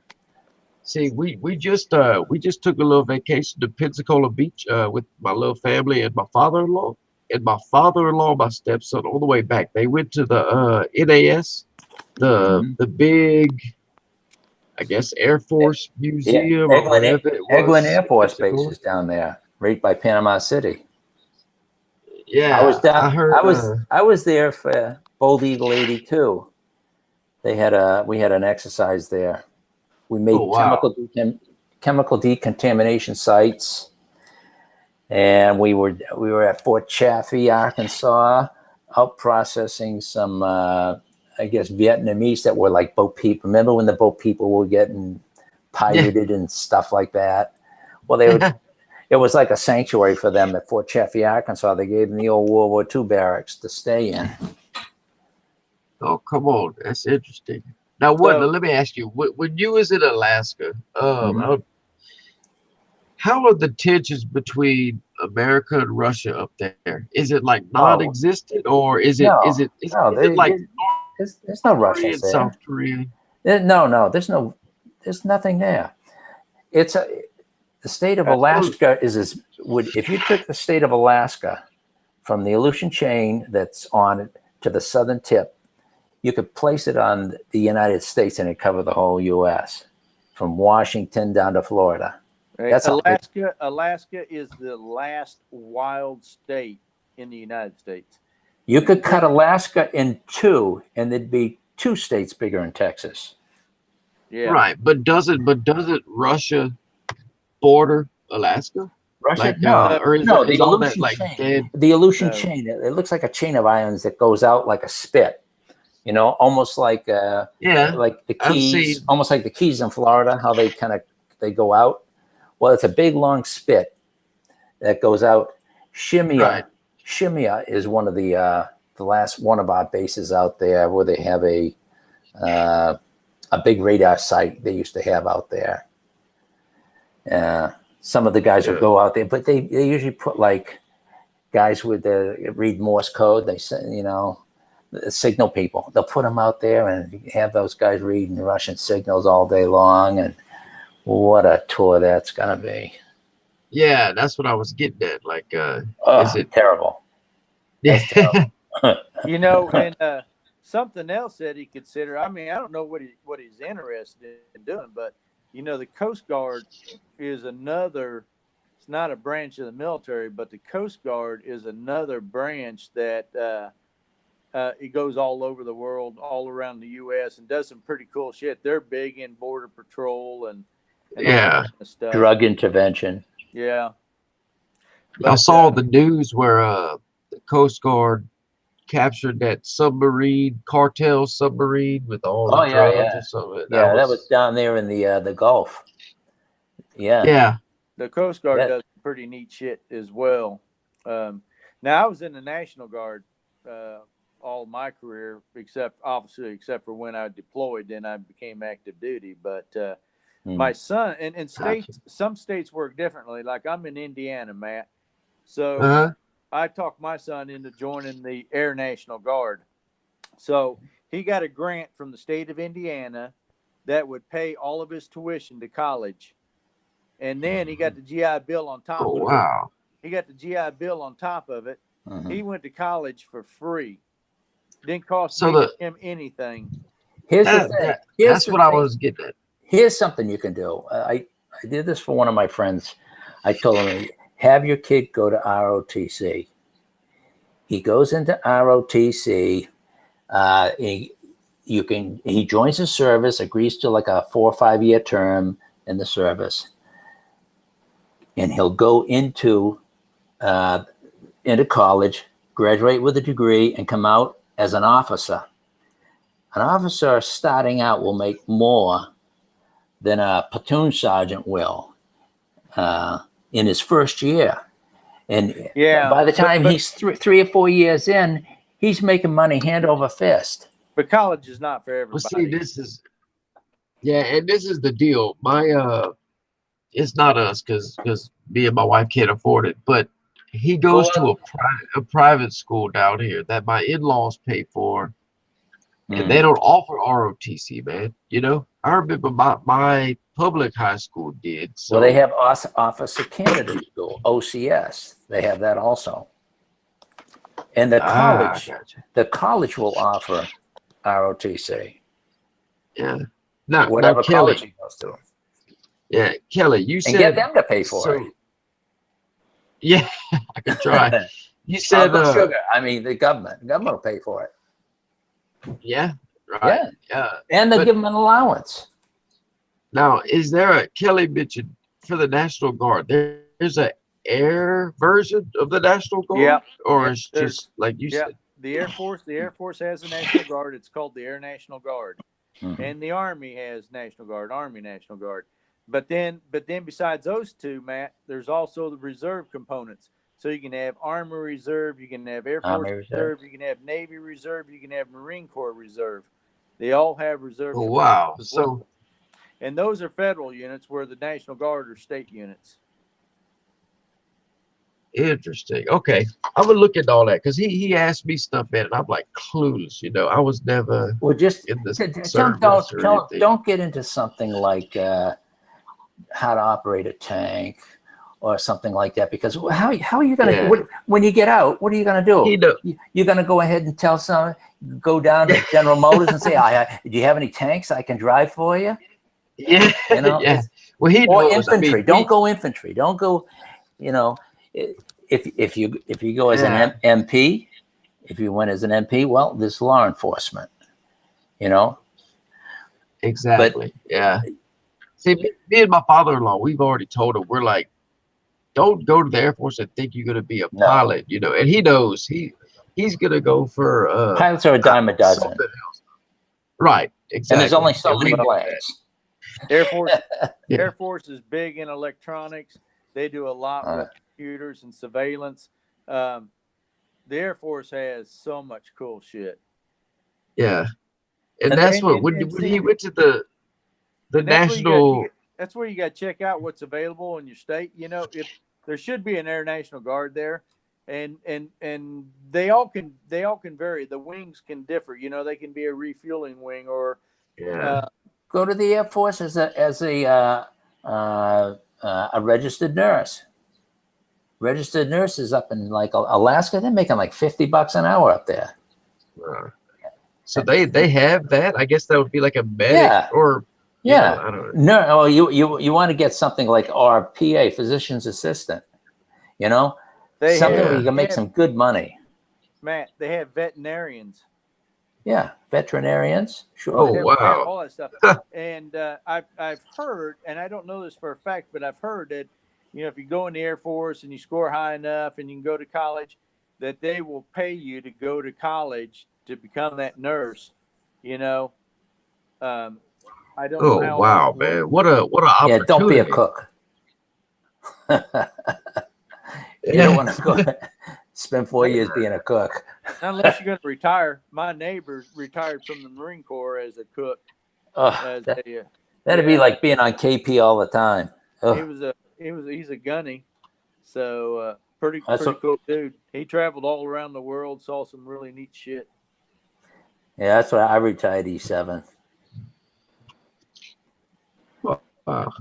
See, we just took a little vacation to Pensacola Beach with my little family and my father-in-law. And my father-in-law, my stepson, all the way back. They went to the NAS, the big, I guess, Air Force Museum or whatever it was. Eglin Air Force Base is down there, right by Panama City. Yeah, I was down. I was there for Bold Eagle 82. We had an exercise there. We made chemical decontamination sites. And we were at Fort Chaffee, Arkansas, out processing some, I guess, Vietnamese that were like boat people. Remember when the boat people were getting pirated and stuff like that? Well, it was like a sanctuary for them at Fort Chaffee, Arkansas. They gave them the old World War II barracks to stay in. Oh, come on. That's interesting. Now, let me ask you, when you was in Alaska, how are the tensions between America and Russia up there? Is it like non-existent, or is it like there's no Russians there. South Korea? No, there's nothing there. The state of Alaska if you took the state of Alaska from the Aleutian chain that's on it to the southern tip, you could place it on the United States and it cover the whole U.S. from Washington down to Florida. That's Alaska is the last wild state in the United States. You could cut Alaska in two, and there'd be 2 states bigger than Texas. Yeah. Right, but doesn't Russia border Alaska? Russia, Like, no, or is no, it, is the all that Aleutian like chain. dead? The Aleutian chain. It looks like a chain of islands that goes out like a spit. You know, almost like like the Keys, almost like the Keys in Florida, how they they go out. Well, it's a big long spit that goes out. Shimia is one of the last one of our bases out there where they have a big radar site they used to have out there. Some of the guys will go out there, but they usually put like guys with read Morse code. They say, you know, signal people. They'll put them out there and have those guys reading Russian signals all day long. And what a tour that's gonna be. Yeah, that's what I was getting at. Like, is it terrible? Yeah. You know, and something else that he considered. I mean, I don't know what he's interested in doing, but you know, the Coast Guard is another. It's not a branch of the military, but the Coast Guard is another branch that it goes all over the world, all around the U.S. and does some pretty cool shit. They're big in border patrol and all that kind of stuff. Drug intervention. Yeah. I saw the news where the Coast Guard captured that cartel submarine with all the drugs or something. That was down there in the Gulf. Yeah. Yeah. The Coast Guard does pretty neat shit as well. Now, I was in the National Guard all my career, except for when I deployed, then I became active duty. But my son, and states, some states work differently. Like I'm in Indiana, Matt. So I talked my son into joining the Air National Guard. So he got a grant from the state of Indiana that would pay all of his tuition to college. And then he got the GI Bill on top of it. Wow. He got the GI Bill on top of it. He went to college for free. Didn't cost him anything. Here's the thing. That's what I was getting at. Here's something you can do. I did this for one of my friends. I told him, have your kid go to ROTC. He goes into ROTC. He joins the service, agrees to like a 4 or 5 year term in the service, and he'll go into college, graduate with a degree, and come out as an officer. An officer starting out will make more than a platoon sergeant will in his first year. And by the time he's 3 or 4 years in, he's making money hand over fist. But college is not for everybody. Well, see, this is the deal. It's not us because me and my wife can't afford it, but he goes to a private school down here that my in-laws pay for, and they don't offer ROTC, man. You know, I remember my public high school did. So. Well, they have Officer Candidate School, OCS. They have that also. And the college will offer ROTC. Yeah. Whatever college he goes to. Yeah, Kelly, you said, and get them to pay for it. Yeah, I could try. You said sugar. I mean, the government will pay for it. Yeah, right. Yeah, and they'll give them an allowance. Now, is there a Kelly mentioned for the National Guard? There's an air version of the National Guard, or it's just like you said. The Air Force has a National Guard. It's called the Air National Guard, and the Army has National Guard, Army National Guard. But then besides those two, Matt, there's also the reserve components. So you can have Army Reserve, you can have Air Force Reserve, you can have Navy Reserve, you can have Marine Corps Reserve. They all have reserve. Oh, wow. So, and those are federal units, where the National Guard are state units. Interesting. Okay, I'm gonna look at all that because he asked me stuff, man, and I'm like clueless. You know, I was never just in this. Don't get into something like how to operate a tank or something like that. Because how are you going to, when you get out, what are you going to do? You're going to go ahead and tell someone, go down to General Motors and say, do you have any tanks I can drive for you? Yeah, you know, yeah. Well, he or knows. infantry. I mean, Don't go infantry. Don't go. You know, if you go as an MP, if you went as an MP, well, there's law enforcement. You know. Exactly. Yeah. See, me and my father-in-law, we've already told him, we're like, don't go to the Air Force and think you're going to be a pilot, you know. And he knows he's going to go for pilots are a dime a dozen. Something else. Right. Exactly. And there's only so many planes. Air Force is big in electronics. They do a lot with computers and surveillance. The Air Force has so much cool shit. Yeah. And that's what when he went to the national. That's where you got to check out what's available in your state. You know, if there should be an Air National Guard there, and they all can vary. The wings can differ. You know, they can be a refueling wing or go to the Air Force as a registered nurse. Registered nurses up in like Alaska, they're making like $50 an hour up there. So they have that. I guess that would be like a medic or. Yeah, I don't know. No, you want to get something like RPA, physician's assistant. You know, something where you can make some good money. Matt, they have veterinarians. Yeah, veterinarians. Sure. Oh wow. All that stuff. And I've heard, and I don't know this for a fact, but I've heard that if you go in the Air Force and you score high enough and you can go to college, that they will pay you to go to college to become that nurse. You know. I don't know how wow, man! What a opportunity! Yeah, don't be a cook. You don't want to go spend 4 years being a cook. Unless you're going to retire. My neighbor retired from the Marine Corps as a cook. That'd be like being on KP all the time. He's a gunny, so pretty cool dude. He traveled all around the world, saw some really neat shit. Yeah, that's why I retired E7. Wow.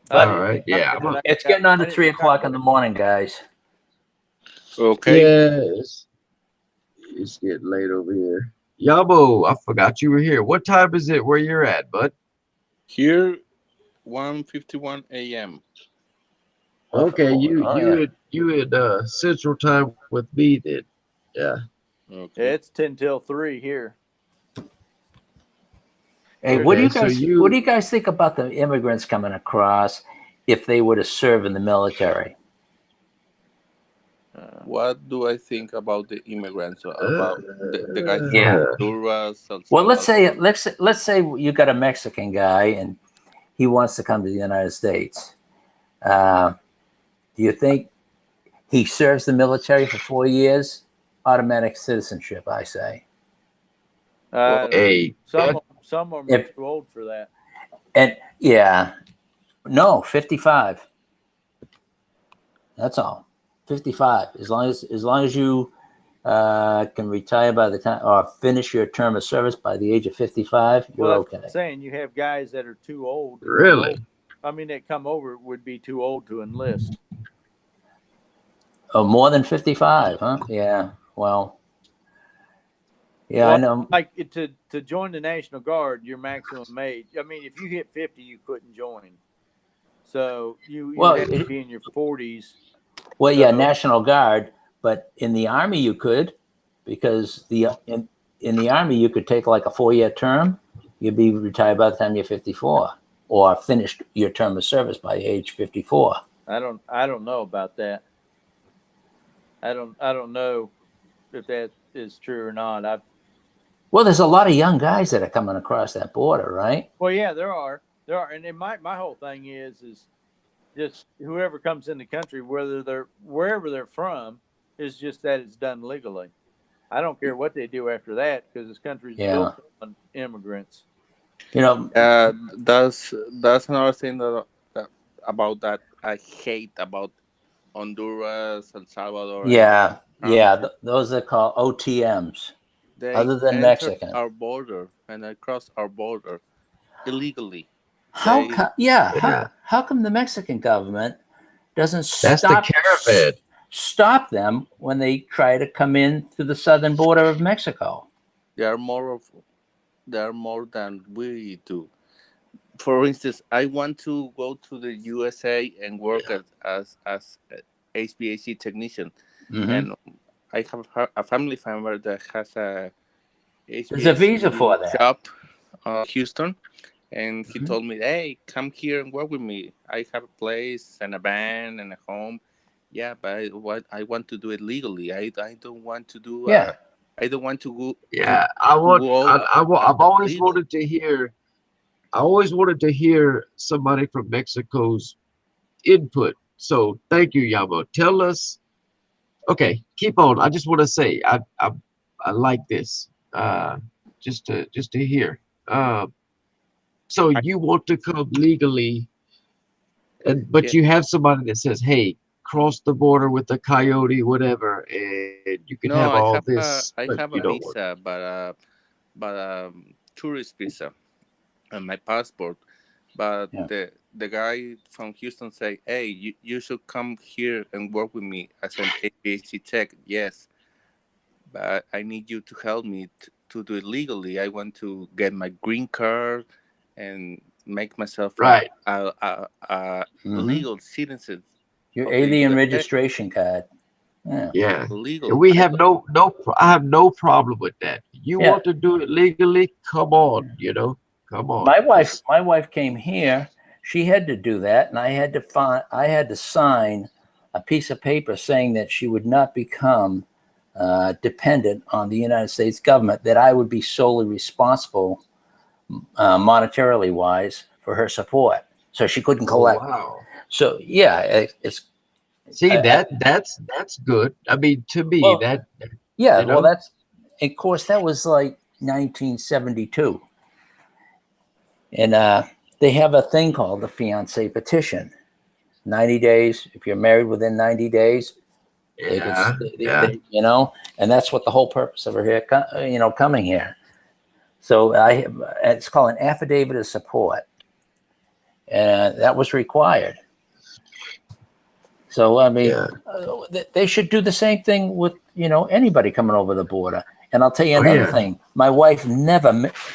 All right. Yeah. It's getting on to 3 o'clock in the morning, guys. Okay. Yes. It's getting late over here. Yabo, I forgot you were here. What time is it where you're at, bud? Here, 1:51 a.m. Okay, you had Central Time with me then. Yeah. Okay. Yeah, it's 10 till 3 here. Hey, what do you guys think about the immigrants coming across if they were to serve in the military? What do I think about the immigrants? About the guys from Honduras? Well, let's say you got a Mexican guy and he wants to come to the United States. Do you think he serves the military for 4 years? Automatic citizenship, I say. Some are too old for that. And 55. That's all. 55. As long as you can retire by the time or finish your term of service by the age of 55, you're okay. I'm saying you have guys that are too old. Really? I mean, that come over would be too old to enlist. Oh, more than 55, huh? Yeah. Well. Yeah, I know. Like to join the National Guard, your maximum age. I mean, if you hit 50, you couldn't join. So you have to be in your 40s. Well, yeah, National Guard, but in the Army you could, because in the Army you could take like a 4-year term. You'd be retired by the time you're 54, or finished your term of service by age 54. I don't know about that. I don't know if that is true or not. Well, there's a lot of young guys that are coming across that border, right? Well, yeah, there are, and then my whole thing is just whoever comes in the country, wherever they're from, is just that it's done legally. I don't care what they do after that because this country's built on immigrants. You know, that's another thing about that I hate about Honduras, El Salvador. Those are called OTMs. They other than Mexican. Our border, and they cross our border illegally. How They come? Yeah. How come the Mexican government doesn't That's the caravan. stop them when they try to come in to the southern border of Mexico? they are more than we do. For instance, I want to go to the USA and work as a HVAC technician, Mm-hmm. and I have a family member that has a There's a visa for HVAC that. shop, Houston, and he Mhm. told me, "Hey, come here and work with me. I have a place and a van and a home. Yeah, but I want to do it legally. I don't want to do Yeah. I don't want to go to Yeah, go I've always illegal." wanted to hear. I always wanted to hear somebody from Mexico's input. So thank you, Yamo. Tell us. Okay, keep on. I just want to say I like this. Just to hear. Uh, so I, you want to come legally, and but yeah, you have somebody that says, "Hey, cross the border with a coyote, whatever, and you can have no, all this, I but have you a don't want." visa, but tourist visa and my passport. But Yeah. the guy from Houston say, "Hey, you should come here and work with me as an HVAC tech." Yes, but I need you to help me to do it legally. I want to get my green card and make myself Right. a Mm-hmm. legal citizen Your of the alien USA. registration card. Yeah. Yeah. And Legal. we have I have no problem with that. You Yeah. want to do it legally? Come on, come on. Just My wife came here. She had to do that, and I had to sign a piece of paper saying that she would not become dependent on the United States government. That I would be solely responsible, monetarily wise, for her support. So she couldn't oh collect. wow. So yeah, it's See I, that's good. I mean, to me well, that yeah. you Well, know, that's of course that was like 1972, and they have a thing called the fiancé petition. 90 days. If you're married within 90 days, they could, yeah, yeah. and that's what the whole purpose of her here, coming here. So it's called an affidavit of support, and that was required. So I mean, Yeah. they should do the same thing with anybody coming over the border. And I'll tell you Oh another yeah. thing: my wife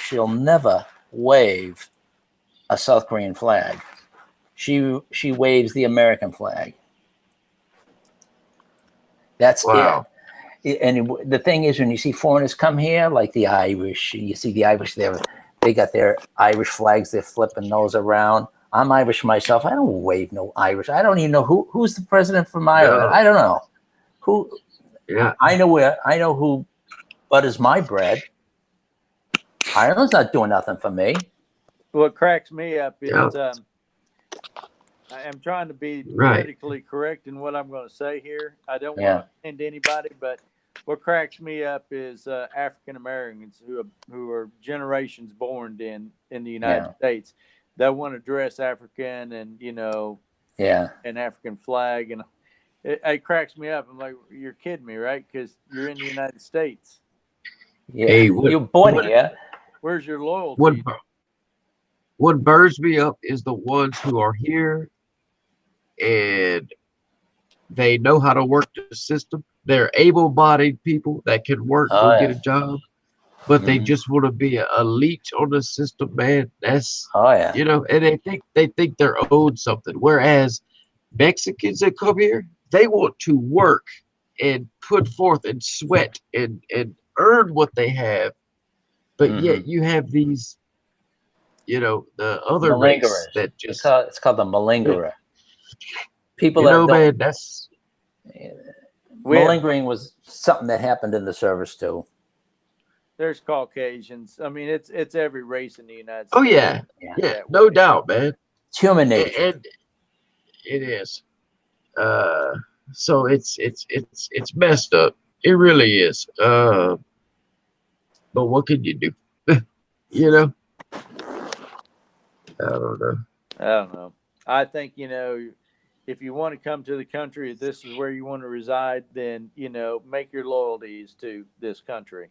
she'll never wave a South Korean flag. She waves the American flag. That's it. Wow. And the thing is, when you see foreigners come here, like the Irish, you see the Irish there, they got their Irish flags, they're flipping those around. I'm Irish myself. I don't wave no Irish. I don't even know who's the president from Ireland. No. I don't know who. Yeah. I know who butters my bread. Ireland's not doing nothing for me. What cracks me up Yeah. is I am trying to be Right. politically correct in what I'm going to say here. I don't want Yeah. to offend anybody, but what cracks me up is African Americans who are generations born in the United Yeah. States that want to dress African and Yeah. an African flag, and it cracks me up. I'm like, you're kidding me, right? Because you're in the United States. Yeah. Hey, You're born here. Where's your what loyalty? what burns me up is the ones who are here and they know how to work the system. They're able-bodied people that can work, Oh go get yeah. a job, but they Mhm. just want to be a leech on the system, man. That's Oh yeah. and they think they're owed something. Whereas Mexicans that come here, they want to work and put forth and sweat and earn what they have. But Hmm. yet you have these, the other race Malingerers. that just, It's called the yeah, malingerer. People that don't. man, that's We have Malingering was something that happened in the service too. There's Caucasians. I mean, it's every race in the United oh States yeah, Yeah. yeah, that no way. doubt, man. It's human And, nature. and it is. Uh, so it's messed up. It really is. But what can you do? you know, I don't know. I don't know. I think, if you want to come to the country, if this is where you want to reside, then, make your loyalties to this country.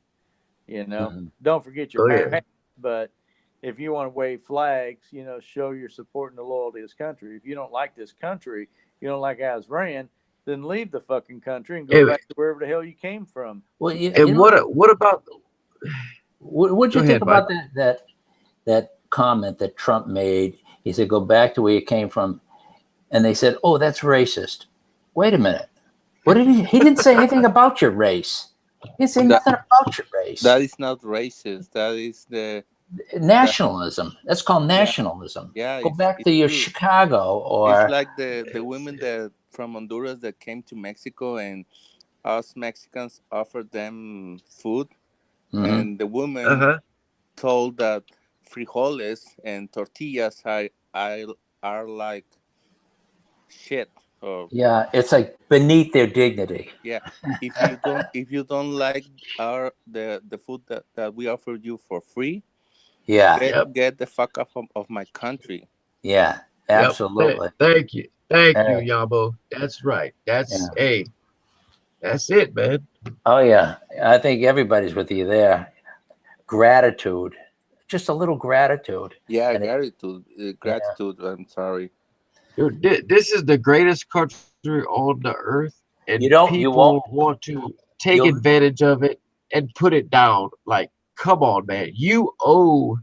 Mhm. Don't forget your Oh yeah, past, but, if you want to wave flags, show your support and the loyalty to this country. If you don't like this country, you don't like how it's ran, then leave the fucking country and go back to wherever the hell you came from. Well, And what about? What'd you Go think ahead, Mike. about that comment that Trump made? He said, "Go back to where you came from," and they said, "Oh, that's racist." Wait a minute. What did he? He didn't say anything about your race. He didn't say nothing about your race. That is not racist. That is the Nationalism. That's called nationalism. yeah. Go back to It's your true. Chicago It's or like the women that from Honduras that came to Mexico, and us Mexicans offered them food, Mhm. and the woman told that frijoles and tortillas are like shit. Or yeah, it's like beneath their dignity. yeah, if you don't like the food that we offered you for free, Yeah, get the fuck up of my country. yeah, Yep. absolutely. Thank you. Thank you, Uh, Yabo. That's right. yeah. That's it, man. Oh yeah, I think everybody's with you there. Gratitude, just a little gratitude. Yeah, And gratitude. I'm sorry. Dude, this is the greatest country on the earth, and you won't, people want to take you'll, advantage of it and put it down. Like, come on, man. You owe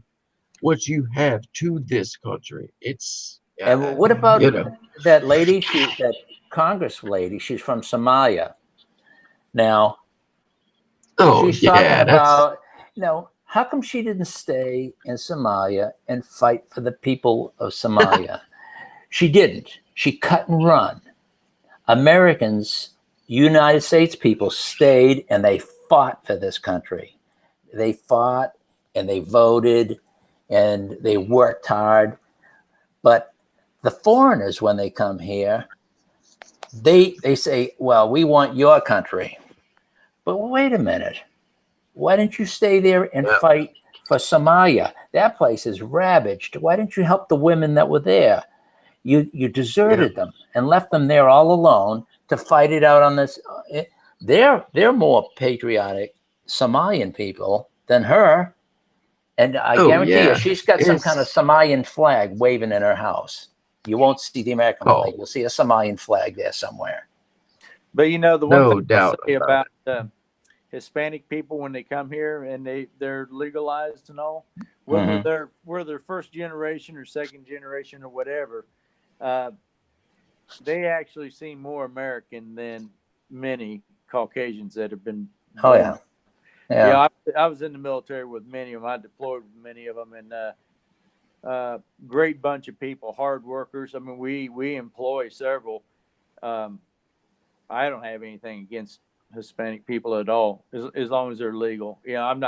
what you have to this country. It's, and what about you know. that lady? That Congress lady. She's from Somalia. Now Oh, she's talking yeah, that's. about, how come she didn't stay in Somalia and fight for the people of Somalia? She didn't. She cut and run. Americans, United States people stayed and they fought for this country. They fought and they voted and they worked hard. But the foreigners, when they come here, they say, well, we want your country. But wait a minute. Why didn't you stay there and fight for Somalia? That place is ravaged. Why didn't you help the women that were there? You deserted them and left them there all alone to fight it out on this. They're more patriotic Somalian people than her. And I guarantee you, she's got some kind of Somalian flag waving in her house. You won't see the American flag. You'll see a Somalian flag there somewhere. But the one thing doubt I say about Hispanic people when they come here and they're legalized and all, whether they're first generation or second generation or whatever, they actually seem more American than many Caucasians that have been born. Oh yeah. I was in the military with many of them. I deployed with many of them, and great bunch of people, hard workers. I mean, we employ several. I don't have anything against Hispanic people at all, as long as they're legal. I'm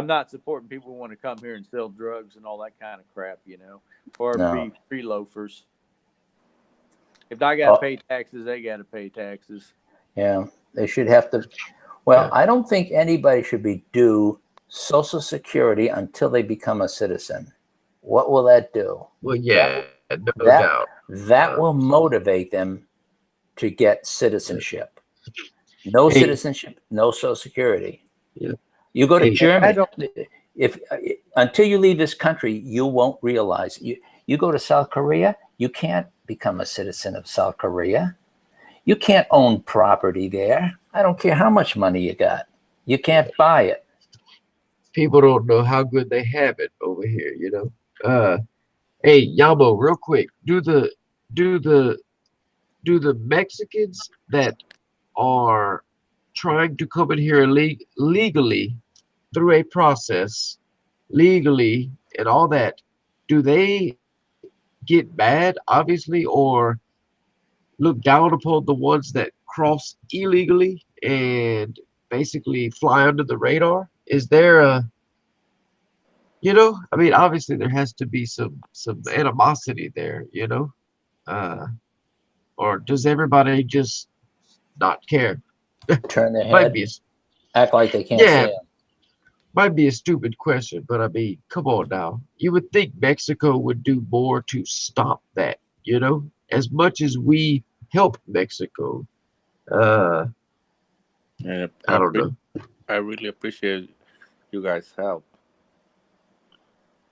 not supporting people who want to come here and sell drugs and all that kind of crap, or be free loafers. If I got to pay taxes, they got to pay taxes. Yeah, they should have to. Well, I don't think anybody should be due Social Security until they become a citizen. What will that do? Well, yeah, no doubt. That will motivate them to get citizenship. No citizenship, no Social Security. Yeah. You go to Germany. If until you leave this country, you won't realize. You go to South Korea, you can't become a citizen of South Korea. You can't own property there. I don't care how much money you got. You can't buy it. People don't know how good they have it over here, Hey, Yabo, real quick, do the Mexicans that are trying to come in here legally through a process, legally and all that, do they get mad, obviously, or look down upon the ones that cross illegally and basically fly under the radar? Is there I mean, obviously there has to be some animosity there, or does everybody just not care? Turn their Might head, be act like they can't see it. might be a stupid question, but I mean, come on now. You would think Mexico would do more to stop that, as much as we help Mexico. I don't know. I really appreciate you guys' help.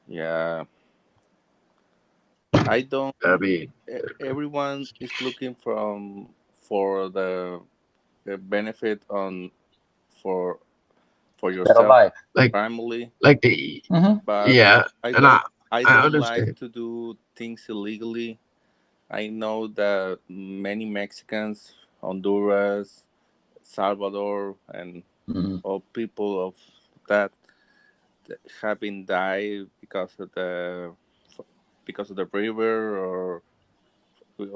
Yeah, I don't. I mean, Everyone is looking for the benefit on for for Better yourself, life. like family, the Hmm. but yeah, I and don't. I I don't like understand. to do things illegally. I know that many Mexicans, Honduras, Salvador, and Hmm. all people of that have been died because of the river or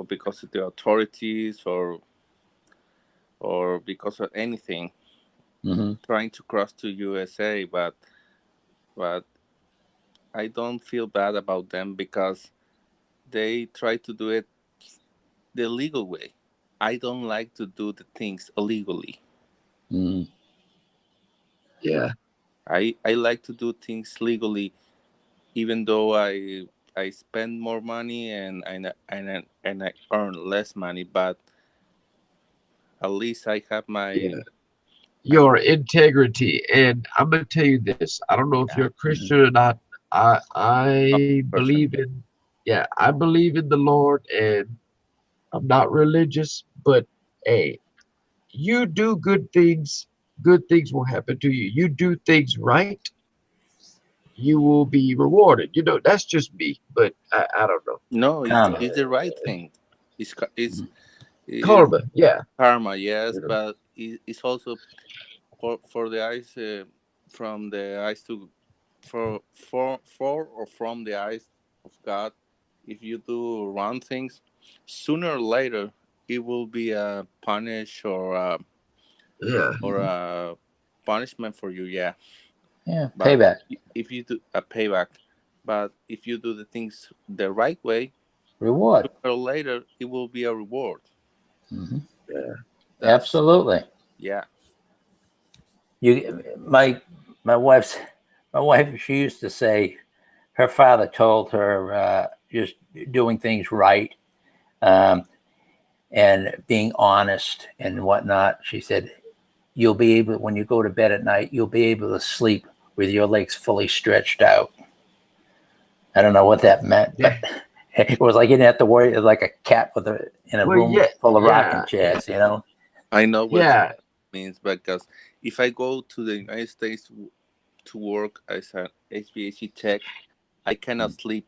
because of the authorities or because of anything Hmm. trying to cross to USA, but I don't feel bad about them because they try to do it the legal way. I don't like to do the things illegally. Hmm. Yeah, I like to do things legally, even though I spend more money and I earn less money, but at least I have yeah. my Your integrity, and I'm gonna tell you this. I don't know if you're a Hmm. Christian or not. I person. believe in, yeah, I believe in the Lord, and I'm not religious, but hey, you do good things will happen to you. You do things right, you will be rewarded. You know, that's just me, but I don't know. No, Karma. it's the right thing. It's Mhm. it, Karma, yeah. karma, yes, You know, but it's also for the eyes from the eyes to for or from the eyes of God. If you do wrong things, sooner or later it will be a punish yeah, or Mhm. a punishment for you. Yeah, Yeah, but payback, if you do a payback, but if you do the things the right way, reward. sooner or later it will be a reward. Hmm. yeah, That's Absolutely. yeah. You, my wife, she used to say her father told her just doing things right, um, and being honest and whatnot. She said, "You'll be able when you go to bed at night, you'll be able to sleep with your legs fully stretched out." I don't know what that meant, yeah. but it was like you didn't have to worry. It was like a cat in a Well, room yeah, full of rocking yeah, chairs. You know. I know what yeah, means because if I go to the United States to work as an HVAC tech, I cannot sleep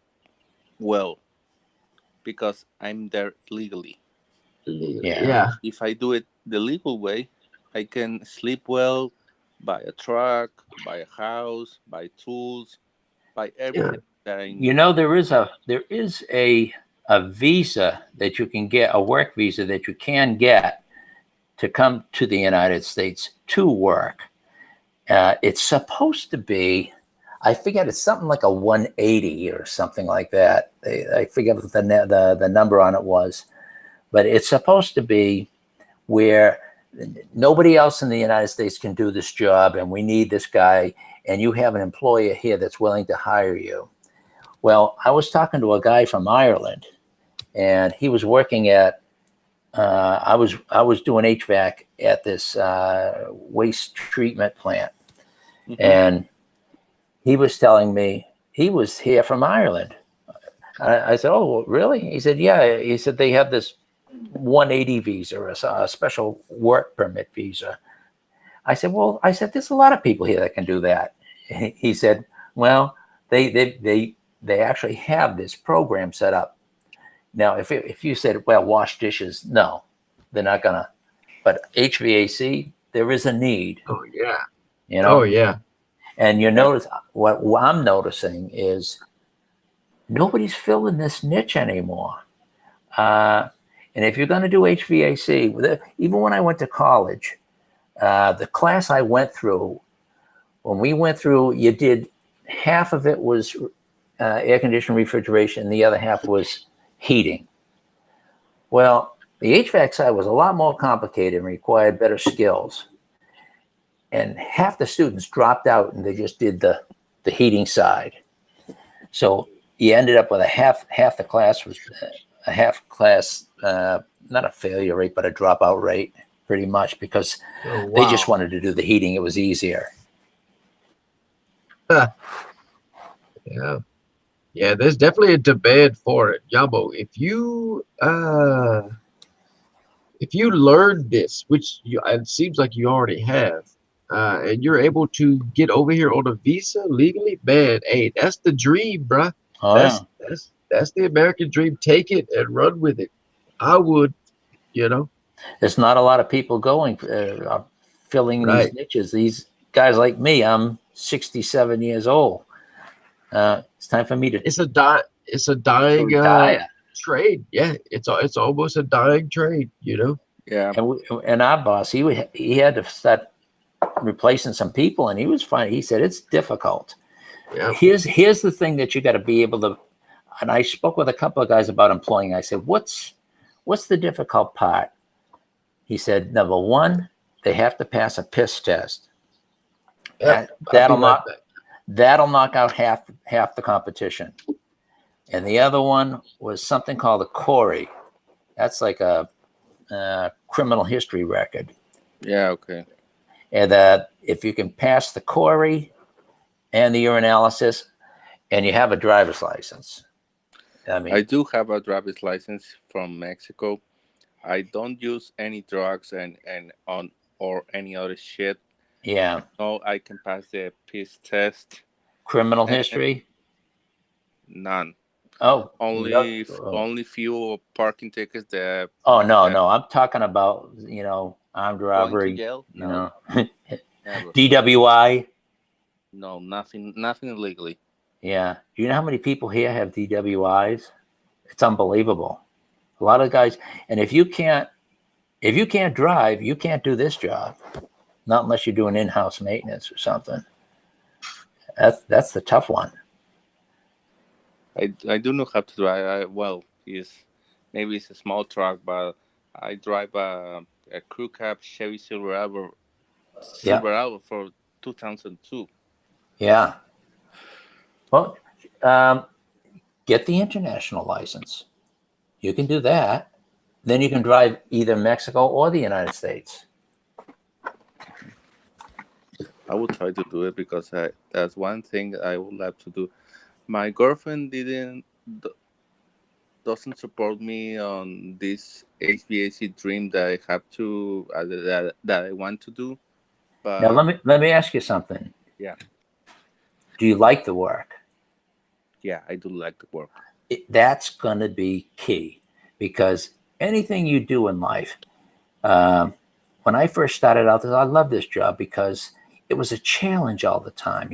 well because I'm there illegally. Yeah. yeah, If I do it the legal way, I can sleep well, buy a truck, buy a house, buy tools, buy yeah, everything that I You need. know, there is a visa that you can get, a work visa that you can get to come to the United States to work. It's supposed to be, I forget, it's something like a 180 or something like that. I forget what the number on it was, but it's supposed to be where nobody else in the United States can do this job, and we need this guy, and you have an employer here that's willing to hire you. Well, I was talking to a guy from Ireland, and he was working at. I was doing HVAC at this waste treatment plant, Hmm. and he was telling me he was here from Ireland. I said, "Oh, well, really?" He said, "Yeah." He said they have this 180 visa, a special work permit visa. I said, "Well," I said, "there's a lot of people here that can do that." He said, "Well, they actually have this program set up. Now, if you said, well, wash dishes, no, they're not gonna. But HVAC, there is a need, oh yeah, you oh know." yeah, And you notice what I'm noticing is nobody's filling this niche anymore. Uh, and if you're going to do HVAC, even when I went to college, the class I went through, when we went through, you did half of it was air conditioning, refrigeration, the other half was heating. Well, the HVAC side was a lot more complicated and required better skills. And half the students dropped out and they just did the heating side. So you ended up with half the class was a half class, not a failure rate, but a dropout rate, pretty much, because oh they just wow, wanted to do the heating. It was easier. yeah, Yeah, there's definitely a demand for it. Yabo, if you learn this, which it seems like you already have, and you're able to get over here on a visa legally, man, hey, that's the dream, bruh. Oh yeah. That's the American dream. Take it and run with it. I would, you know, There's not a lot of people filling these right. niches. These guys like me, I'm 67 years old. It's time for me to It's a dying retire. trade. Yeah, it's almost a dying trade, you know. Yeah. And our boss, he had to start replacing some people, and he was fine. He said it's difficult. Yeah. Here's the thing that you got to be able to. And I spoke with a couple of guys about employing. I said, what's the difficult part? He said, number one, they have to pass a piss test. Yep, I'll be right back. That'll knock out half the competition. And the other one was something called a Corey. That's like a criminal history record. Yeah. Okay. And if you can pass the Corey and the urinalysis, and you have a driver's license. I mean, I do have a driver's license from Mexico. I don't use any drugs and on or any other shit. yeah. No, I can pass the piss test. Criminal And history? none. Oh, Only few parking tickets that. Oh no, I'm talking about armed Going to robbery. jail? No. Never. DWI. No, nothing illegally. Yeah. Do you know how many people here have DWIs? It's unbelievable. A lot of guys, and if you can't drive, you can't do this job. Not unless you're doing in-house maintenance or something. That's the tough one. I do know how to drive. Maybe it's a small truck, but I drive a crew cab Chevy Silverado for 2002. Yeah. Well, get the international license. You can do that. Then you can drive either Mexico or the United States. I will try to do it because that's one thing I would like to do. My girlfriend doesn't support me on this HVAC dream that I have to that I want to do. But Now let me ask you something. Yeah. Do you like the work? Yeah, I do like the work. That's going to be key, because anything you do in life, when I first started out, I loved this job because it was a challenge all the time,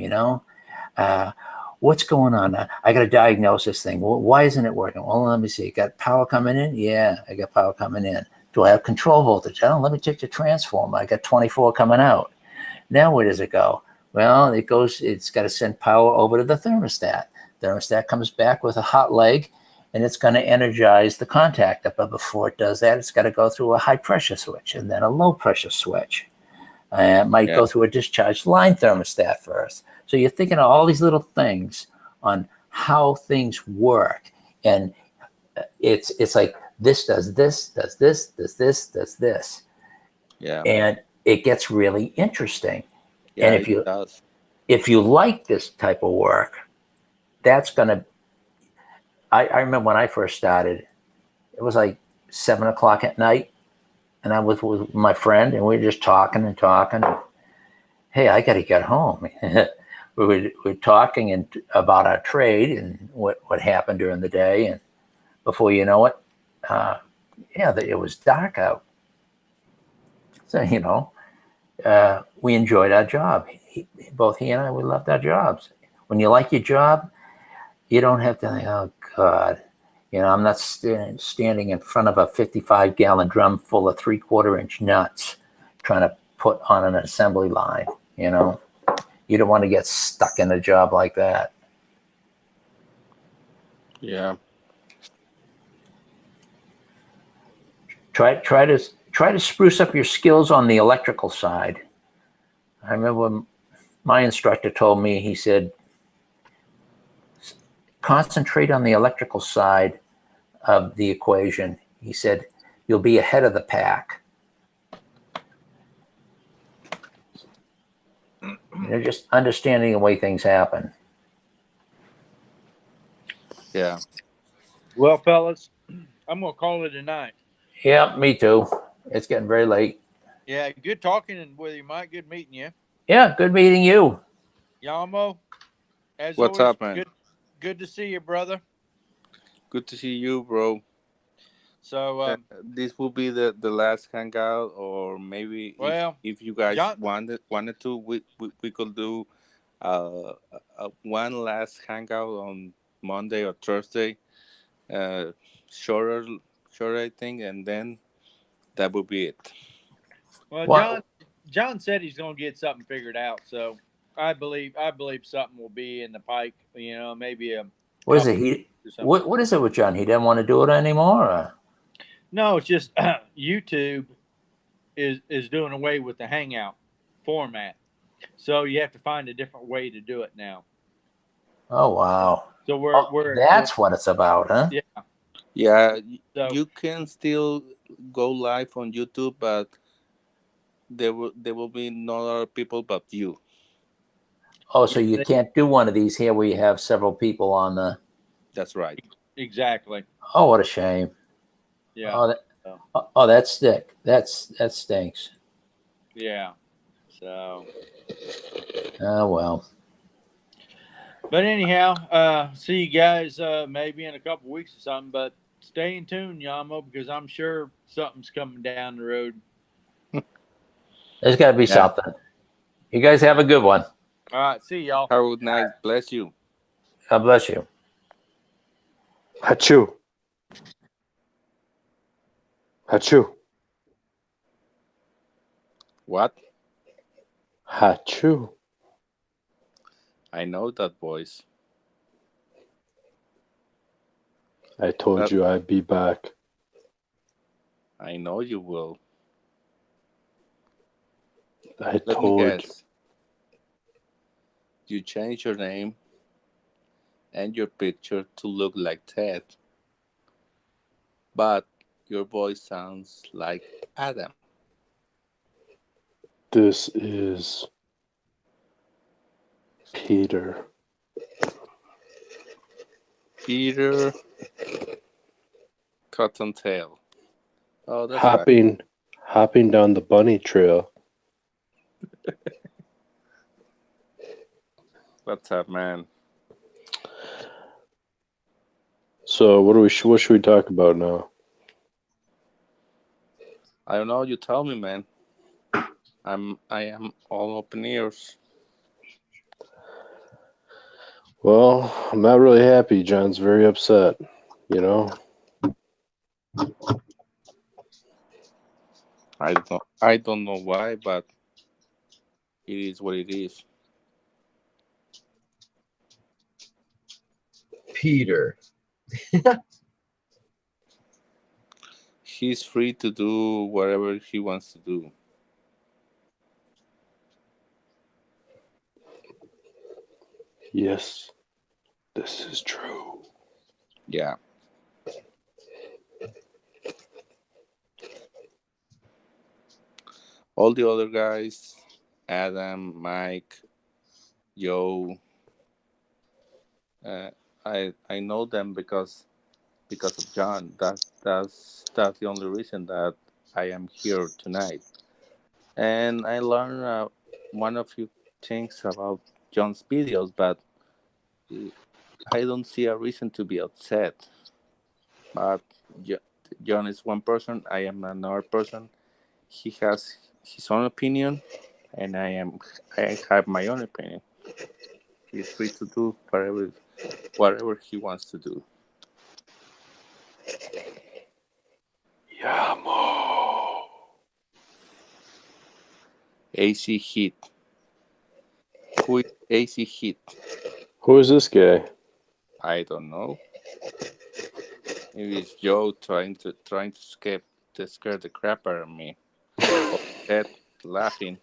what's going on? I got to diagnose this thing. Well, why isn't it working? Well, let me see. Got power coming in? Yeah, I got power coming in. Do I have control voltage? Oh, let me check the transformer. I got 24 coming out. Now where does it go? Well, it's got to send power over to the thermostat. Thermostat comes back with a hot leg, and it's going to energize the contactor. But before it does that, it's got to go through a high pressure switch and then a low pressure switch. It might go through a discharge line thermostat first. So you're thinking of all these little things on how things work. And it's like this does this, does this, does this, does this. Yeah. And it gets really interesting. Yeah, And if you like this type of work, that's going to, I remember when I first started, it was like 7 o'clock at night, and I was with my friend, and we were just talking. And, hey, I got to get home. we were talking about our trade and what happened during the day. And before you know it, it was dark out. So, we enjoyed our job. Both he and I, we loved our jobs. When you like your job, you don't have to think, oh, God, I'm not standing in front of a 55-gallon drum full of 3/4-inch nuts trying to put on an assembly line. You don't want to get stuck in a job like that. Yeah. Try to spruce up your skills on the electrical side. I remember my instructor told me, he said, concentrate on the electrical side of the equation. He said, you'll be ahead of the pack. Just understanding the way things happen. Yeah. Well, fellas, I'm gonna call it a night. Yeah, me too. It's getting very late. Yeah, good talking with you, Mike. Good meeting you. Yeah, good meeting you. Yamo, as What's always, up, man? good to see you, brother. Good to see you, bro. So, This will be the last hangout, or maybe well, if you guys John, wanted to, we could do one last hangout on Monday or Thursday. Uh, shorter, shorter, I think, and then that would be it. well, What John said he's gonna get something figured out. So, I believe something will be in the pike. You know, maybe a was couple it? He or something. what is it with John? He didn't want to do it anymore. No, it's just YouTube is doing away with the Hangout format. So you have to find a different way to do it now. Oh wow. So That's what it's about, huh? yeah. Yeah, So you can still go live on YouTube, but there will be no other people but you. Oh, so yeah, you can't do one of these here where you have several people on the. That's right. exactly. Oh, what a shame. Yeah. Oh, So, that that stinks. yeah. So, Oh well. but anyhow, see you guys maybe in a couple weeks or something. But stay in tune, Yamo, because I'm sure something's coming down the road. There's got to be Yeah. something. You guys have a good one. All right. See y'all. Have a good night. Bless you. God bless you. Achoo. Achoo. What? Achoo. I know that voice. I told you I'd be back. I know you will. I Let me told you. guess. You changed your name and your picture to look like Ted, but your voice sounds like Adam. This is Peter. Peter Cottontail. Oh, that's right. Hopping down the bunny trail. What's up, man? So what should we talk about now? I don't know. You tell me, man. I am all open ears. Well, I'm not really happy. John's very upset. You know. I don't know why, but it is what it is. Peter. He's free to do whatever he wants to do. Yes, this is true. Yeah. All the other guys, Adam, Mike, Joe, I know them because of John. That's the only reason that I am here tonight. And I learned one of few things about John's videos, but I don't see a reason to be upset. But John is one person. I am another person. He has his own opinion, and I have my own opinion. He's free to do whatever he wants to do. Yamo. AC Heat. Who is AC Heat? Who is this guy? I don't know. Maybe it's Joe trying to scare the crap out of me. Or Ted laughing.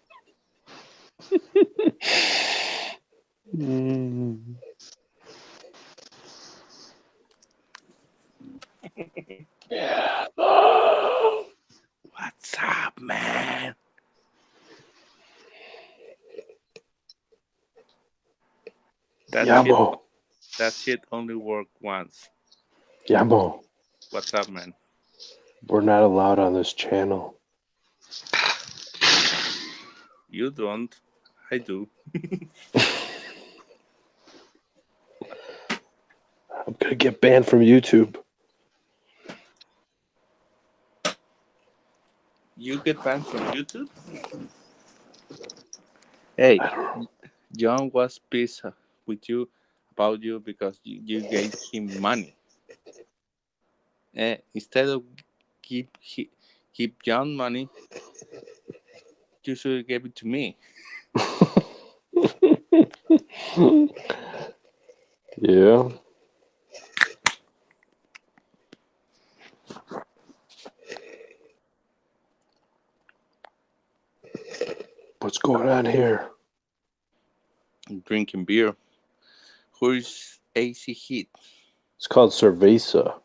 Yeah. What's up, man? That shit. Yamo. That shit only worked once. Yamo, What's up, man? we're not allowed on this channel. You don't. I do. I'm gonna get banned from YouTube. You get banned from YouTube? Hey, I don't know. John was pissed with you about you because you gave him money. Instead of give John money, you should give it to me. Yeah. What's going on here? I'm drinking beer. Who's AC Heat? It's called cerveza.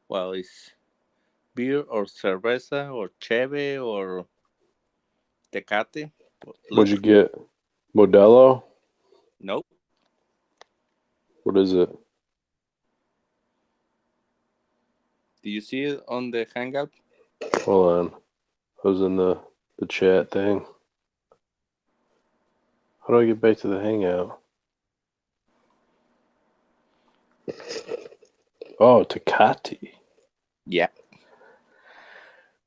Well, it's beer or cerveza or cheve or tecate. What'd you Look, get? Modelo? nope. What is it? Do you see it on the Hangout? Hold on. I was in the chat thing. How do I get back to the hangout? Oh, Tecate. Yeah.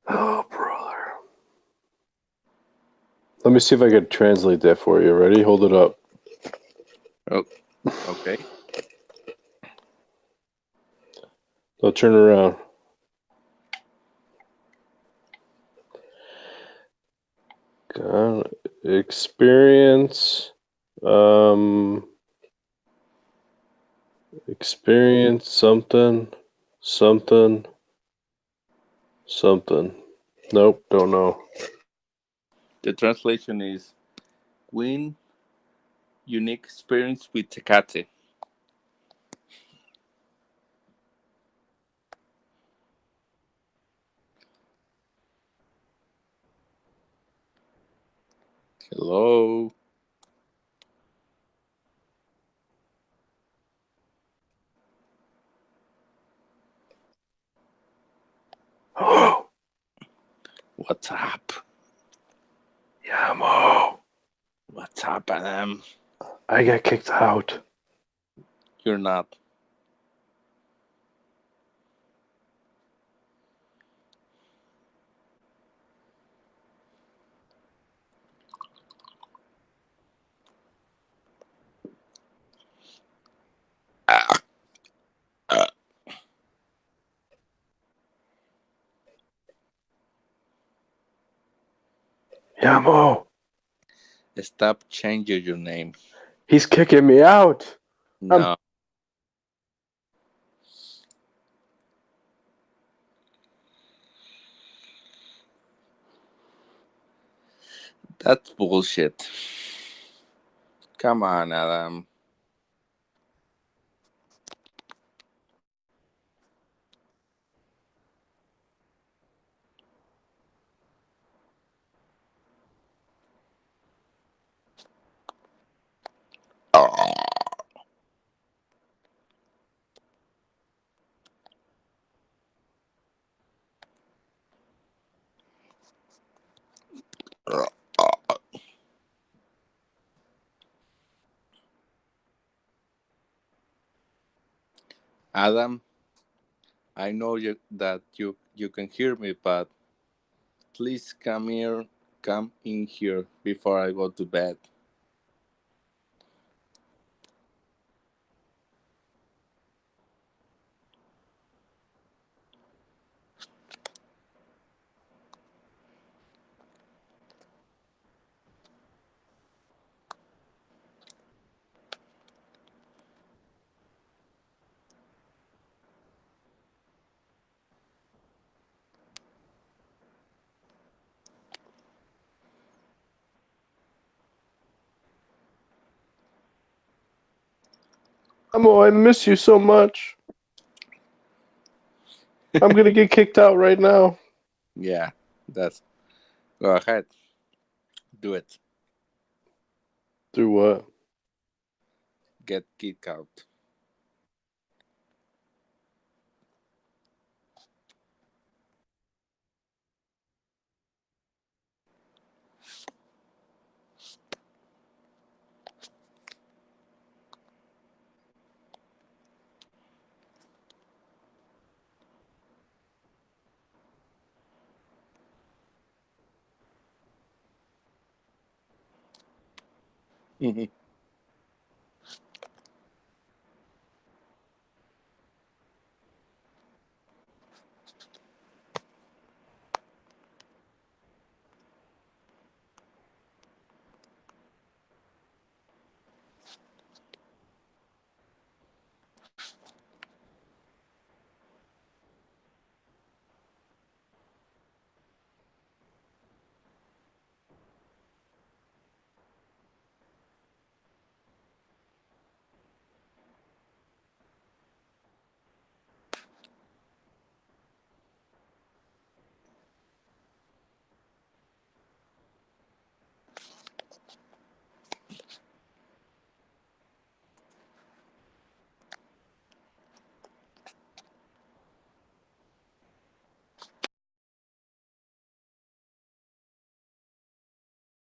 Oh, brother. Let me see if I can translate that for you. Ready? Hold it up. Oh, okay. Now turn around. Experience. Experience something. Nope, don't know. The translation is win unique experience with Tecate. Hello. Oh, What's up? Yamo. What's up, Adam? I got kicked out. You're not. Yamo. Stop changing your name. He's kicking me out. No. That's bullshit. Come on, Adam. Adam, I know that you can hear me, but please come in here before I go to bed. Yamo, I miss you so much. I'm gonna get kicked out right now. Yeah, that's. Go ahead. Do it. Do what? get kicked out.